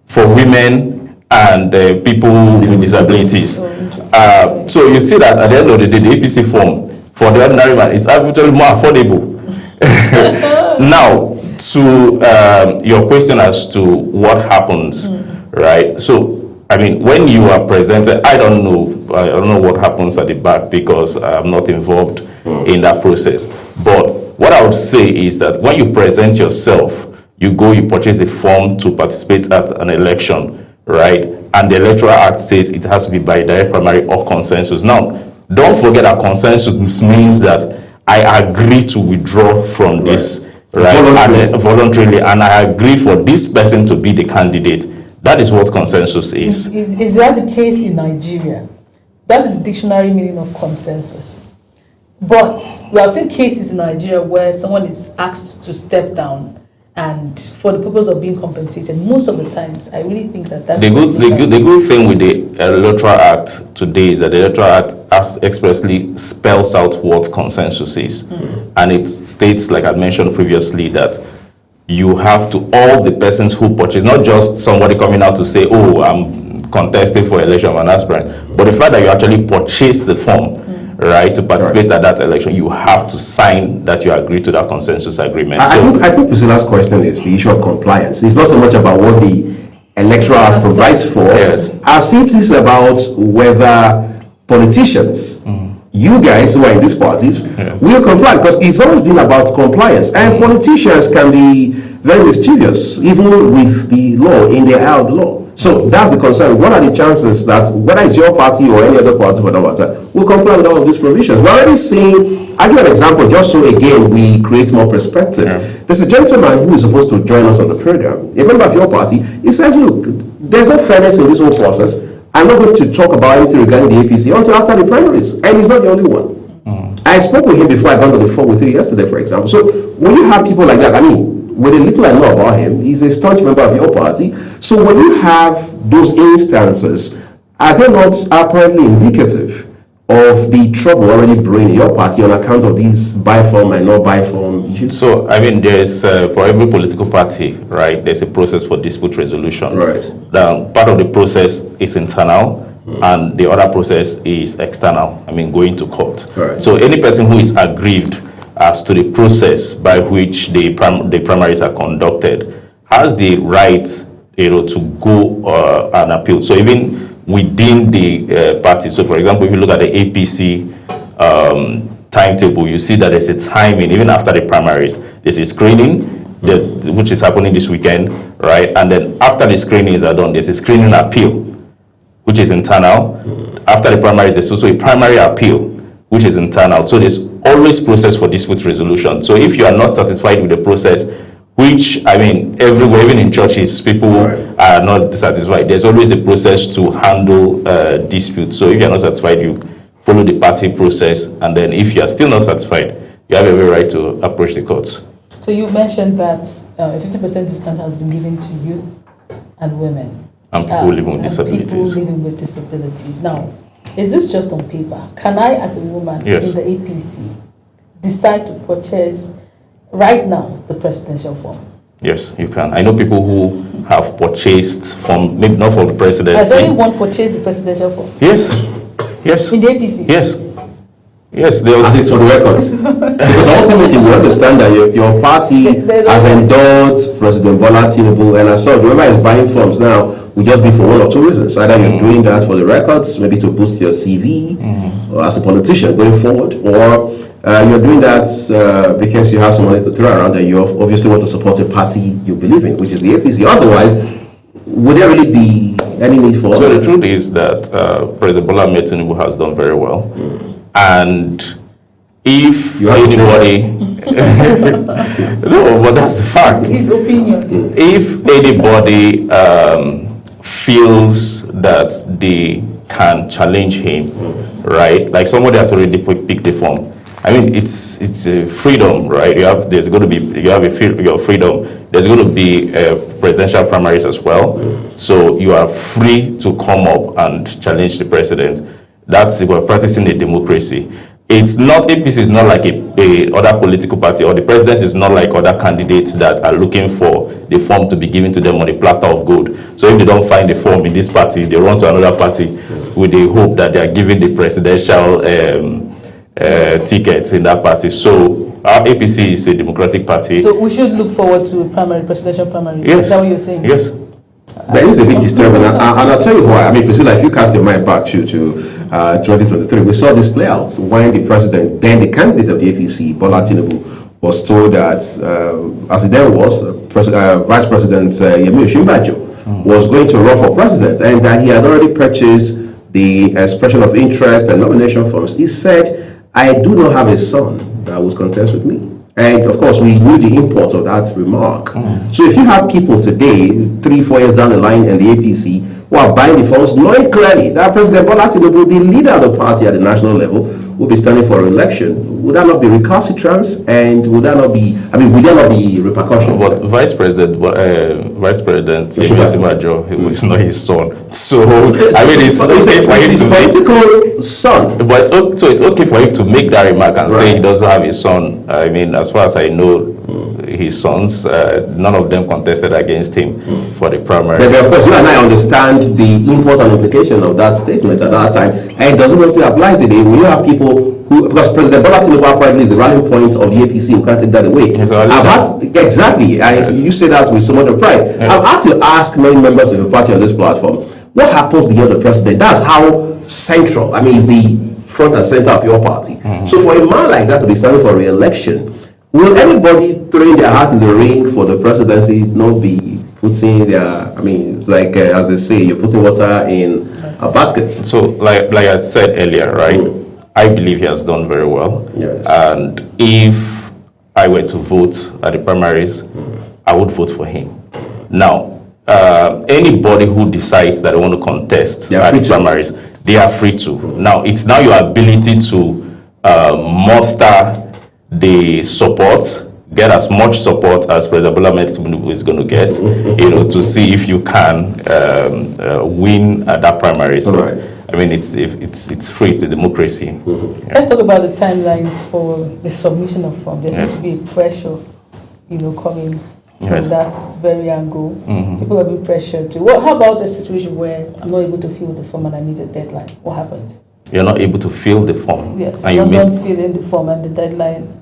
for women and people with disabilities. So you see that at the end of the day, the APC form for the ordinary man is actually more affordable. Now, to your question as to what happens, right? So, I mean, when you are presented, I don't know what happens at the back because I'm not involved in that process. But what I would say is that when you present yourself, you purchase a form to participate at an election, right? And the Electoral Act says it has to be by direct primary or consensus. Now, don't forget that consensus means that I agree to withdraw from this, right? Voluntarily, and I agree for this person to be the candidate. That is what consensus is. Is that the case in Nigeria? That is the dictionary meaning of consensus. But we have seen cases in Nigeria where someone is asked to step down and for the purpose of being compensated. Most of the times, I really think that's the good thing with the Electoral Act today is that the Electoral Act expressly spells out what consensus is. And it states, like I mentioned previously, that you have to, all the persons who purchase, not just somebody coming out to say, oh, I'm contesting for election of an aspirant, but the fact that you actually purchase the form, right, to participate at that election, you have to sign that you agree to that consensus agreement. I think Priscilla's question is the issue of compliance. It's not so much about what the Electoral Act provides for, as it is about whether politicians, you guys who are in these parties, will comply, because it's always been about compliance. And politicians can be very mischievous, even with the law, in the eye of the law. So that's the concern. What are the chances that, whether it's your party or any other party for that matter, will comply with all of these provisions? We're already seeing, I'll give an example, just so again we create more perspective. There's a gentleman who is supposed to join us on the program, a member of your party. He says, look, there's no fairness in this whole process. I'm not going to talk about anything regarding the APC until after the primaries. And he's not the only one. I spoke with him before I got on the phone with you yesterday, for example. So when you have people like that, I mean, with a little I know about him, he's a staunch member of your party. So when you have those instances, are they not apparently indicative of the trouble already brewing in your party on account of these buy-form and not buy-form issues? So, I mean, there's, for every political party, right, there's a process for dispute resolution. Right. Part of the process is internal, and the other process is external, I mean, going to court. Right. So any person who is aggrieved as to the process by which the primaries are conducted has the right, to go and appeal. So even within the party, so for example, if you look at the APC timetable, you see that there's a timing, even after the primaries. There's a screening, which is happening this weekend, right? And then after the screenings are done, there's a screening appeal, which is internal. After the primaries, there's also a primary appeal, which is internal. So there's always process for dispute resolution. So if you are not satisfied with the process, which, I mean, everywhere, even in churches, people are not satisfied. There's always a process to handle disputes. So if you're not satisfied, you follow the party process. And then if you are still not satisfied, you have every right to approach the courts. So you mentioned that a 50% discount has been given to youth and women. And people living with disabilities. People living with disabilities. Now, is this just on paper? Can I, as a woman in the APC, decide to purchase right now the presidential form? Yes, you can. I know people who have purchased from, maybe not for the presidency. Has anyone purchased the presidential form? Yes. Yes. In the APC? Yes. Yes, there was this for the records. Because ultimately we understand that your party has endorsed President Bola Tinubu, and as such, whoever is buying forms now will just be for one or two reasons. Either you're doing that for the records, maybe to boost your CV or as a politician going forward, or you're doing that because you have some money to throw around and you obviously want to support a party you believe in, which is the APC. Otherwise, would there really be any need for? So the truth is that President Bola Tinubu has done very well. And if anybody, no, but that's the fact. It's his opinion. If anybody feels that they can challenge him, right? Like somebody has already picked the form. I mean, it's a freedom, right? Your freedom. There's going to be presidential primaries as well, so you are free to come up and challenge the president. That's we're practicing a democracy. It's not, APC is not like a other political party, or the president is not like other candidates that are looking for the form to be given to them on a platter of gold. So if they don't find the form in this party, they run to another party with the hope that they are giving the presidential tickets in that party. So our APC is a democratic party. So we should look forward to presidential primaries. Yes. Is that what you're saying? Yes. That is a bit disturbing, and I'll tell you why. I mean, Priscilla, if you cast your mind back to 2023, we saw this play out when the president, then the candidate of the APC, Bola Tinubu, was told that, as it then was, Vice President Yemi Osinbajo was going to run for president, and that he had already purchased the expression of interest and nomination forms. He said, "I do not have a son that will contest with me." And of course, we knew the import of that remark. So if you have people today, 3-4 years down the line in the APC, who are buying the forms, knowing clearly that President Bola Tinubu, the leader of the party at the national level, will be standing for election, would that not be recalcitrance? And would that not be, would there not be repercussions? But Vice President Yemi Osinbajo, is not his son. So, I mean, it's okay for him to political son. But so it's okay for him to make that remark and say he doesn't have a son. I mean, as far as I know, his sons, none of them contested against him for the primary. But of course, you and I understand the import and implication of that statement at that time, and it doesn't also apply today. When you have people who, because President Bola Tinubu apparently is the rallying point of the APC, you can't take that away. You say that with so much of pride. Yes. I've had to ask many members of the party on this platform, what happens beyond the president? That's how central, it's the front and center of your party. So for a man like that to be standing for re-election, will anybody throwing their hat in the ring for the presidency not be putting their, it's like, as they say, you're putting water in a basket? So, like I said earlier, right, I believe he has done very well. Yes. And if I were to vote at the primaries, I would vote for him. Now, anybody who decides that they want to contest at the primaries, they are free to. Now, it's now your ability to muster the support, get as much support as President Bola Tinubu is going to get, to see if you can win at that primary. So it's free, it's a democracy. Let's talk about the timelines for the submission of forms. There seems to be a pressure, coming from that very angle. People are being pressured to. How about a situation where I'm not able to fill the form and I need a deadline? What happens? You're not able to fill the form. Yes, I'm not filling the form and the deadline,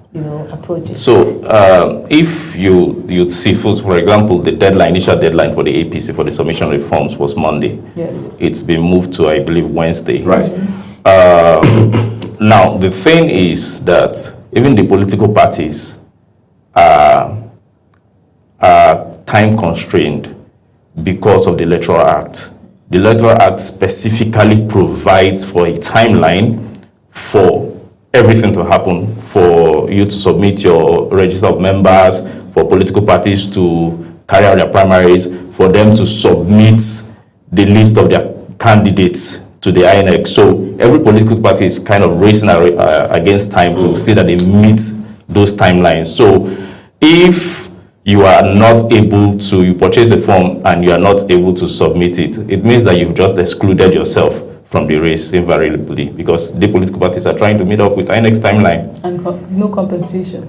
approaches. So if you see, for example, the initial deadline for the APC for the submission of forms was Monday. Yes. It's been moved to, I believe, Wednesday. Right. now the thing is that even the political parties are time constrained because of the Electoral Act. The Electoral Act specifically provides for a timeline for everything to happen, for you to submit your register of members, for political parties to carry out their primaries, for them to submit the list of their candidates to the INEC. So every political party is kind of racing against time to see that they meet those timelines. So if you are not able to, you purchase a form and you are not able to submit it, it means that you've just excluded yourself from the race invariably, because the political parties are trying to meet up with INEC's timeline. And no compensation.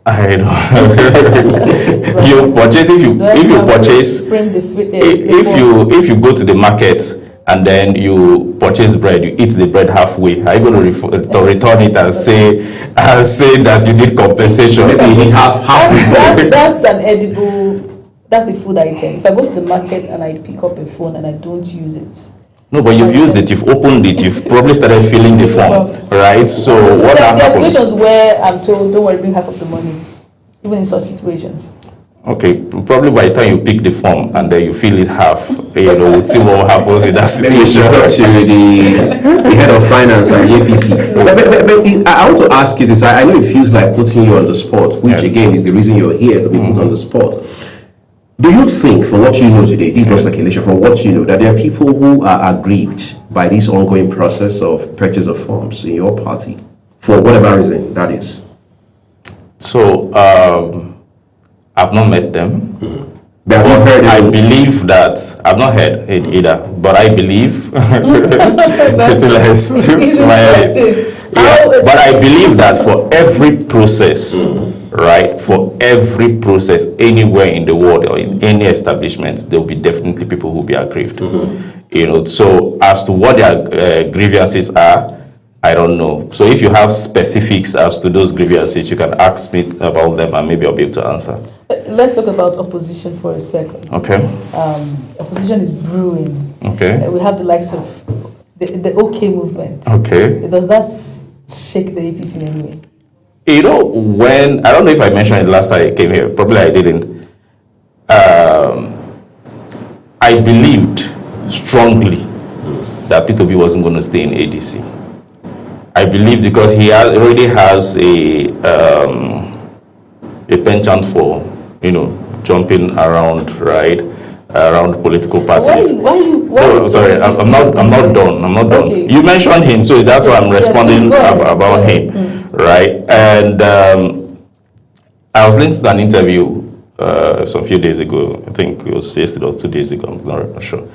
I don't. You purchase if you purchase if you go to the market and then you purchase bread, you eat the bread halfway. Are you going to return it and say that you need compensation? Maybe you need half. That's an edible. That's a food item. If I go to the market and I pick up a phone and I don't use it. No, but you've used it, you've opened it, you've probably started filling the form, right? So what there are happens? situations where I'm told, don't worry, bring half of the money, even in such situations. Okay, probably by the time you pick the form and then you fill it half, we'll see what happens in that situation. Talk to the head of finance and the APC. But I want to ask you this. I know it feels like putting you on the spot, which again is the reason you're here, to be put on the spot. Do you think, from what you know today, this is not speculation, from what you know, that there are people who are aggrieved by this ongoing process of purchase of forms in your party, for whatever reason that is? So, I've not met them. But I believe that, I've not heard it either, but I believe, but I believe that for every process, right, for every process anywhere in the world or in any establishment, there will be definitely people who will be aggrieved. So as to what their grievances are, I don't know. So if you have specifics as to those grievances, you can ask me about them and maybe I'll be able to answer. Let's talk about opposition for a second. Okay. Opposition is brewing. Okay. We have the likes of the OK movement. Okay. Does that shake the APC in any way? When, I don't know if I mentioned it last time I came here, probably I didn't. I believed strongly that P2B wasn't going to stay in ADC. I believe because he already has a penchant for, jumping around, right, around political parties. Sorry, I'm not done. Okay. You mentioned him, so that's why I'm responding about him, right? And I was listening to an interview some few days ago. I think it was yesterday or 2 days ago. I'm not sure,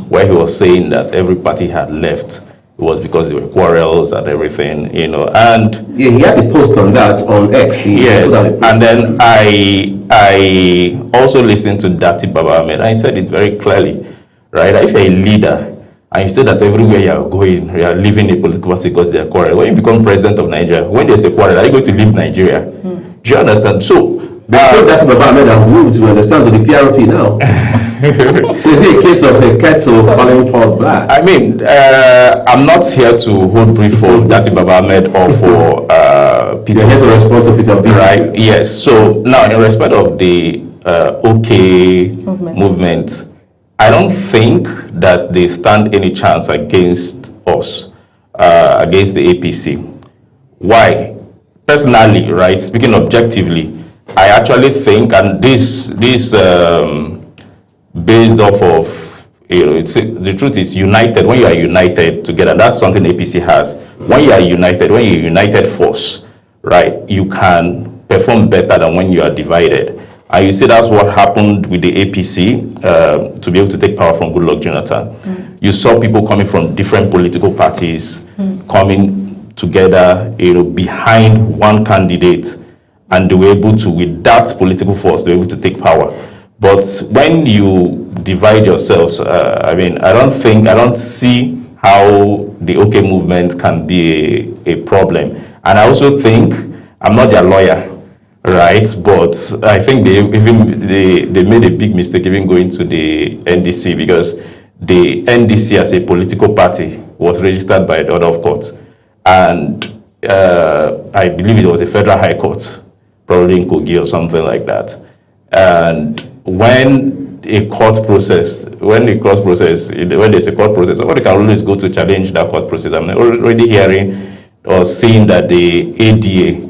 where he was saying that every party had left. It was because there were quarrels and everything, and yeah, he had the post on that on X. Yes, and then I also listened to Dati Baba Ahmed, and he said it very clearly, right? If you're a leader and you say that everywhere you are going, you are leaving a political party because they are quarrel. When you become president of Nigeria, when there's a quarrel, are you going to leave Nigeria? Do you understand? So Dati Baba Ahmed has moved to understand to the PRP now. So is it a case of a kettle calling pot black? I mean, I'm not here to hold brief for Dati Baba Ahmed or for Peter. You're here to respond to Peter B. Right, yes. So now, in respect of the OK movement, I don't think that they stand any chance against us, against the APC. Why? Personally, right, speaking objectively, I actually think, and this based off of, the truth is united. When you are united together, that's something APC has. When you are united, when you're a united force, right, you can perform better than when you are divided. And you see that's what happened with the APC to be able to take power from Goodluck Jonathan. You saw people coming from different political parties coming together, behind one candidate, and they were able to, with that political force, they were able to take power. But when you divide yourselves, I don't see how the OK movement can be a problem. And I also think, I'm not their lawyer, right? But I think they made a big mistake even going to the NDC, because the NDC as a political party was registered by the order of court. And I believe it was a federal high court, probably in Kogi or something like that. And when there's a court process, somebody can always go to challenge that court process. I'm already hearing or seeing that the ADA,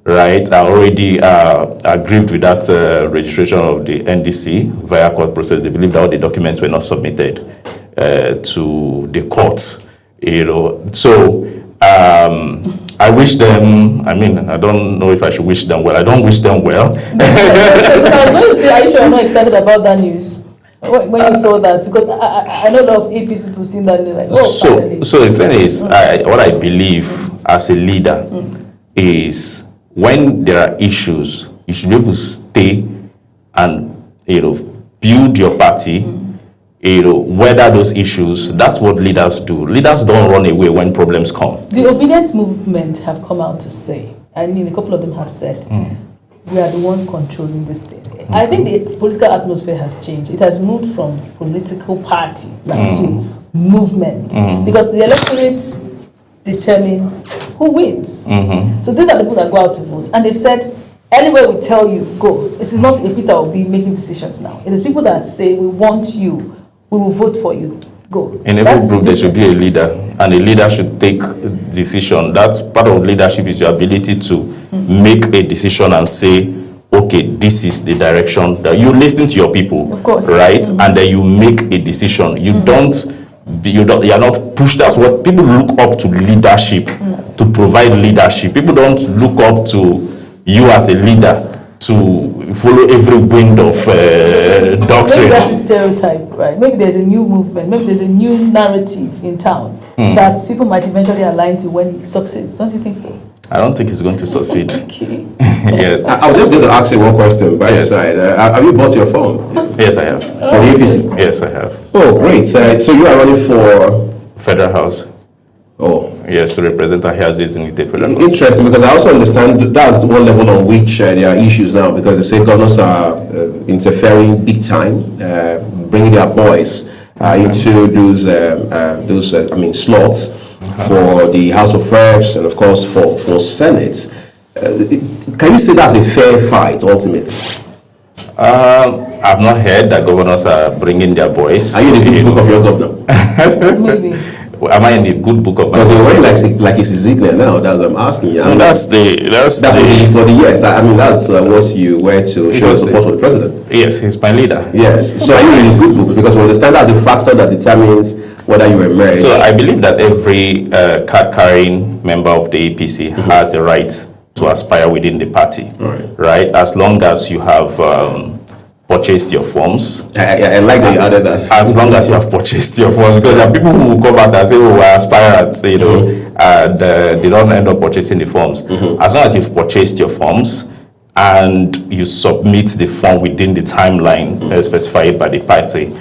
right, are already aggrieved with that registration of the NDC via court process. They believe that all the documents were not submitted to the court, So I wish them, I don't know if I should wish them well. I don't wish them well. So I was going to say, are you sure you're not excited about that news? When you saw that? Because I know a lot of APC people seen that, they're like, finally. So the thing is, what I believe as a leader is when there are issues, you should be able to stay and, build your party, weather those issues. That's what leaders do. Leaders don't run away when problems come. The obedience movement have come out to say, a couple of them have said, we are the ones controlling this thing. I think the political atmosphere has changed. It has moved from political parties to movements because the electorate determine who wins. So these are the people that go out to vote, and they've said, anywhere we tell you, go. It is not a Peter Obi making decisions now. It is people that say, we want you, we will vote for you, go. In every group, there should be a leader, and a leader should take decision. That's part of leadership, is your ability to make a decision and say, okay, this is the direction that you listen to your people, of course, right? And then you make a decision. You you are not pushed. That's what people look up to leadership, to provide leadership. People don't look up to you as a leader to follow every wind of doctrine. Maybe that's a stereotype, right? Maybe there's a new movement, maybe there's a new narrative in town that people might eventually align to when he succeeds. Don't you think so? I don't think he's going to succeed. Yes. I was just going to ask you one question by your side. Have you bought your phone? Yes, I have. For the APC? Yes, I have. Oh, great. So you are running for Federal House. Oh. Yes, to represent our houses in the Federal House. Interesting, because I also understand that's one level on which there are issues now, because they say governors are interfering big time, bringing their boys into those slots for the House of Reps and of course for Senate. Can you say that's a fair fight ultimately? I've not heard that governors are bringing their boys. Are you in the good book of your governor? Maybe. Am I in the good book of my governor? Because you're wearing like it's Ezekiel now. That's what I'm asking you. That's for the years. That's what you wear to show support for the president. Yes, he's my leader. Yes. So are you in his good book? Because we understand that's a factor that determines whether you emerge. So I believe that every card-carrying member of the APC has a right to aspire within the party, right? As long as you have purchased your forms. I like that you added that. As long as you have purchased your forms, because there are people who will come back and say, "Oh, I aspire at," and they don't end up purchasing the forms. As long as you've purchased your forms and you submit the form within the timeline specified by the party.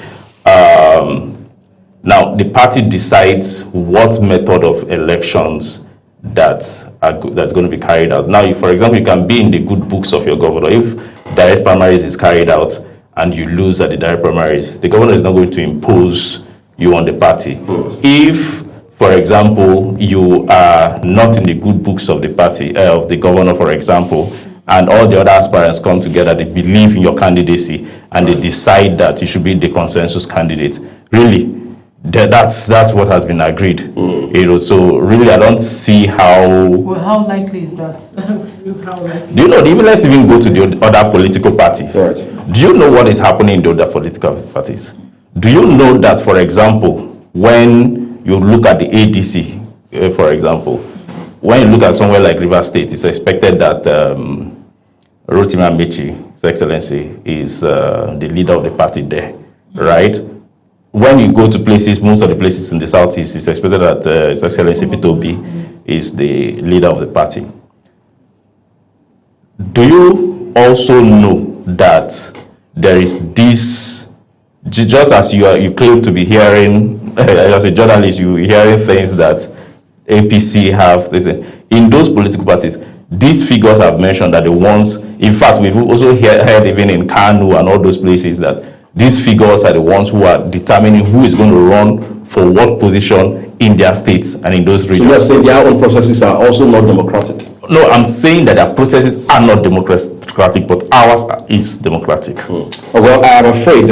Now, the party decides what method of elections that's going to be carried out. Now, for example, you can be in the good books of your governor. If direct primaries is carried out and you lose at the direct primaries, the governor is not going to impose you on the party. If, for example, you are not in the good books of the party, of the governor, for example, and all the other aspirants come together, they believe in your candidacy, and they decide that you should be the consensus candidate, really, that's what has been agreed. So really, I don't see how. Well, how likely is that? Do you know? Let's even go to the other political parties. Right. Do you know what is happening in the other political parties? Do you know that, for example, when you look at the ADC, for example, when you look at somewhere like Rivers State, it's expected that Rotimi Amechi, His Excellency, is the leader of the party there, right? When you go to places, most of the places in the southeast, it's expected that His Excellency Peter Obi is the leader of the party. Do you also know that there is this, just as you claim to be hearing, as a journalist, you're hearing things that APC have, in those political parties, these figures have mentioned that the ones, in fact, we've also heard even in Kanu and all those places that these figures are the ones who are determining who is going to run for what position in their states and in those regions. So you're saying their own processes are also not democratic? No, I'm saying that their processes are not democratic, but ours is democratic. Oh, well, I'm afraid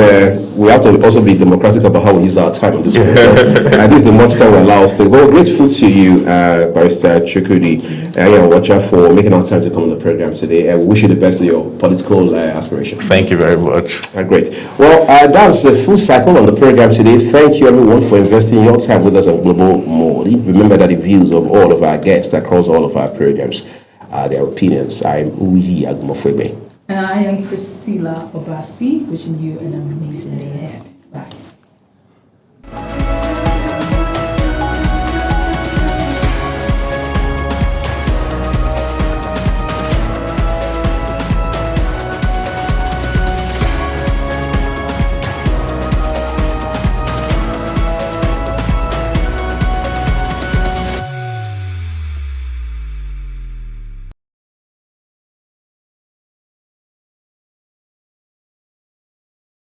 we have to also be democratic about how we use our time on this program. At least the much time we allow us to. Well, grateful to you, Barrister Chukwudi Watcher, for making our time to come on the program today. We wish you the best of your political aspirations. Thank you very much. Great. Well, that's a full cycle on the program today. Thank you, everyone, for investing your time with us on Global Morning. Remember that the views of all of our guests across all of our programs are their opinions. I'm Uyi Agumofwebe. And I am Priscilla Obasi, wishing you an amazing day ahead.